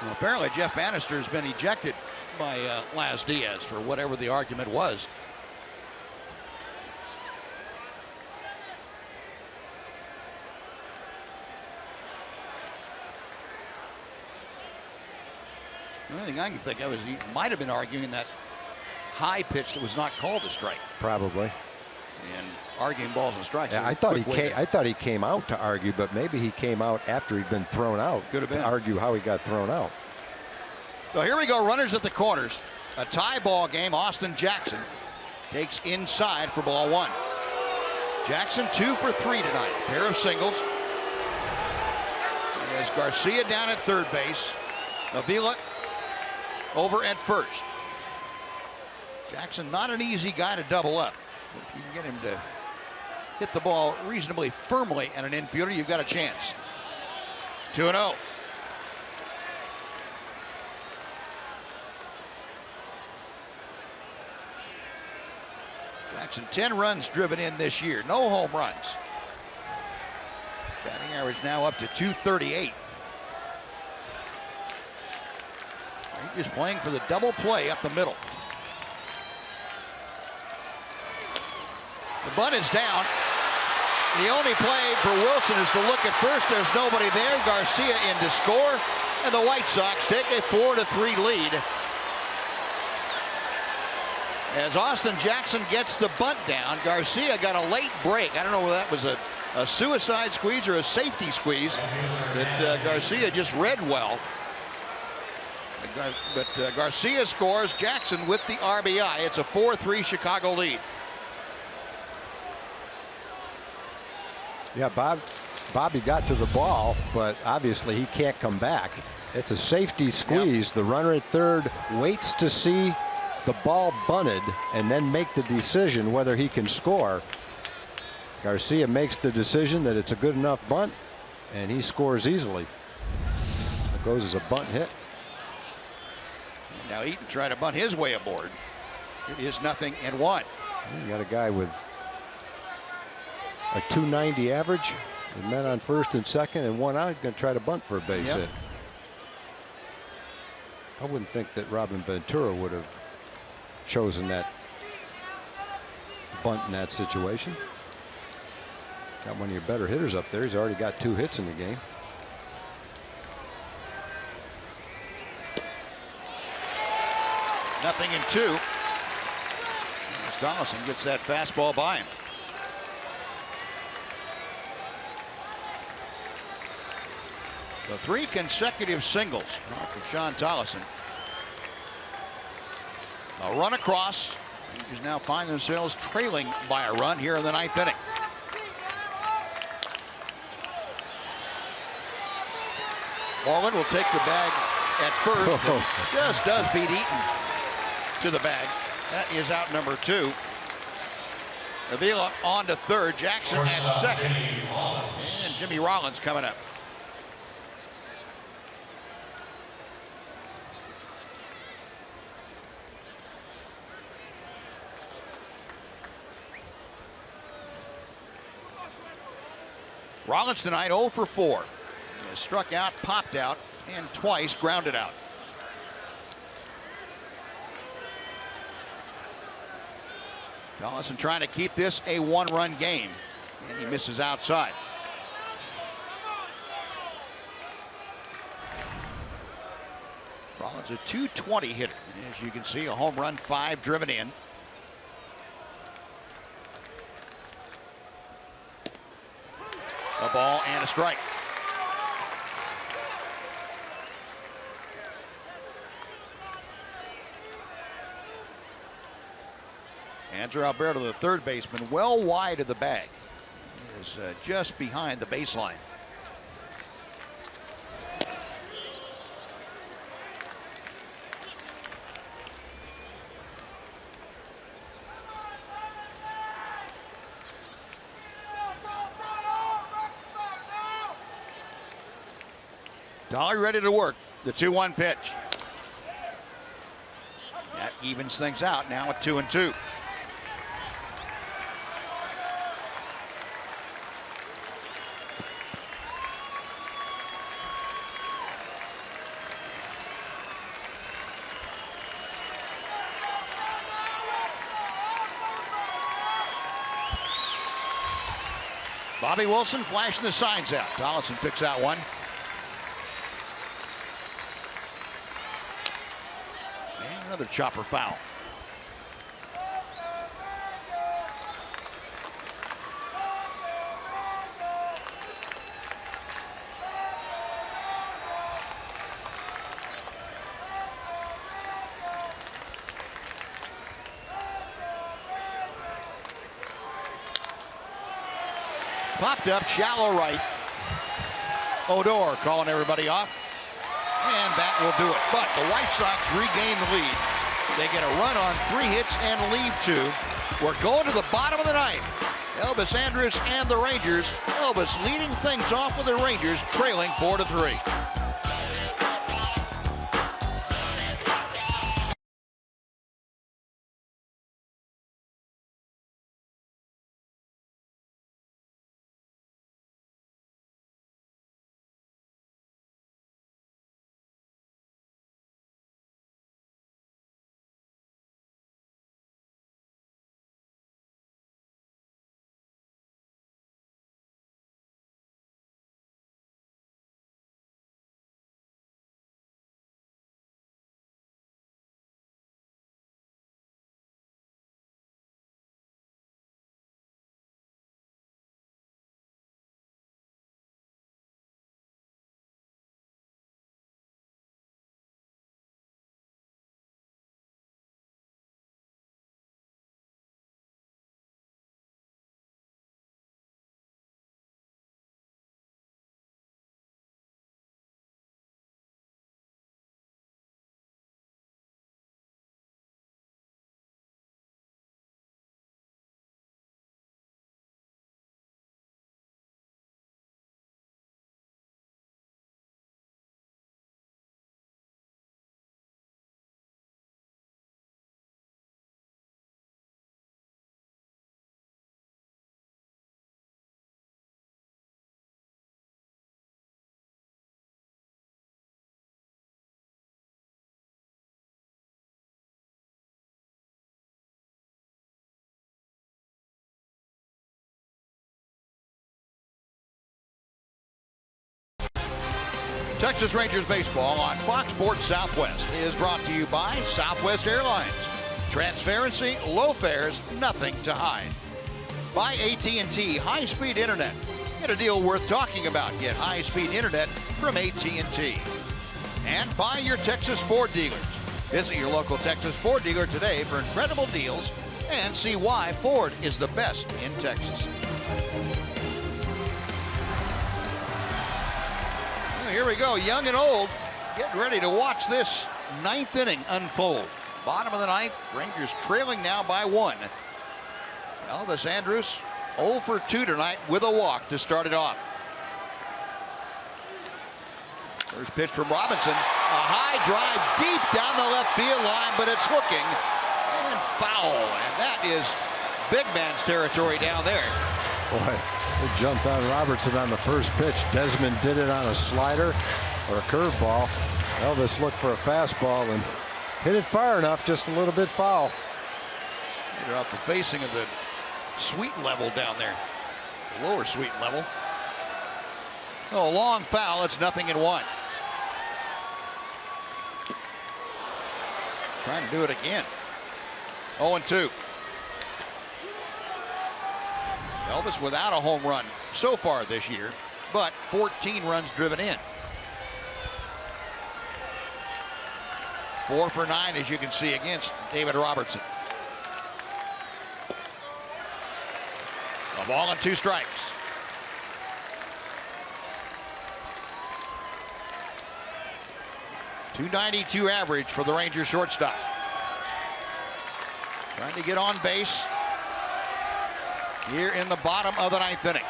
Well, apparently Jeff Bannister has been ejected by Las Diaz for whatever the argument was. The only thing I can think of is he might have been arguing that high pitch that was not called a strike. Probably. And arguing balls and strikes. Yeah, I thought he came out to argue, but maybe he came out after he'd been thrown out. Could have been. To argue how he got thrown out. So here we go, runners at the corners. A tie ball game. Austin Jackson takes inside for ball one. Jackson 2 for 3 tonight. A pair of singles. He has Garcia down at third base. Avila over at first. Jackson not an easy guy to double up. If you can get him to hit the ball reasonably firmly at an infielder, you've got a chance. 2-0. Jackson 10 runs driven in this year, no home runs. Batting average now up to 238. He's just playing for the double play up the middle. The bunt is down. The only play for Wilson is to look at first. There's nobody there. Garcia in to score, and the White Sox take a 4-3 lead. As Austin Jackson gets the bunt down, Garcia got a late break. I don't know whether that was a suicide squeeze or a safety squeeze that Garcia just read well. But Garcia scores. Jackson with the RBI. It's a 4-3 Chicago lead. Yeah, Bobby got to the ball, but obviously he can't come back. It's a safety squeeze. Yep. The runner at third waits to see the ball bunted and then make the decision whether he can score. Garcia makes the decision that it's a good enough bunt, and he scores easily. It goes as a bunt hit. Now Eaton trying to bunt his way aboard. It is 0-1. You got a guy with a 290 average The men on first and second and one out, going to try to bunt for a base hit. I wouldn't think that Robin Ventura would have chosen that bunt in that situation. Got one of your better hitters up there. He's already got 2 hits in the game. Nothing in 2. As Donaldson gets that fastball by him. The 3 consecutive singles from Sean Tollison. A run across. Rangers now find themselves trailing by a run here in the 9th inning. Moreland will take the bag at first. And just does beat Eaton to the bag. That is out number 2. Avila on to third. Jackson at second. And Jimmy Rollins coming up. Rollins tonight 0 for 4. He has struck out, popped out, and twice grounded out. Donaldson trying to keep this a 1-run game, and he misses outside. Rollins a .220 hitter. As you can see, a home run, 5 driven in. A ball and a strike. Andrew Alberto, the third baseman, well wide of the bag. He is just behind the baseline. Dolly ready to work. The 2-1 pitch. That evens things out now at 2-2. Bobby Wilson flashing the signs out. Donaldson picks out one. And another chopper foul. Popped up, shallow right. Odor calling everybody off. And that will do it. But the White Sox regain the lead. They get a run on 3 hits and lead 2. We're going to the bottom of the 9th. Elvis Andrus and the Rangers. Elvis leading things off with the Rangers, trailing 4-3. Texas Rangers baseball on Fox Sports Southwest is brought to you by Southwest Airlines. Transparency, low fares, nothing to hide. By AT high-speed internet. Get a deal worth talking about. Get high-speed internet from AT&T. And by your Texas Ford dealers. Visit your local Texas Ford dealer today for incredible deals and see why Ford is the best in Texas. Well, here we go, young and old, getting ready to watch this ninth inning unfold. Bottom of the ninth, Rangers trailing now by 1. Elvis Andrus 0 for 2 tonight with a walk to start it off. First pitch from Robinson, a high drive deep down the left field line, but it's hooking and foul, and that is big man's territory down there. Boy, they jumped on Robertson on the first pitch. Desmond did it on a slider or a curveball. Elvis looked for a fastball and hit it far enough, just a little bit foul. They're off the facing of the sweet level down there, the lower sweet level. Oh, long foul, it's 0-1. Trying to do it again. 0-2. Elvis without a home run so far this year, but 14 runs driven in. 4 for 9, as you can see, against David Robertson. A ball and 2 strikes. .292 average for the Rangers shortstop. Trying to get on base here in the bottom of the ninth inning.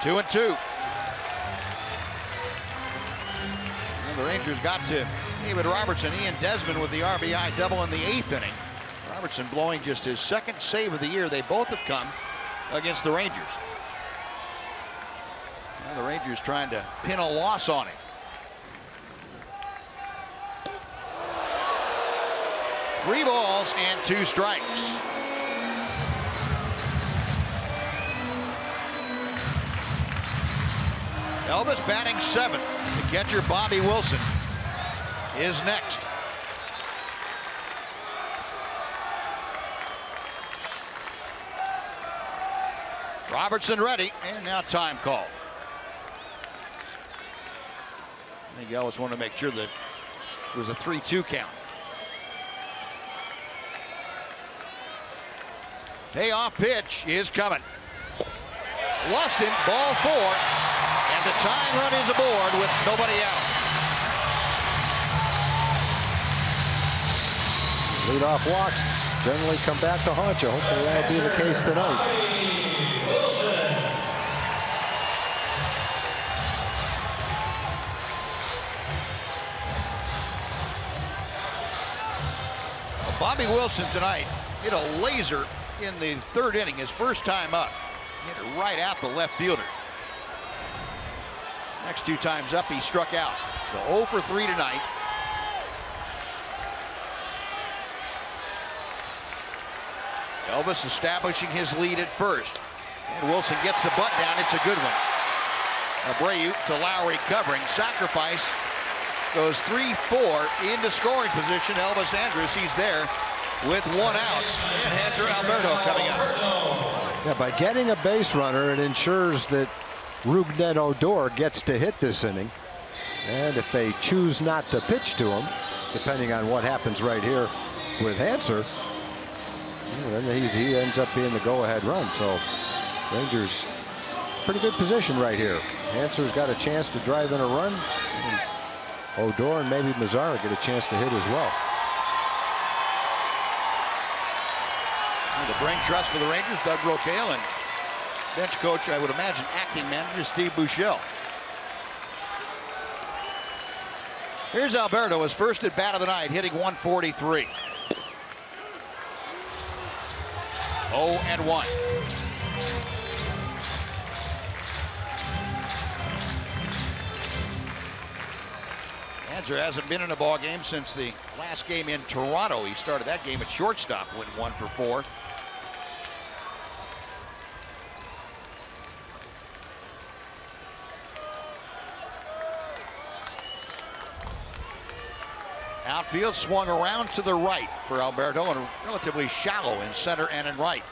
2-2. And the Rangers got to David Robertson, Ian Desmond with the RBI double in the 8th inning. Robertson blowing just his 2nd save of the year. They both have come against the Rangers. Now the Rangers trying to pin a loss on him. 3 balls and 2 strikes. Elvis batting 7th. The catcher Bobby Wilson is next. Robertson ready, and now time call. I think Elvis wanted to make sure that it was a 3-2 count. Payoff pitch is coming. Lost him, ball 4, and the tying run is aboard with nobody out. Leadoff walks generally come back to haunt you. Hopefully that'll be the case tonight. Bobby Wilson tonight hit a laser in the 3rd inning, his first time up. Hit it right at the left fielder. Next 2 times up, he struck out. The 0 for 3 tonight. Elvis establishing his lead at first. And Wilson gets the butt down. It's a good one. Abreu to Lowry covering. Sacrifice goes 3-4 into scoring position. Elvis Andrus, he's there with 1 out. And Hanser Alberto coming up. Yeah, by getting a base runner, it ensures that Rougned Odor gets to hit this inning. And if they choose not to pitch to him, depending on what happens right here with Hanser, then he ends up being the go-ahead run. So Rangers, pretty good position right here. Hanser's got a chance to drive in a run. Odor and maybe Mazzara get a chance to hit as well. The brain trust for the Rangers, Doug Rocaille, and bench coach, I would imagine, acting manager Steve Buechele. Here's Alberto, his first at bat of the night, hitting 143. 0-1. Hanser hasn't been in a ball game since the last game in Toronto. He started that game at shortstop, went 1 for 4. field, swung around to the right for Alberto, and relatively shallow in center and in right.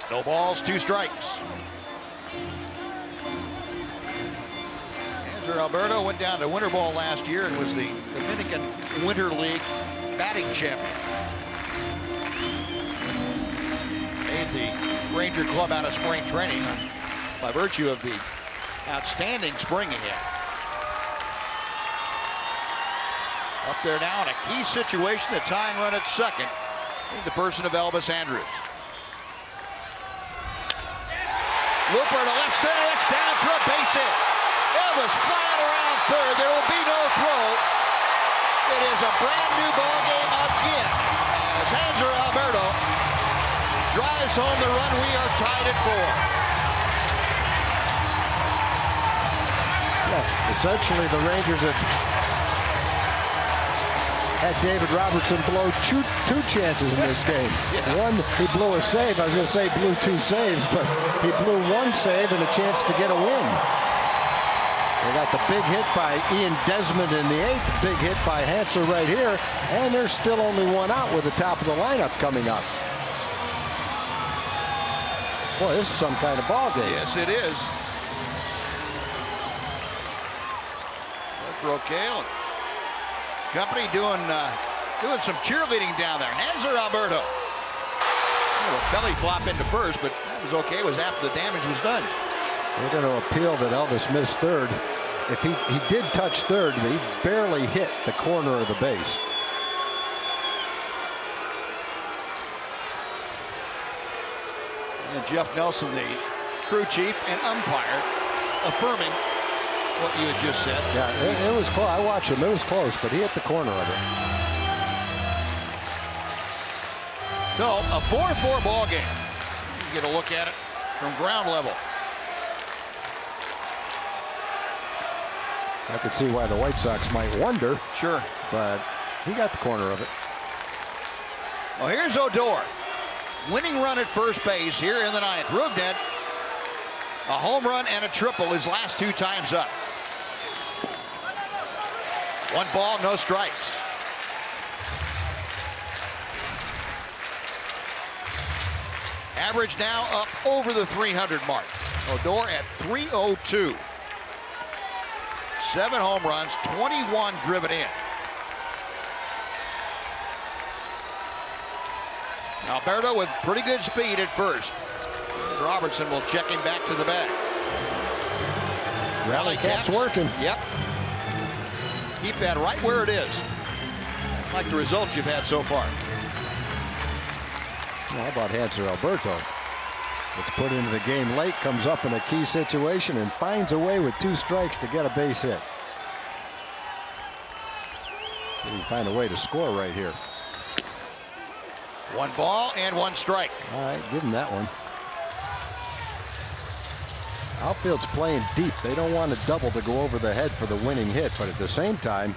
No balls, 2 strikes. Hanser Alberto went down to winter ball last year and was the Dominican Winter League batting champion. Made the Ranger club out of spring training by virtue of the outstanding spring he had. Up there now in a key situation, the tying run at second, in the person of Elvis Andrus. Looper to left center, that's down for a base hit. Elvis flying around third. There will be no throw. It is a brand new ball game again as Hanser Alberto drives home the run. We are tied at 4. Yeah, essentially the Rangers had David Robertson blow two chances in this game. Yeah. One, he blew a save. I was going to say blew 2 saves, but he blew 1 save and a chance to get a win. They got the big hit by Desmond in the 8th, big hit by Hanser right here, and there's still only 1 out with the top of the lineup coming up. Boy, this is some kind of ball game. Yes, it is. Brooke Hale. Company doing some cheerleading down there. Hanser Alberto. A belly flop into first, but that was okay. It was after the damage was done. We're going to appeal that Elvis missed third. If he did touch third, but he barely hit the corner of the base. And Jeff Nelson, the crew chief and umpire, affirming what you had just said. Yeah, it was close. I watched him. It was close, but he hit the corner of it. So, a 4-4 ball game. You get a look at it from ground level. I could see why the White Sox might wonder. Sure. But he got the corner of it. Well, here's Odor. Winning run at first base here in the 9th. Rougned, a home run and a triple his last 2 times up. 1 ball, no strikes. Average now up over the 300 mark. Odor at 302. 7 home runs, 21 driven in. Alberto with pretty good speed at first. Robertson will check him back to the bag. Rally cap's working. Yep. Keep that right where it is. Like the results you've had so far. Well, how about Hanser Alberto? It's put into the game late, comes up in a key situation, and finds a way with 2 strikes to get a base hit. He can find a way to score right here. 1 ball and 1 strike. All right, give him that one. Outfield's playing deep. They don't want a double to go over the head for the winning hit, but at the same time,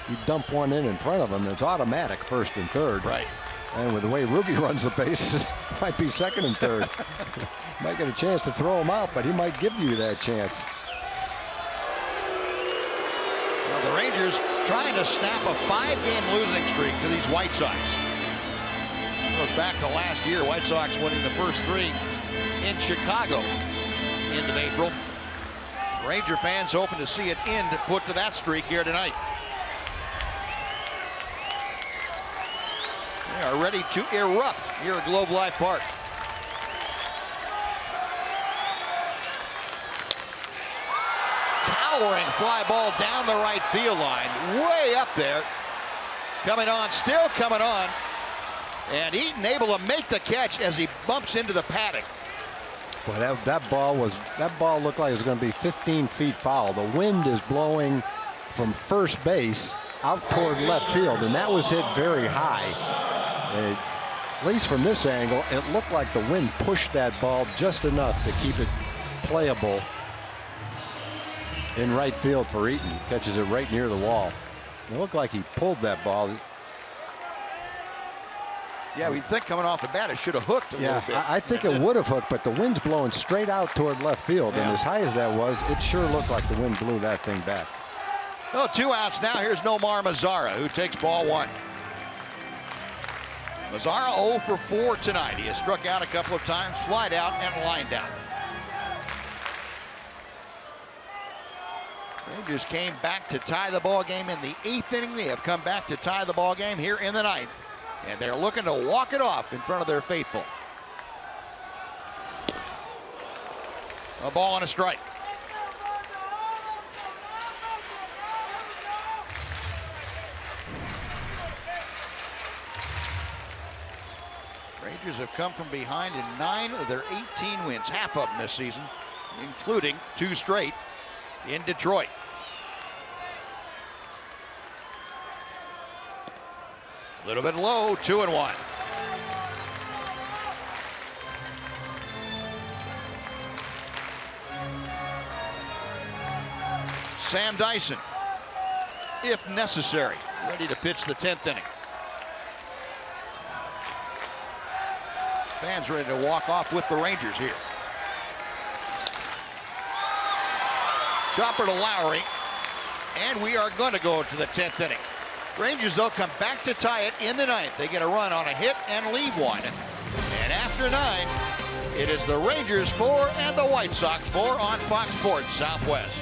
you dump one in front of him, it's automatic first and third. Right. And with the way Roogie runs the bases, might be second and third. Might get a chance to throw him out, but he might give you that chance. Well, the Rangers trying to snap a 5-game losing streak to these White Sox. It goes back to last year. White Sox winning the first 3 in Chicago, end of April. Ranger fans hoping to see an end put to that streak here tonight. They are ready to erupt here at Globe Life Park. Towering fly ball down the right field line, way up there. Coming on, still coming on. And Eaton able to make the catch as he bumps into the paddock. Boy, that ball looked like it was going to be 15 feet foul. The wind is blowing from first base out toward left field, and that was hit very high. And at least from this angle, it looked like the wind pushed that ball just enough to keep it playable in right field for Eaton. Catches it right near the wall. It looked like he pulled that ball. Yeah, we'd think coming off the bat it should have hooked a little bit. I think it would have hooked, but the wind's blowing straight out toward left field, and as high as that was, it sure looked like the wind blew that thing back. Oh, 2 outs now. Here's Nomar Mazara, who takes ball 1. Mazara 0 for 4 tonight. He has struck out a couple of times, flied out, and lined out. Rangers came back to tie the ball game in the 8th inning. They have come back to tie the ball game here in the 9th. And they're looking to walk it off in front of their faithful. A ball and a strike. Rangers have come from behind in 9 of their 18 wins, half of them this season, including 2 straight in Detroit. A little bit low, 2-1. Sam Dyson, if necessary, ready to pitch the 10th inning. Fans ready to walk off with the Rangers here. Chopper to Lowry, and we are going to go to the 10th inning. Rangers, though, come back to tie it in the 9th. They get a run on a hit and leave 1. And after 9, it is the Rangers 4 and the White Sox 4 on Fox Sports Southwest.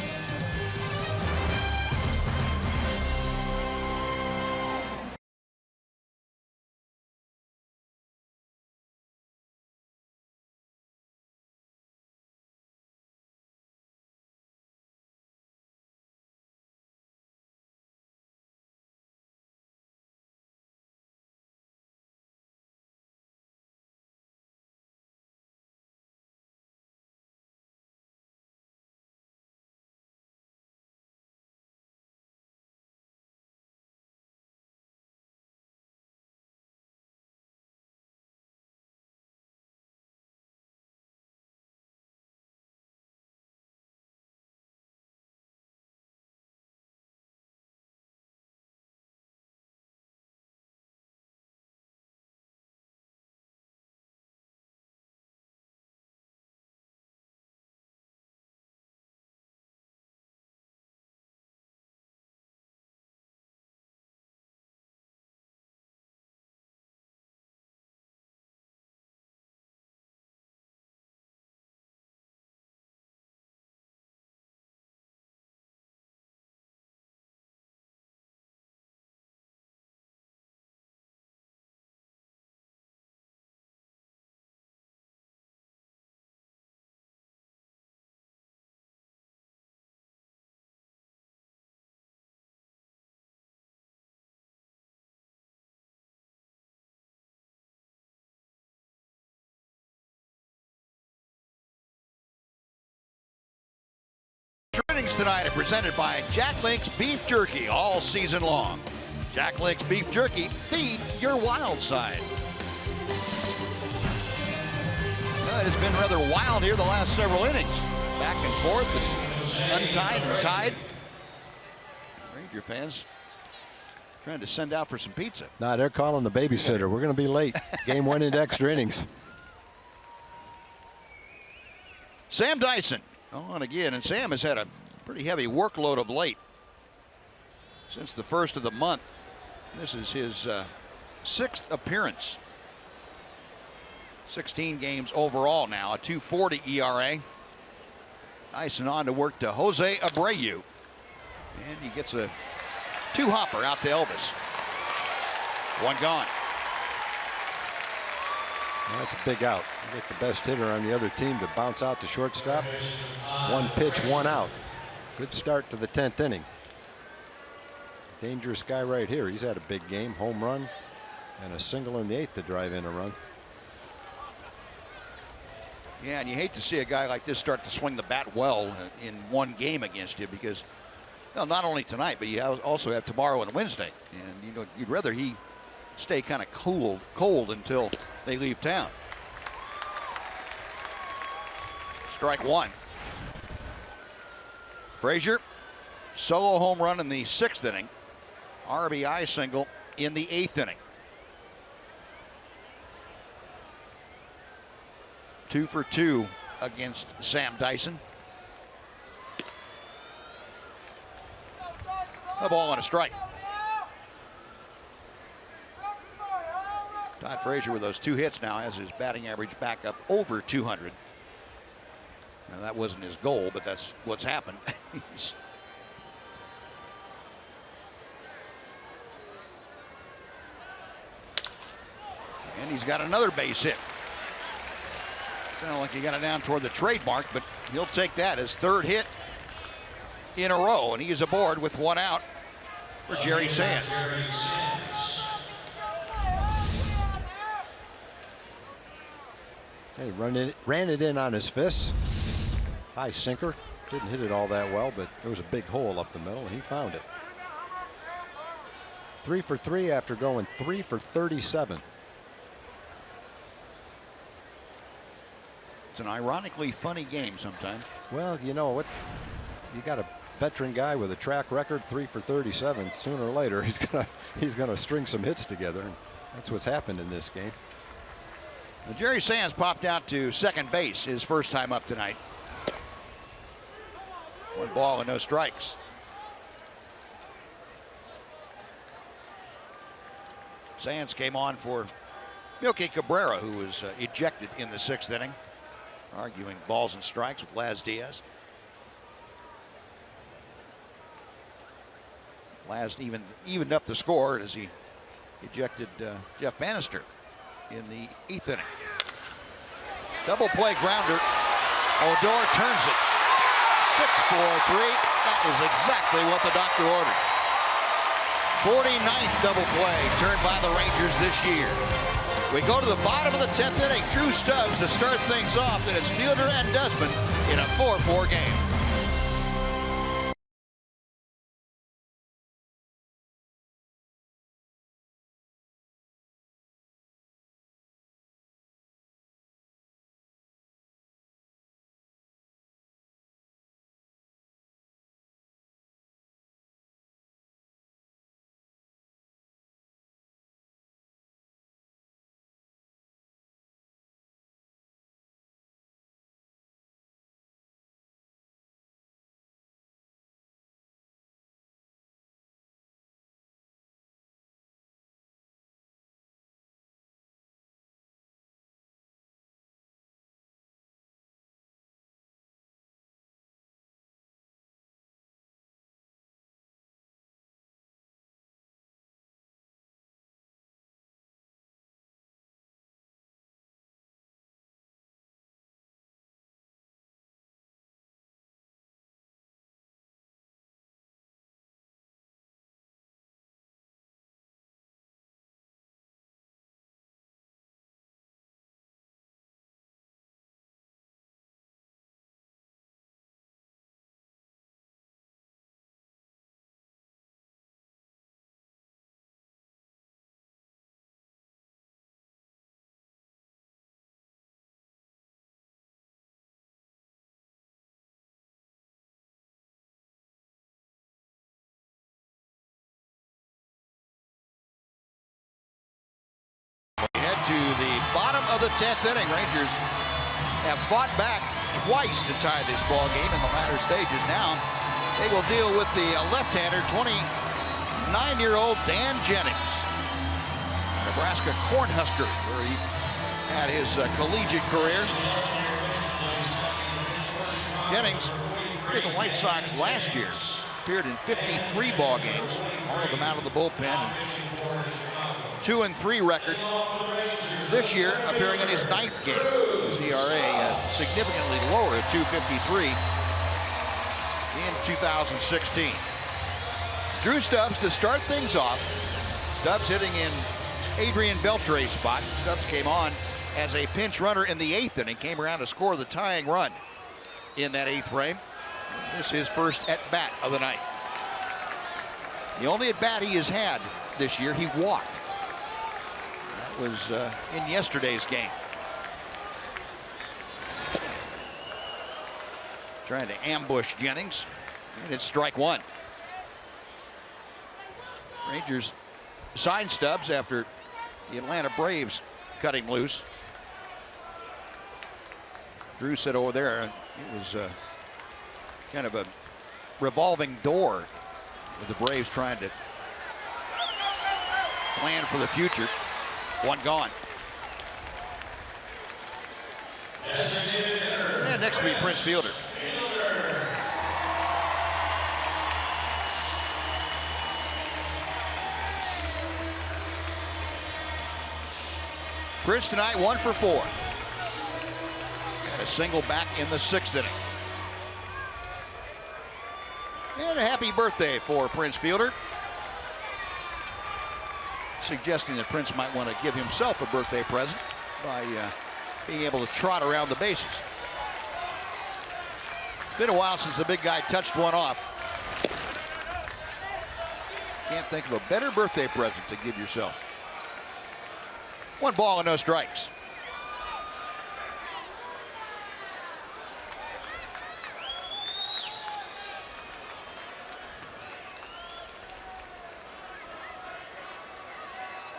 Innings tonight are presented by Jack Link's Beef Jerky all season long. Jack Link's Beef Jerky, feed your wild side. It has been rather wild here the last several innings. Back and forth and untied and tied. Ranger fans trying to send out for some pizza. Nah, they're calling the babysitter. We're going to be late. Game went into extra innings. Sam Dyson on again, and Sam has had a pretty heavy workload of late since the first of the month. This is his 6th appearance. 16 games overall now, a 2.40 ERA. Dyson on to work to Jose Abreu, and he gets a 2-hopper out to Elvis. 1 gone. Well, that's a big out. You get the best hitter on the other team to bounce out to shortstop. 1 pitch, 1 out. Good start to the 10th inning. Dangerous guy right here. He's had a big game, home run, and a single in the 8th to drive in a run. Yeah, and you hate to see a guy like this start to swing the bat well in one game against you, because, well, not only tonight, but you also have tomorrow and Wednesday. And, you know, you'd rather he stay kind of cold until they leave town. Strike 1. Frazier, solo home run in the 6th inning. RBI single in the 8th inning. 2 for 2 against Sam Dyson. A ball and a strike. Todd Frazier with those 2 hits now has his batting average back up over 200. Now that wasn't his goal, but that's what's happened. And he's got another base hit. Sounded like he got it down toward the trademark, but he'll take that as 3rd hit in a row, and he is aboard with 1 out for Jerry Sands. He ran it in on his fists. High sinker. Didn't hit it all that well, but there was a big hole up the middle, and he found it. 3 for 3 after going 3 for 37. It's an ironically funny game sometimes. Well, you know what? You got a veteran guy with a track record, 3 for 37. Sooner or later, he's gonna string some hits together, and that's what's happened in this game. Well, Jerry Sands popped out to second base his first time up tonight. 1 ball and no strikes. Sands came on for Milky Cabrera, who was ejected in the 6th inning, arguing balls and strikes with Laz Diaz. Laz evened up the score as he ejected Jeff Bannister in the 8th inning. Double play grounder. Odor turns it. 6-4-3. That is exactly what the doctor ordered. 49th double play turned by the Rangers this year. We go to the bottom of the 10th inning. Drew Stubbs to start things off, and it's Fielder and Desmond in a 4-4 game. To the bottom of the 10th inning. Rangers have fought back twice to tie this ball game in the latter stages. Now they will deal with the left-hander, 29-year-old Dan Jennings, Nebraska Cornhusker, where he had his collegiate career. Jennings with the White Sox last year, appeared in 53 ball games, all of them out of the bullpen. 2-3 record. This year, appearing in his 9th game. His ERA significantly lower at 2.53 in 2016. Drew Stubbs to start things off. Stubbs hitting in Adrien Beltre's spot. Stubbs came on as a pinch runner in the 8th inning, came around to score the tying run in that 8th frame. This is his first at-bat of the night. The only at-bat he has had this year, he walked. That was in yesterday's game. Trying to ambush Jennings, and it's strike 1. Rangers signed Stubbs after the Atlanta Braves cut him loose. Drew said over there it was kind of a revolving door with the Braves trying to plan for the future. One gone. And next will be Prince Fielder. Prince tonight 1 for 4. And a single back in the 6th inning. And a happy birthday for Prince Fielder. Suggesting that Prince might want to give himself a birthday present by being able to trot around the bases. Been a while since the big guy touched one off. Can't think of a better birthday present to give yourself. 1 ball and no strikes.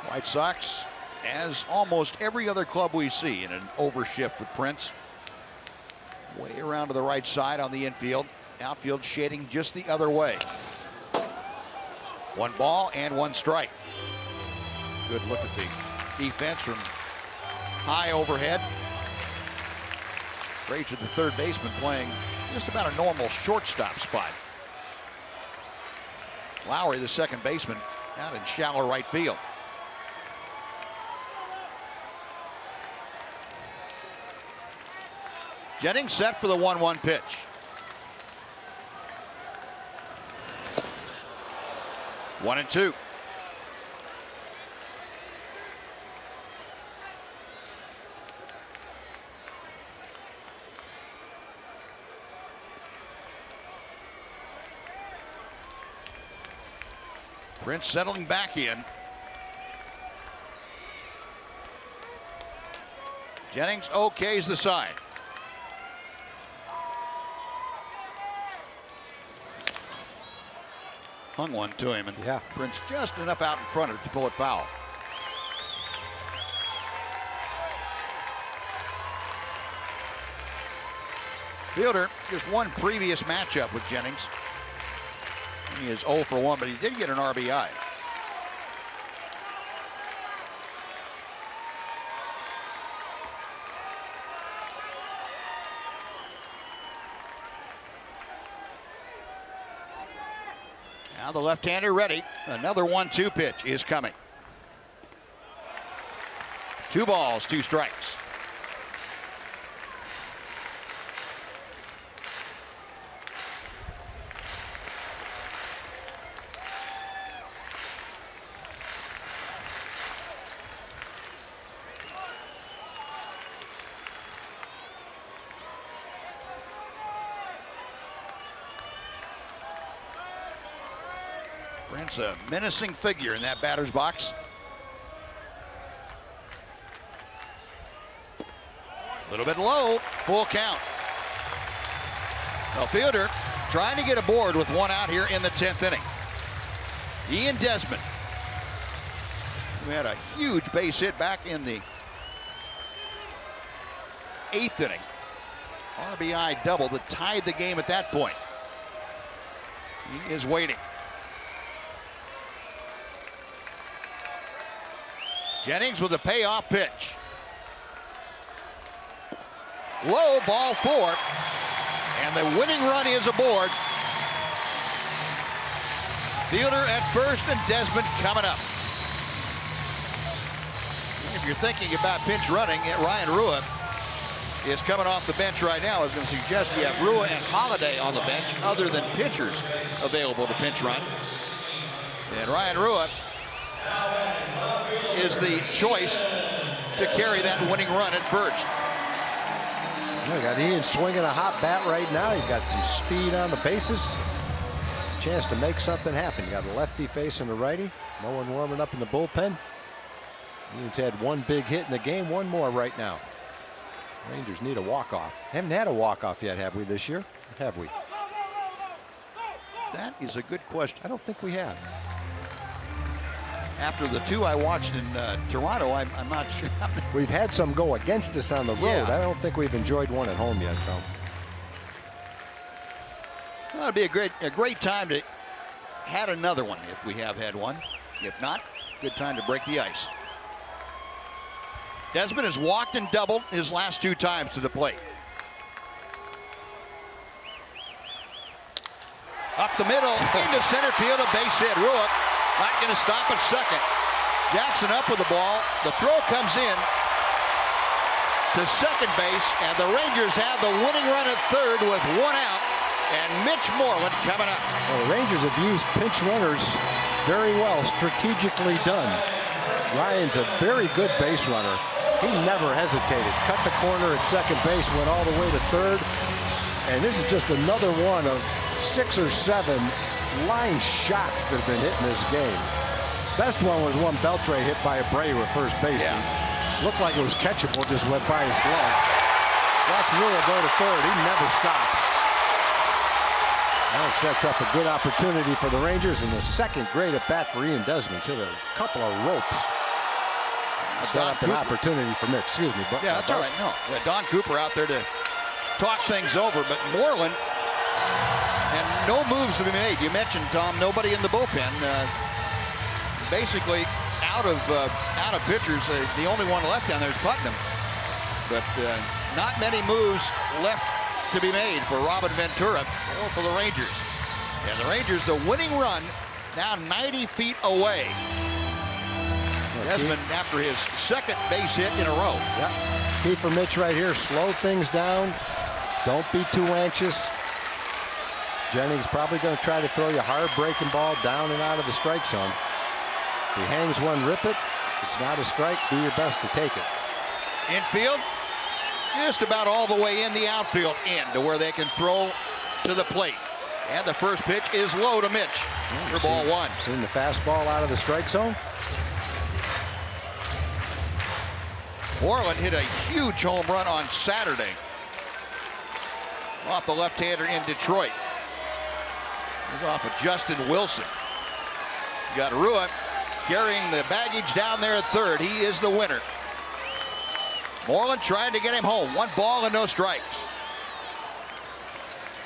White Sox, as almost every other club we see, in an overshift with Prince. Way around to the right side on the infield. Outfield shading just the other way. 1 ball and 1 strike. Good look at the defense from high overhead. Frazier, the third baseman, playing just about a normal shortstop spot. Lowry, the second baseman, out in shallow right field. Jennings set for the 1-1 pitch. One and two. Prince settling back in. Jennings okays the side. Hung one to him, and Prince just enough out in front of it to pull it foul. Fielder, just one previous matchup with Jennings. He is 0 for 1, but he did get an RBI. Now the left-hander ready. Another 1-2 pitch is coming. 2 balls, 2 strikes. Prince, a menacing figure in that batter's box. A little bit low, full count. Well, Fielder trying to get aboard with 1 out here in the 10th inning. Ian Desmond, who had a huge base hit back in the 8th inning. RBI double that tied the game at that point. He is waiting. Jennings with a payoff pitch. Low, ball 4. And the winning run is aboard. Fielder at first and Desmond coming up. If you're thinking about pinch running, Ryan Rua is coming off the bench right now. I was going to suggest you have Rua and Holiday on the bench other than pitchers available to pinch run. And Ryan Rua is the choice to carry that winning run at first. You got Ian swinging a hot bat right now. You've got some speed on the bases. Chance to make something happen. You got a lefty facing a righty. No one warming up in the bullpen. Ian's had 1 big hit in the game, 1 more right now. Rangers need a walk-off. Haven't had a walk-off yet, have we, this year? Have we? That is a good question. I don't think we have. After the two I watched in Toronto, I'm not sure. We've had some go against us on the road. Yeah. I don't think we've enjoyed one at home yet, though. Well, it'd be a great time to had another one if we have had one. If not, good time to break the ice. Desmond has walked and doubled his last 2 times to the plate. Up the middle, into center field, a base hit. Ruick not going to stop at second. Jackson up with the ball. The throw comes in to second base, and the Rangers have the winning run at third with 1 out, and Mitch Moreland coming up. Well, the Rangers have used pinch runners very well, strategically done. Ryan's a very good base runner. He never hesitated. Cut the corner at second base, went all the way to third, and this is just another one of 6 or 7 line shots that have been hit in this game. Best one was one Beltre hit by Abreu at first base. Yeah. Looked like it was catchable, just went by his glove. Watch Ruick go to third. He never stops. That sets up a good opportunity for the Rangers, and the second great at bat for Ian Desmond. Hit a couple of ropes. Set up an opportunity for Mitch. Excuse me. Yeah, that's all right. No, Don Cooper out there to talk things over, but Moreland, and no moves to be made. You mentioned, Tom, nobody in the bullpen. Basically, out of pitchers, the only one left down there is Putnam. But not many moves left to be made for Robin Ventura or for the Rangers. And the Rangers, the winning run, now 90 feet away. Desmond after his second base hit in a row. Yeah. Key for Mitch right here. Slow things down. Don't be too anxious. Jennings probably going to try to throw you a hard breaking ball down and out of the strike zone. If he hangs one, rip it. It's not a strike. Do your best to take it. Infield, just about all the way in the outfield to where they can throw to the plate. And the first pitch is low to Mitch for ball 1. Seen the fastball out of the strike zone. Moreland hit a huge home run on Saturday off the left-hander in Detroit. It was off of Justin Wilson. You got Ruick carrying the baggage down there at third. He is the winner. Moreland trying to get him home. 1 ball and no strikes.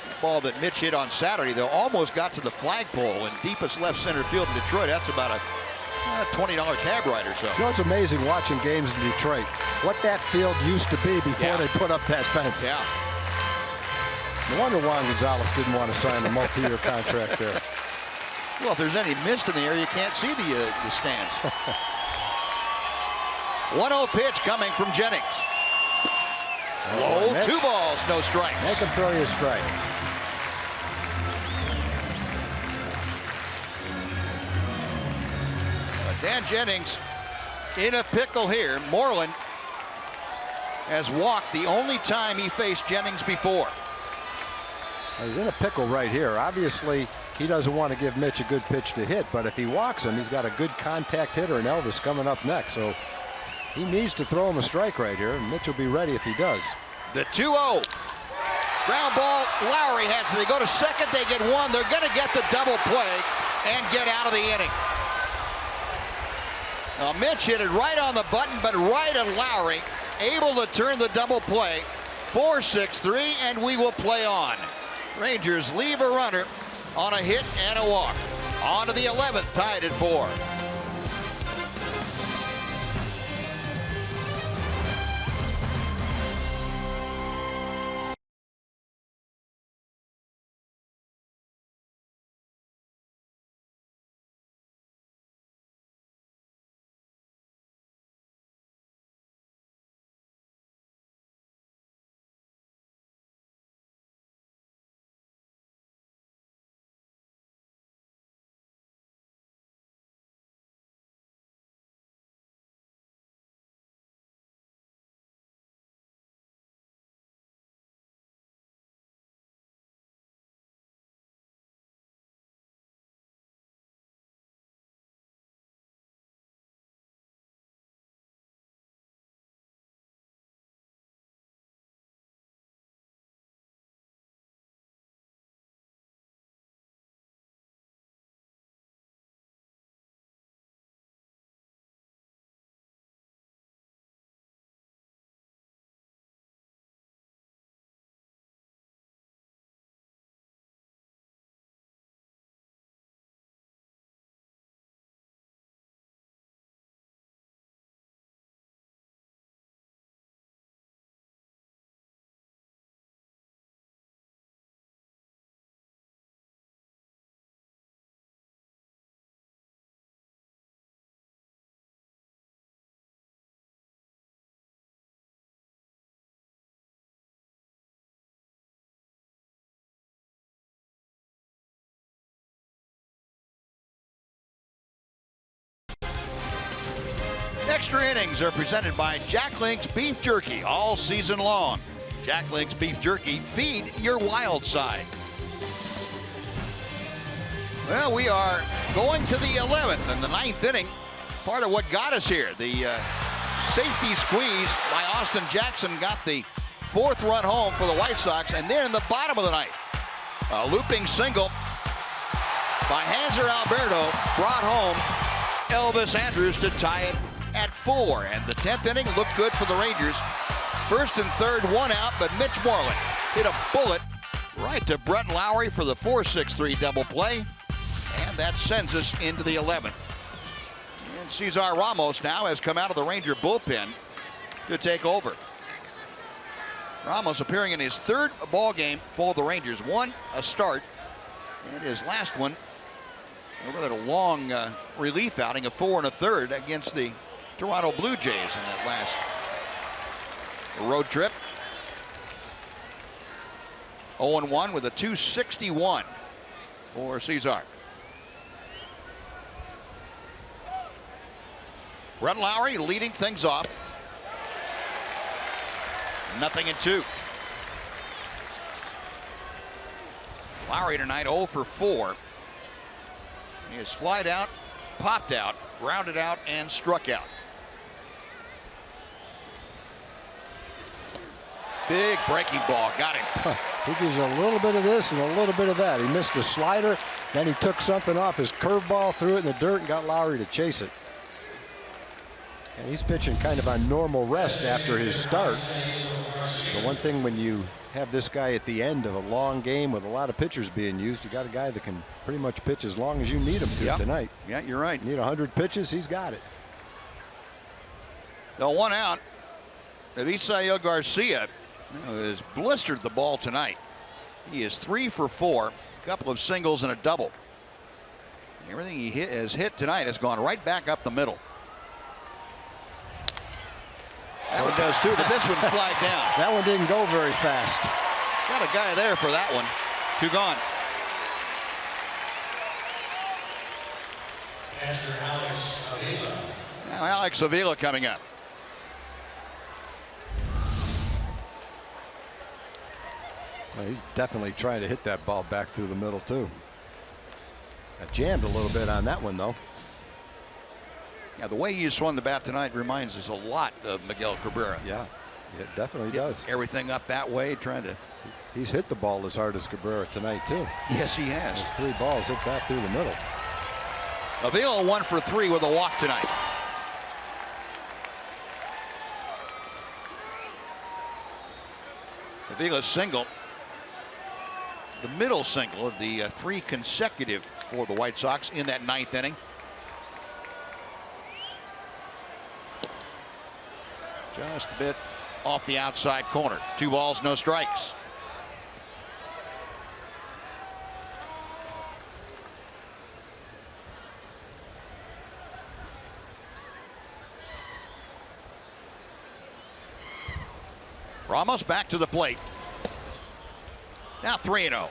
The ball that Mitch hit on Saturday, though, almost got to the flagpole in deepest left center field in Detroit. That's about a $20 cab ride or so. You know, it's amazing watching games in Detroit. What that field used to be before they put up that fence. Yeah. No wonder Juan Gonzalez didn't want to sign a multi-year contract there. Well, if there's any mist in the air, you can't see the stands. 1-0 pitch coming from Jennings. Low, 2 balls, no strikes. Make him throw you a strike. But Dan Jennings in a pickle here. Moreland has walked the only time he faced Jennings before. He's in a pickle right here. Obviously, he doesn't want to give Mitch a good pitch to hit, but if he walks him, he's got a good contact hitter, and Elvis coming up next. So he needs to throw him a strike right here, and Mitch will be ready if he does. The 2-0. Ground ball. Lowry has it. They go to second. They get 1. They're going to get the double play and get out of the inning. Now, Mitch hit it right on the button, but right at Lowry. Able to turn the double play. 4-6-3, and we will play on. Rangers leave a runner on a hit and a walk. On to the 11th, tied at 4. Extra innings are presented by Jack Link's Beef Jerky all season long. Jack Link's Beef Jerky, feed your wild side. Well, we are going to the 11th and the 9th inning. Part of what got us here. The safety squeeze by Austin Jackson got the 4th run home for the White Sox. And then in the bottom of the 9th, a looping single by Hanser Alberto brought home Elvis Andrus to tie it at 4. And the 10th inning looked good for the Rangers. 1st and 3rd, 1 out, but Mitch Moreland hit a bullet right to Brett Lowry for the 4-6-3 double play. And that sends us into the 11th. And Cesar Ramos now has come out of the Ranger bullpen to take over. Ramos appearing in his 3rd ball game for the Rangers. 1 a start, and his last one over that long relief outing of 4 1/3 against the Toronto Blue Jays in that last road trip. 0-1 with a 261 for Cesar. Brett Lowry leading things off. 0-2. Lowry tonight 0 for 4. He has flied out, popped out, grounded out, and struck out. Big breaking ball, got him. He gives a little bit of this and a little bit of that. He missed a slider, then he took something off his curveball, threw it in the dirt, and got Lowry to chase it. And he's pitching kind of on normal rest after his start. The one thing when you have this guy at the end of a long game with a lot of pitchers being used, you got a guy that can pretty much pitch as long as you need him to tonight. Yeah, you're right. You need 100 pitches, he's got it. The 1 out. Avisail Garcia has blistered the ball tonight. He is 3 for 4, a couple of singles and a double. Everything he has hit tonight has gone right back up the middle. That one does too, but this one flagged down. That one didn't go very fast. Got a guy there for that one. 2 gone. Now Alex Avila coming up. Well, he's definitely trying to hit that ball back through the middle too. I jammed a little bit on that one though. Yeah, the way he swung the bat tonight reminds us a lot of Miguel Cabrera. Yeah, it definitely does. Everything up that way, trying to. He's hit the ball as hard as Cabrera tonight too. Yes, he has. Those 3 balls hit back through the middle. Avila 1 for 3 with a walk tonight. Avila's single. The middle single of the 3 consecutive for the White Sox in that 9th inning. Just a bit off the outside corner. 2 balls, no strikes. Ramos back to the plate. Now 3-0.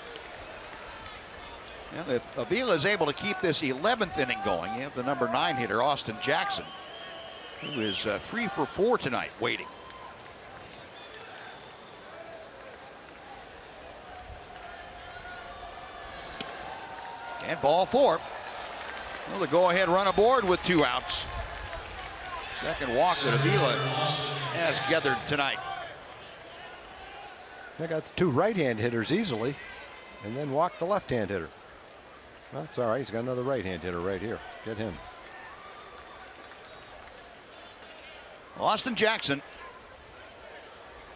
If Avila is able to keep this 11th inning going, you have the number 9 hitter, Austin Jackson, who is 3 for 4 tonight, waiting. And ball 4. Well, the go-ahead run aboard with 2 outs. Second walk that Avila has gathered tonight. They got the 2 right-hand hitters easily, and then walked the left-hand hitter. Well, it's all right. He's got another right-hand hitter right here. Get him. Austin Jackson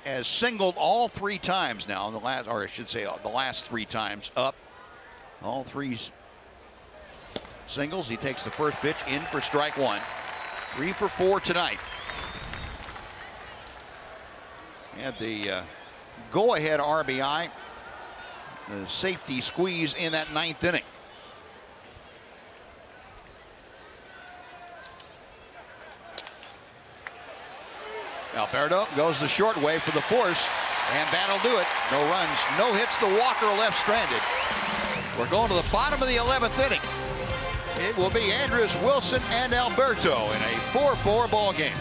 has singled all 3 times now in the last, or I should say the last 3 times up. All 3 singles. He takes the first pitch in for strike 1. 3 for 4 tonight. And the go-ahead RBI, the safety squeeze in that 9th inning. Alberto goes the short way for the force, and that'll do it. No runs, no hits. The Walker left stranded. We're going to the bottom of the 11th inning. It will be Andrus Wilson and Alberto in a 4-4 ball game.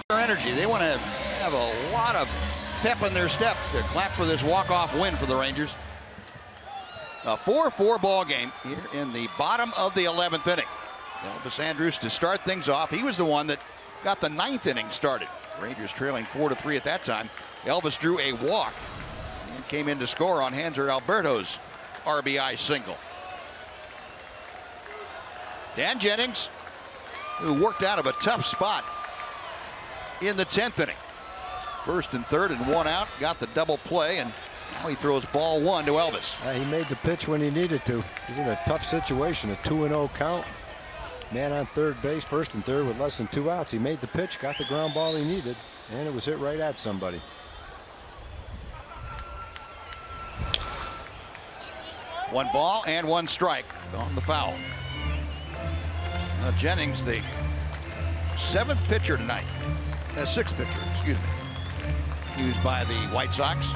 Their energy. They want to have a lot of pep in their step to clap for this walk-off win for the Rangers. A 4-4 ball game here in the bottom of the 11th inning. Elvis Andrus to start things off. He was the one that got the 9th inning started. Rangers trailing 4-3 at that time. Elvis drew a walk and came in to score on Hanser Alberto's RBI single. Dan Jennings, who worked out of a tough spot in the 10th inning. First and third and one out, got the double play, and now he throws ball one to Elvis. He made the pitch when he needed to. He's in a tough situation, a 2-0 count. Man on third base, first and third with less than 2 outs. He made the pitch, got the ground ball he needed, and it was hit right at somebody. One ball and one strike on the foul. Now Jennings, the 7th pitcher tonight. 6th pitcher, excuse me, used by the White Sox.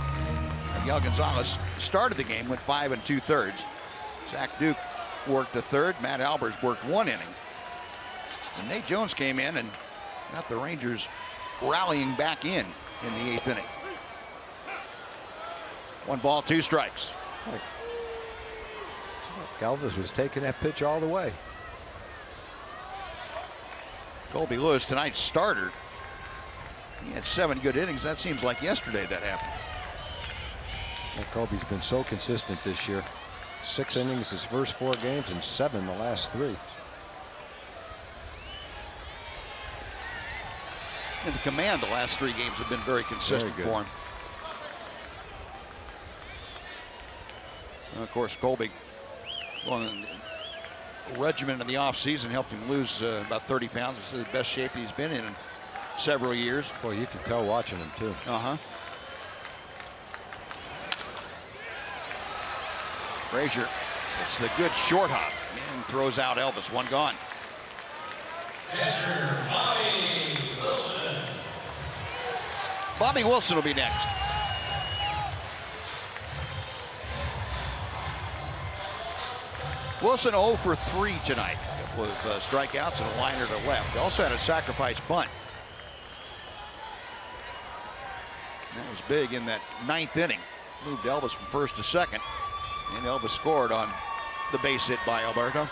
Miguel Gonzalez started the game, went 5 2/3. Zach Duke worked a third. Matt Albers worked 1 inning. And Nate Jones came in and got the Rangers rallying back in the 8th inning. 1 ball, 2 strikes. Galvis was taking that pitch all the way. Colby Lewis, tonight's starter. He had 7 good innings. That seems like yesterday that happened. Colby's been so consistent this year. 6 innings his first 4 games and 7 the last 3. And the command the last 3 games have been very consistent for him. And of course, Colby, well, the regimen in the offseason helped him lose about 30 pounds. It's the best shape he's been in several years. Boy, you can tell watching him too. Frazier, it's the good short hop and throws out Elvis. 1 gone. Bobby Wilson will be next. Wilson 0 for 3 tonight. A couple of strikeouts and a liner to left. He also had a sacrifice bunt. That was big in that 9th inning. Moved Elvis from first to second. And Elvis scored on the base hit by Alberto.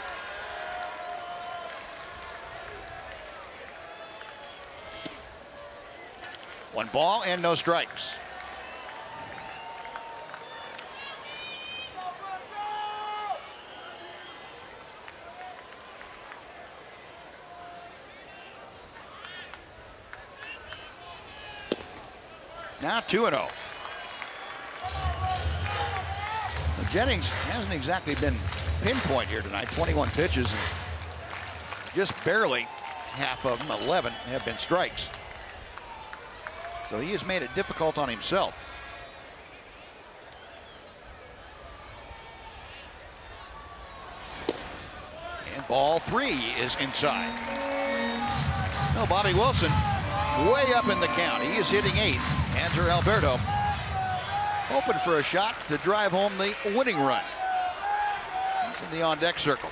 One ball and no strikes. Now 2-0. Jennings hasn't exactly been pinpoint here tonight. 21 pitches and just barely half of them, 11, have been strikes. So he has made it difficult on himself. And ball 3 is inside. No, Bobby Wilson way up in the count. He is hitting 8th. Adrien Beltre hoping for a shot to drive home the winning run. He's in the on-deck circle.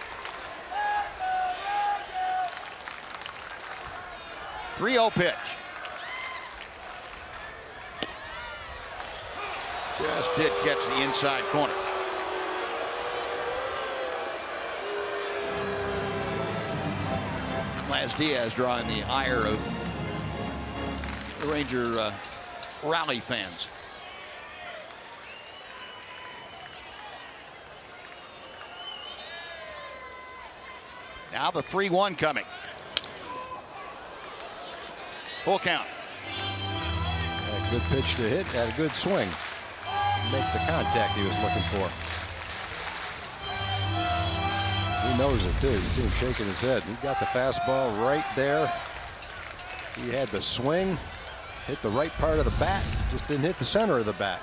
3-0 pitch. Just did catch the inside corner. Laz Diaz drawing the ire of the Ranger rally fans. Now the 3-1 coming. Full count. Had a good pitch to hit, had a good swing. Make the contact he was looking for. He knows it too. You see him shaking his head. He got the fastball right there. He had the swing, hit the right part of the bat, just didn't hit the center of the bat.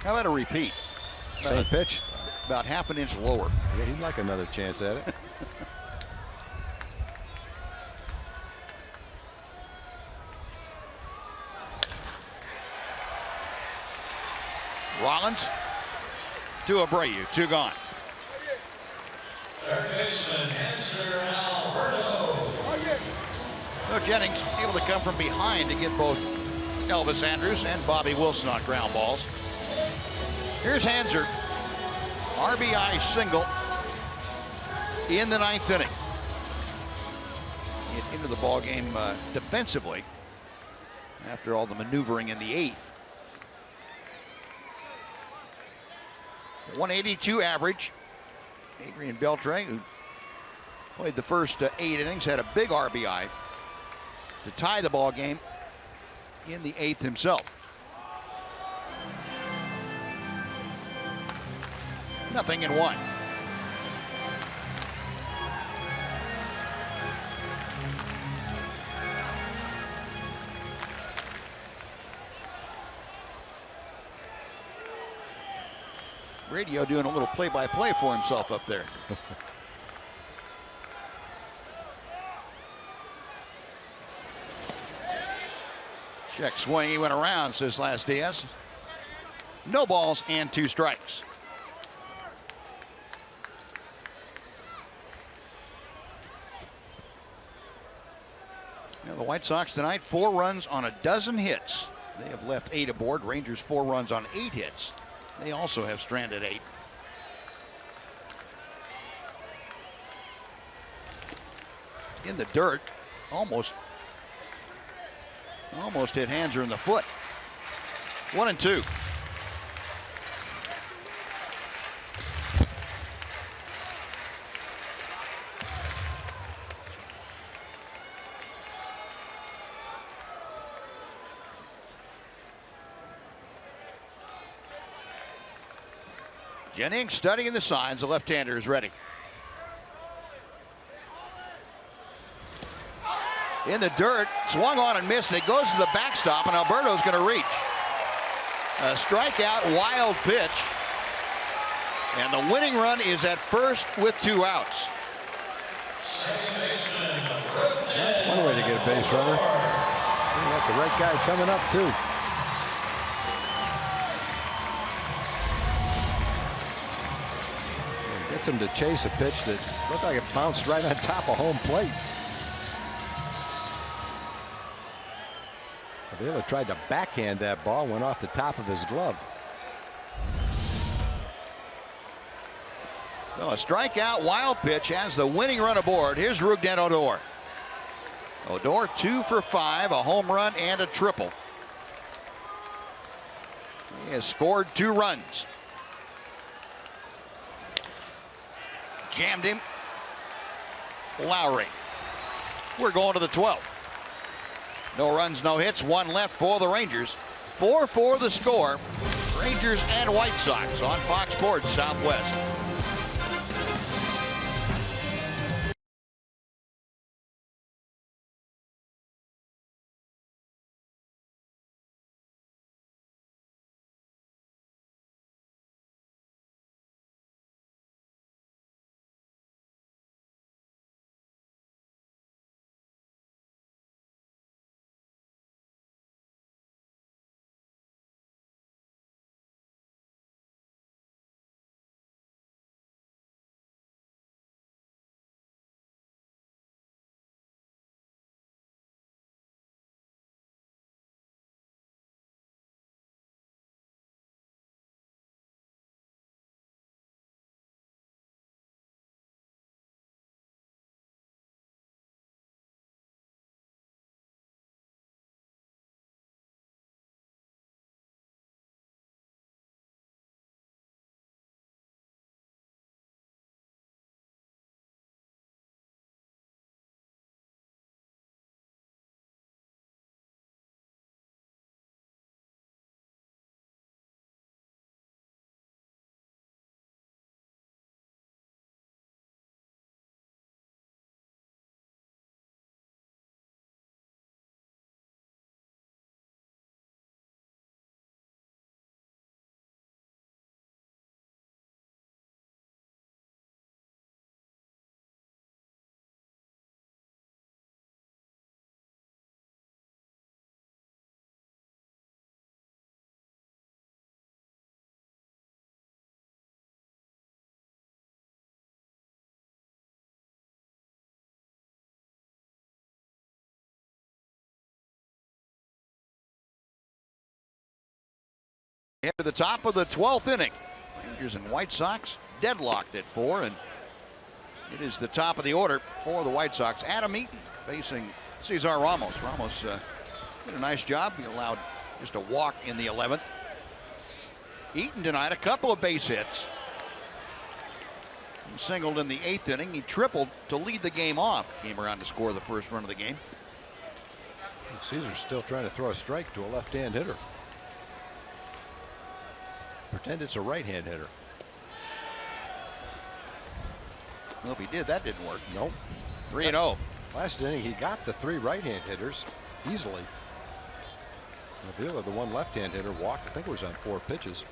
How about a repeat? Same pitch? About half an inch lower. Yeah, he'd like another chance at it. Rollins to Abreu, 2 gone. So Jennings able to come from behind to get both Elvis Andrus and Bobby Wilson on ground balls. Here's Hanser. RBI single in the 9th inning. Get into the ball game defensively after all the maneuvering in the 8th. 182 average. Adrien Beltre, who played the first 8 innings, had a big RBI to tie the ball game in the 8th himself. 0-1. Radio doing a little play-by-play for himself up there. Check swing, he went around, says Laz Diaz. No balls and 2 strikes. Now the White Sox tonight, 4 runs on a dozen hits. They have left 8 aboard. Rangers 4 runs on 8 hits. They also have stranded 8. In the dirt, almost hit Hanser in the foot. 1-2. Jennings studying the signs. The left-hander is ready. In the dirt, swung on and missed, and it goes to the backstop, and Alberto's going to reach. A strikeout, wild pitch. And the winning run is at first with 2 outs. That's one way to get a base runner. You got the right guy coming up, too. Gets him to chase a pitch that looked like it bounced right on top of home plate. Avila tried to backhand that ball, went off the top of his glove. So a strikeout, wild pitch has the winning run aboard. Here's Rougned Odor. Odor 2 for 5, a home run and a triple. He has scored 2 runs. Jammed him. Lowry. We're going to the 12th. No runs, no hits, one left for the Rangers. 4-4 the score. Rangers and White Sox on Fox Sports Southwest. Into the top of the 12th inning. Rangers and White Sox deadlocked at 4, and it is the top of the order for the White Sox. Adam Eaton facing Cesar Ramos. Ramos did a nice job. He allowed just a walk in the 11th. Eaton tonight, a couple of base hits. He singled in the 8th inning. He tripled to lead the game off. Came around to score the first run of the game. And Cesar's still trying to throw a strike to a left-hand hitter. Pretend it's a right-hand hitter. Well, if he did, that didn't work. Nope. 3-0. Last inning, he got the 3 right-hand hitters easily. Avila, the one left-hand hitter, walked. I think it was on 4 pitches.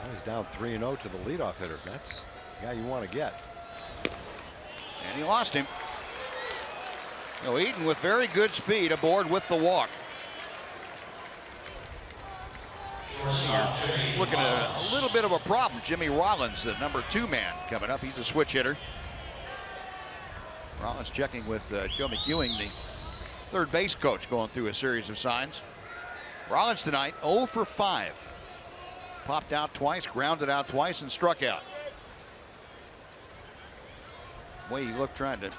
Now he's down 3-0 to the leadoff hitter. That's the guy you want to get. And he lost him. No, Eaton with very good speed aboard with the walk. You're looking at a little bit of a problem. Jimmy Rollins, the number 2 man, coming up. He's a switch hitter. Rollins checking with Joe McEwing, the third base coach, going through a series of signs. Rollins tonight 0 for 5. Popped out twice, grounded out twice, and struck out. The way he looked trying to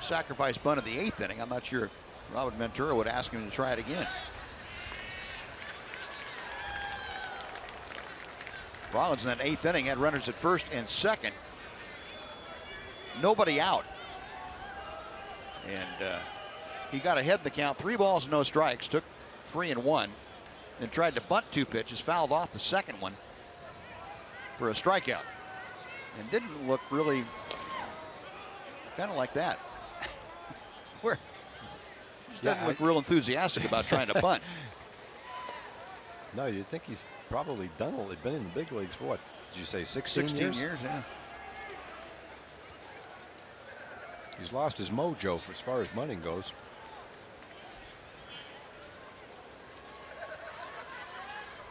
sacrifice bunt in the 8th inning, I'm not sure if Robert Ventura would ask him to try it again. Rollins in that 8th inning had runners at first and second. Nobody out. And he got ahead in the count. 3 balls, no strikes. Took 3 and 1. Then tried to bunt 2 pitches. Fouled off the second one for a strikeout. And didn't look really kind of like that. Where he doesn't look real enthusiastic about trying to bunt. No, you'd think he's probably done all. He'd been in the big leagues for what? Did you say 16 years? 16 years, yeah. He's lost his mojo for as far as bunting goes.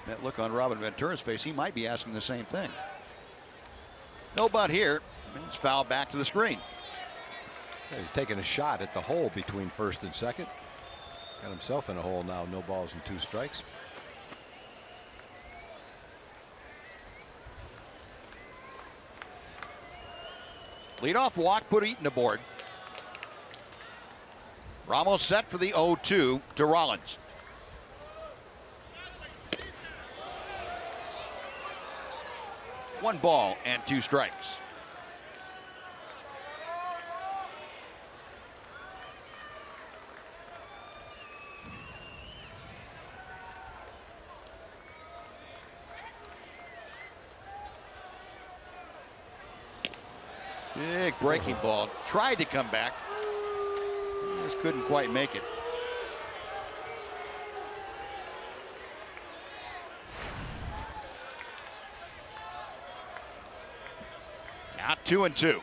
That look on Robin Ventura's face, he might be asking the same thing. No bunt here. It's fouled back to the screen. Yeah, he's taking a shot at the hole between first and second. Got himself in a hole now. No balls and 2 strikes. Leadoff walk put Eaton aboard. Ramos set for the 0-2 to Rollins. One ball and 2 strikes. Big breaking ball. Tried to come back. Just couldn't quite make it. Now 2-2.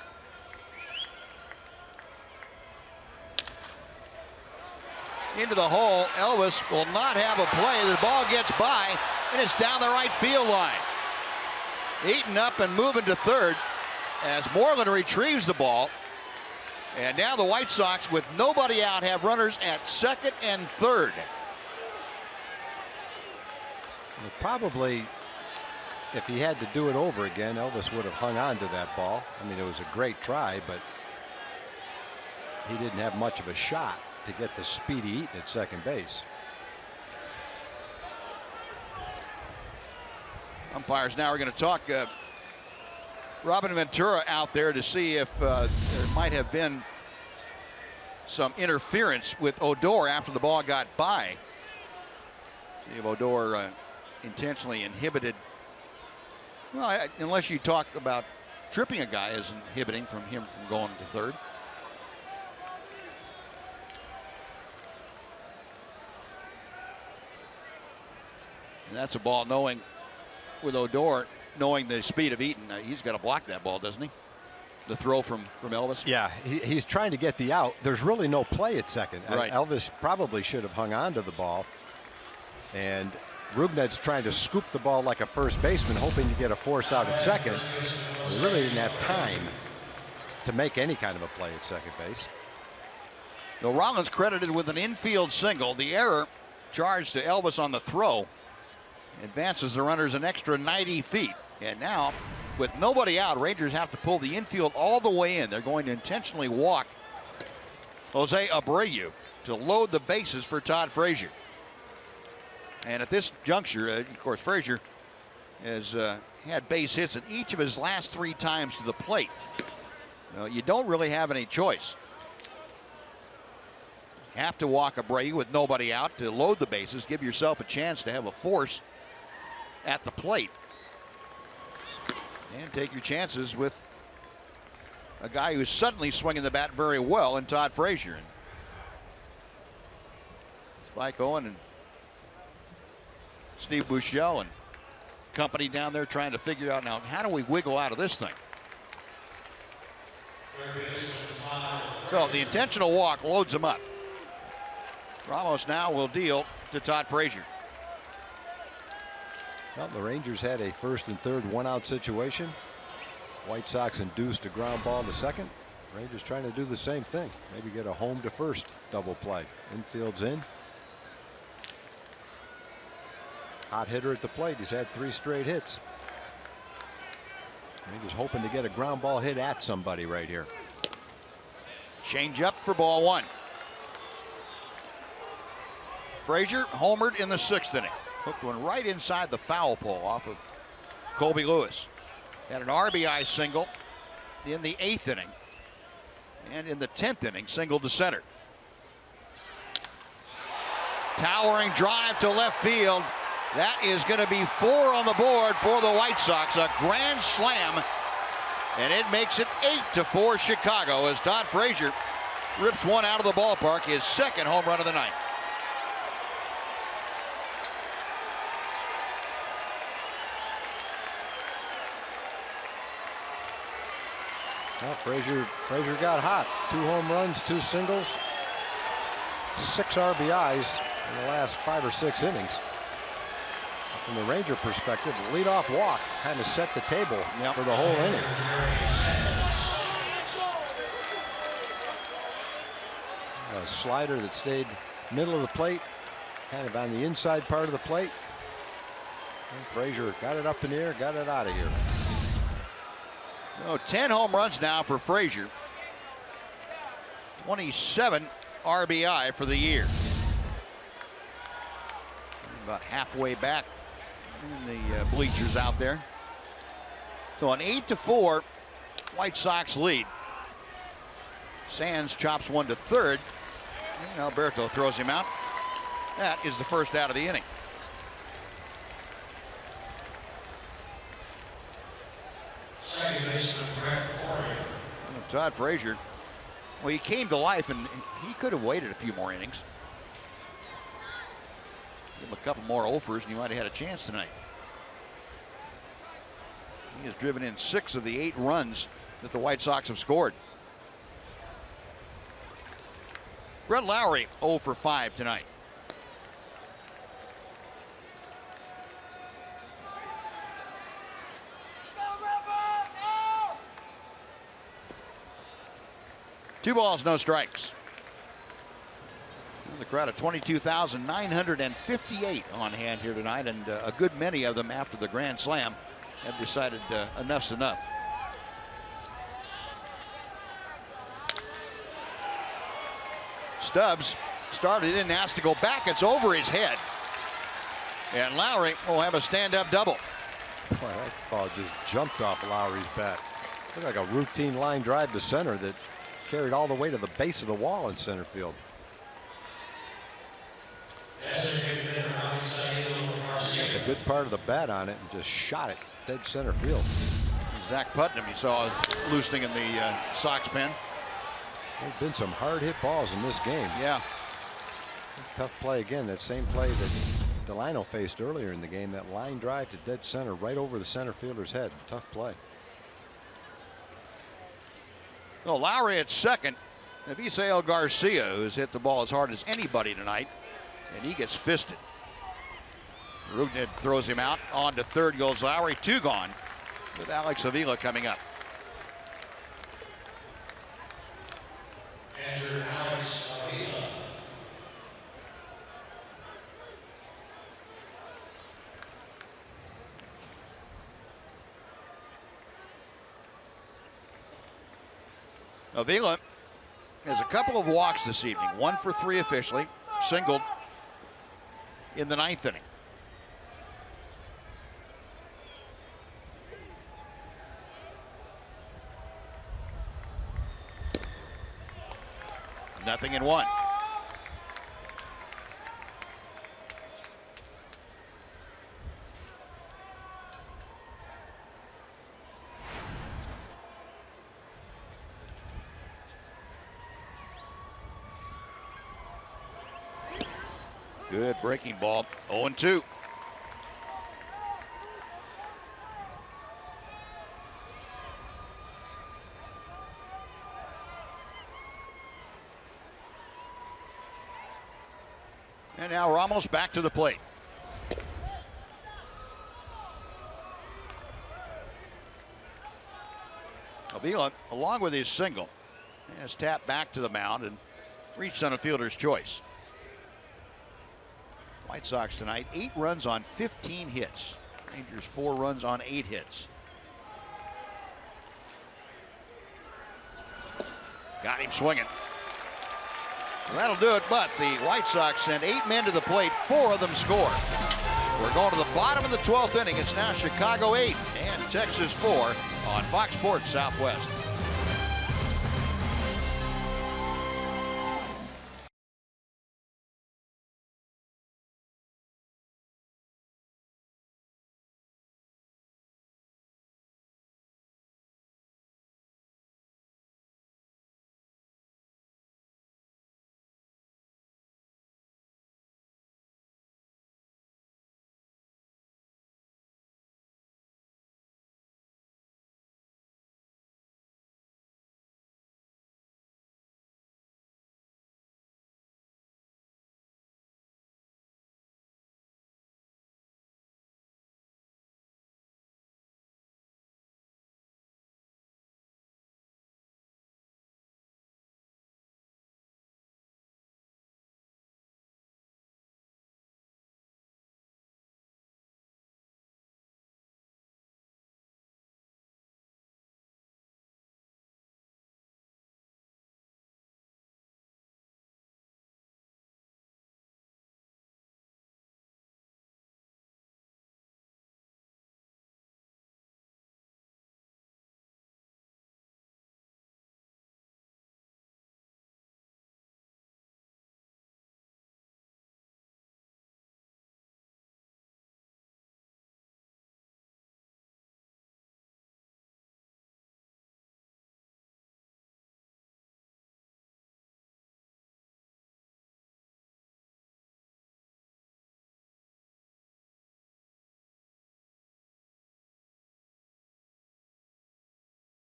Into the hole. Elvis will not have a play. The ball gets by, and it's down the right field line. Eaton up and moving to third as Moreland retrieves the ball. And now the White Sox, with nobody out, have runners at second and third. Well, probably, if he had to do it over again, Elvis would have hung on to that ball. I mean, it was a great try, but he didn't have much of a shot to get the speedy Eaton at second base. Umpires now are going to talk Robin Ventura out there to see if there might have been some interference with Odor after the ball got by. See if Odor intentionally inhibited. Well, unless you talk about tripping a guy as inhibiting from him from going to third. And that's a ball knowing with Odor, knowing the speed of Eaton. He's got to block that ball, doesn't he? The throw from Elvis. Yeah, he's trying to get the out. There's really no play at second. Right. Elvis probably should have hung on to the ball. And Rougned's trying to scoop the ball like a first baseman, hoping to get a force out at second. He really didn't have time to make any kind of a play at second base. The Rollins credited with an infield single. The error charged to Elvis on the throw advances the runners an extra 90 feet. And now, with nobody out, Rangers have to pull the infield all the way in. They're going to intentionally walk Jose Abreu to load the bases for Todd Frazier. And at this juncture, of course, Frazier has had base hits in each of his last 3 times to the plate. You don't really have any choice. You have to walk Abreu with nobody out to load the bases, give yourself a chance to have a force at the plate. And take your chances with a guy who's suddenly swinging the bat very well in Todd Frazier. And Spike Owen and Steve Buechele and company down there trying to figure out now, how do we wiggle out of this thing? So the intentional walk loads him up. Ramos now will deal to Todd Frazier. Well, the Rangers had a first and third 1-out situation. White Sox induced a ground ball to second. Rangers trying to do the same thing. Maybe get a home to first double play. Infield's in. Hot hitter at the plate. He's had 3 straight hits. Rangers hoping to get a ground ball hit at somebody right here. Change up for ball 1. Frazier homered in the 6th inning. Hooked one right inside the foul pole off of Colby Lewis. Had an RBI single in the 8th inning. And in the 10th inning, singled to center. Towering drive to left field. That is going to be 4 on the board for the White Sox. A grand slam. And it makes it 8-4 Chicago as Todd Frazier rips one out of the ballpark. His 2nd home run of the night. Well, Frazier got hot. 2 home runs, 2 singles, 6 RBIs in the last 5 or 6 innings. From the Ranger perspective, the leadoff walk kind of set the table for the whole inning. A slider that stayed middle of the plate, kind of on the inside part of the plate. And Frazier got it up in the air, got it out of here. So 10 home runs now for Frazier. 27 RBI for the year. About halfway back in the bleachers out there. So an 8-4 White Sox lead. Sands chops one to third. And Alberto throws him out. That is the first out of the inning. Todd Frazier, well, he came to life, and he could have waited a few more innings. Give him a couple more offers, and he might have had a chance tonight. He has driven in 6 of the 8 runs that the White Sox have scored. Brett Lowry 0 for 5 tonight. Two balls, no strikes. The crowd of 22,958 on hand here tonight, and a good many of them after the grand slam have decided enough's enough. Stubbs started in, asked to go back. It's over his head. And Lowry will have a stand-up double. Boy, that ball just jumped off Lowry's bat. Looked like a routine line drive to center that carried all the way to the base of the wall in center field. The good part of the bat on it and just shot it dead center field. Zach Putnam, you saw loosening in the Sox pen. There've been some hard hit balls in this game. Yeah. Tough play again. That same play that Delano faced earlier in the game. That line drive to dead center right over the center fielder's head. Tough play. Well, Lowry at second. Avisail Garcia, who's hit the ball as hard as anybody tonight, and he gets fisted. Rougned throws him out. On to third goes Lowry. 2 gone, with Alex Avila coming up. Avila has a couple of walks this evening. 1 for 3 officially. Singled in the 9th inning. Nothing in 1. Good breaking ball. 0-2. And now Ramos back to the plate. Avila, along with his single, has tapped back to the mound and reached on a fielder's choice. White Sox tonight, 8 runs on 15 hits. Rangers 4 runs on 8 hits. Got him swinging. Well, that'll do it, but the White Sox sent 8 men to the plate. 4 of them scored. We're going to the bottom of the 12th inning. It's now Chicago 8 and Texas 4 on Fox Sports Southwest.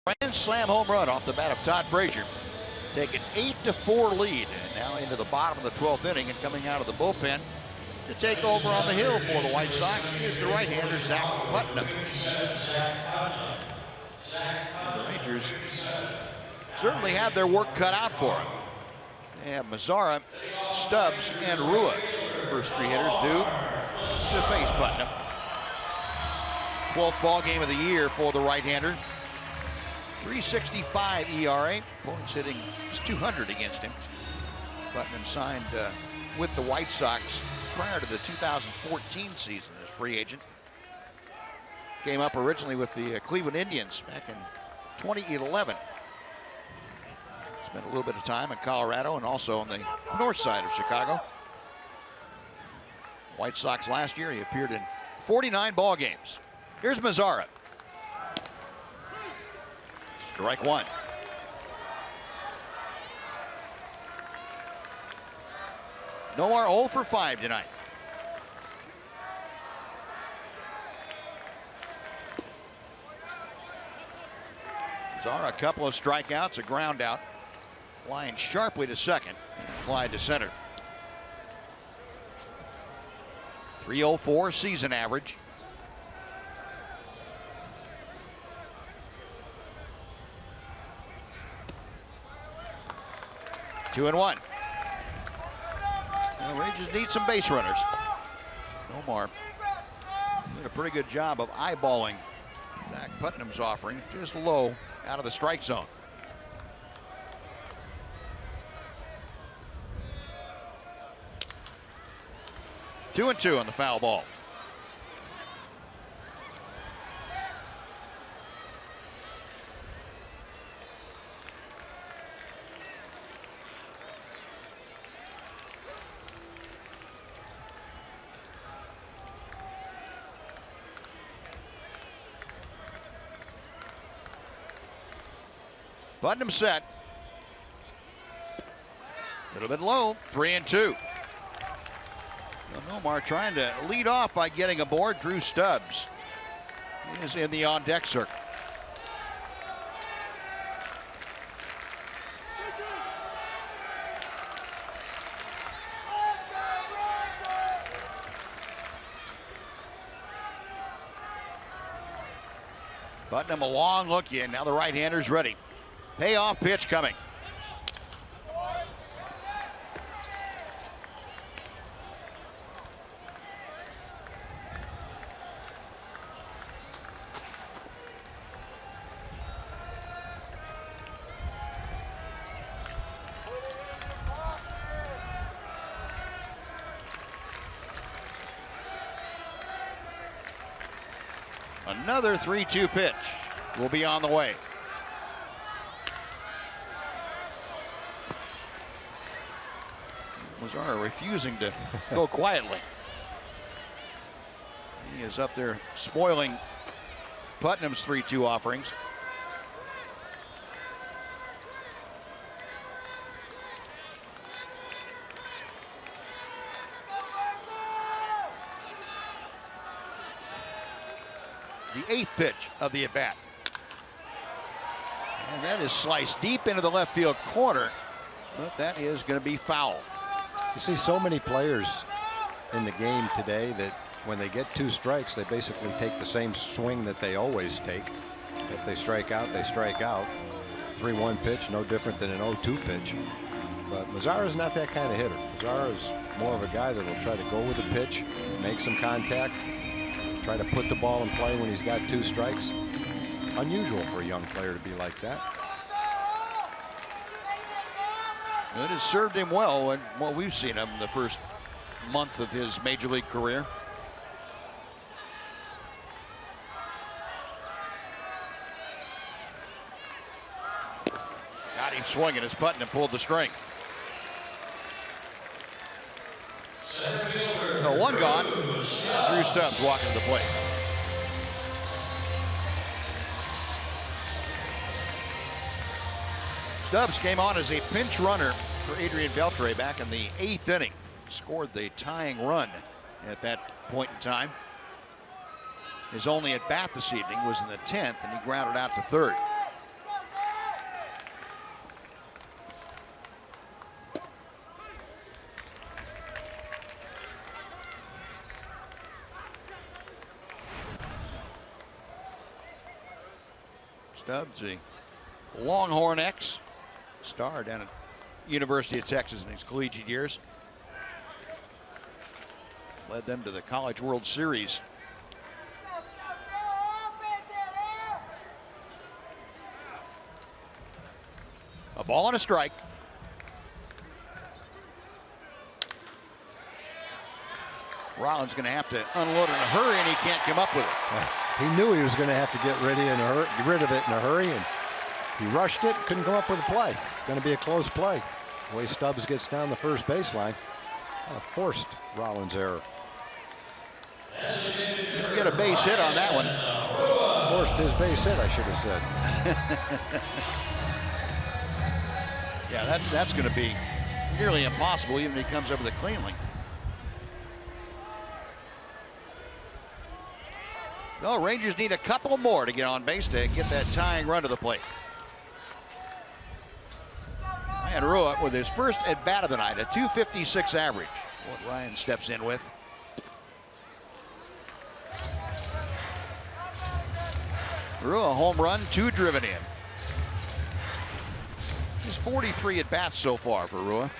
Grand slam home run off the bat of Todd Frazier. Take an 8-4 lead, and now into the bottom of the 12th inning, and coming out of the bullpen to take over on the hill for the White Sox is the right-hander Zach Putnam. And the Rangers certainly have their work cut out for them. They have Mazara, Stubbs, and Rua. First three hitters due to face Putnam. 12th ball game of the year for the right-hander. 3.65 ERA. Opponents hitting 200 against him. Putnam signed with the White Sox prior to the 2014 season as free agent. Came up originally with the Cleveland Indians back in 2011. Spent a little bit of time in Colorado and also on the north side of Chicago. White Sox last year, he appeared in 49 ball games. Here's Mazara. Strike one. Nomar 0 for 5 tonight. Mazara, a couple of strikeouts, a ground out. Flying sharply to second and fly to center. 304 season average. Two and one. The Rangers need some base runners. Nomar did a pretty good job of eyeballing Zach Putnam's offering, just low out of the strike zone. Two and two on the foul ball. Putnam set. A little bit low, 3 and 2. Nomar trying to lead off by getting aboard Drew Stubbs. He is in the on-deck circle. Putnam a long look in. Now the right-hander's ready. Payoff pitch coming. Another 3-2 pitch will be on the way. Mazara refusing to go quietly. He is up there spoiling Putnam's 3-2 offerings. The 8th pitch of the at-bat. And that is sliced deep into the left field corner, but that is going to be foul. You see so many players in the game today that when they get 2 strikes, they basically take the same swing that they always take. If they strike out, they strike out. 3-1 pitch, no different than an 0-2 pitch. But Mazara's not that kind of hitter. Mazara is more of a guy that will try to go with the pitch, make some contact, try to put the ball in play when he's got 2 strikes. Unusual for a young player to be like that. It has served him well in what we've seen him the first month of his major league career. Got him swinging as Putnam pulled the string. No, one gone. Drew Stubbs walking to the plate. Stubbs came on as a pinch runner for Adrien Beltre back in the 8th inning. Scored the tying run at that point in time. His only at bat this evening was in the 10th, and he grounded out to third. Stubbs, a Longhorn X, star down at University of Texas in his collegiate years. Led them to the College World Series. A ball and a strike. Rollins going to have to unload in a hurry, and he can't come up with it. He knew he was going to have to get rid of it in a hurry, and he rushed it, couldn't come up with a play. Going to be a close play. The way Stubbs gets down the first baseline. Kind of forced Rollins' error. You get a base hit on that one. Forced his base hit, I should have said. Yeah, that's going to be nearly impossible, even if he comes up with it cleanly. No, Rangers need a couple more to get on base to get that tying run to the plate. And Rua with his first at bat of the night, a .256 average. What Ryan steps in with. Rua home run, 2 driven in. He's 43 at bats so far for Rua.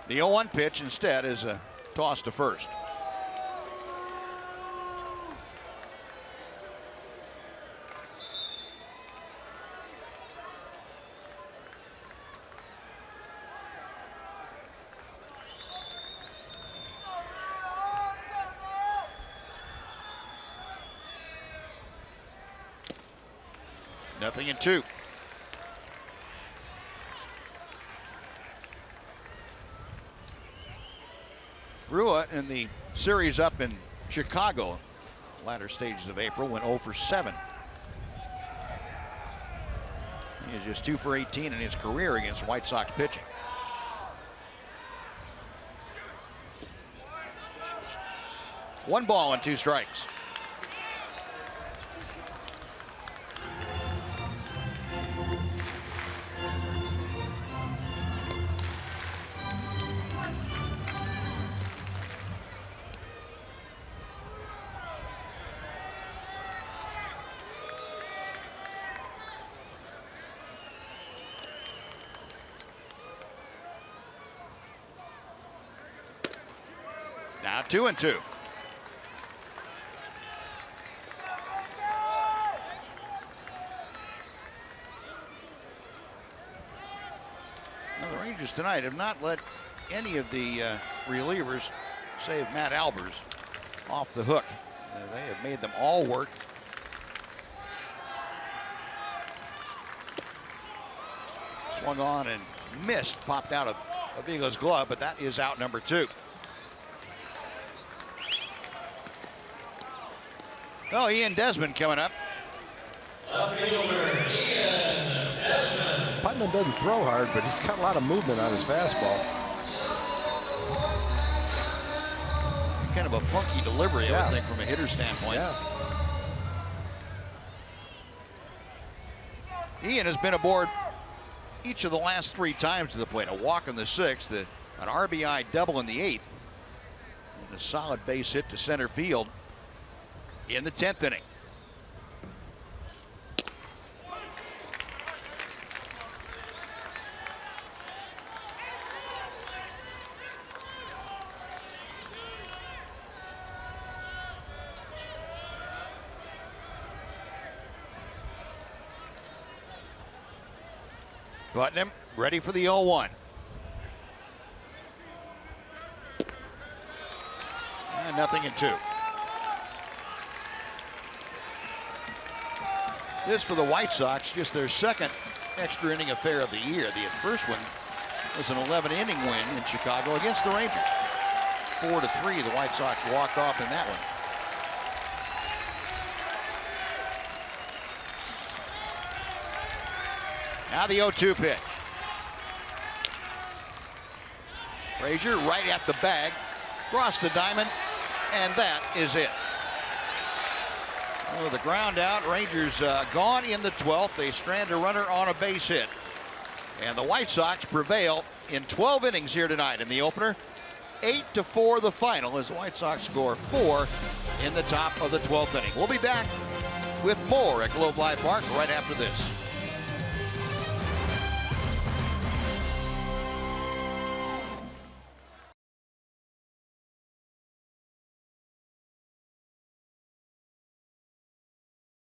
The 0-1 pitch instead is a toss to first. Nothing in 2. Rua in the series up in Chicago, latter stages of April, went 0 for 7. He is just 2 for 18 in his career against White Sox pitching. One ball and 2 strikes. Now 2-2. Now the Rangers tonight have not let any of the relievers, save Matt Albers, off the hook. They have made them all work. Swung on and missed, popped out of Avila's glove, but that is out number 2. Oh, Ian Desmond coming up. Putnam doesn't throw hard, but he's got a lot of movement on his fastball. Kind of a funky delivery, Yeah. I would think, from a hitter standpoint. Yeah. Ian has been aboard each of the last 3 times to the plate. A walk in the 6th, an RBI double in the 8th, and a solid base hit to center field in the 10th inning. Putnam ready for the 0-1. And nothing in 2. This for the White Sox, just their second extra inning affair of the year. The first one was an 11-inning win in Chicago against the Rangers. 4-3, the White Sox walked off in that one. Now the 0-2 pitch. Frazier right at the bag, across the diamond, and that is it. Oh, the ground out. Rangers gone in the 12th. They strand a runner on a base hit. And the White Sox prevail in 12 innings here tonight in the opener. 8-4 the final as the White Sox score 4 in the top of the 12th inning. We'll be back with more at Globe Life Park right after this.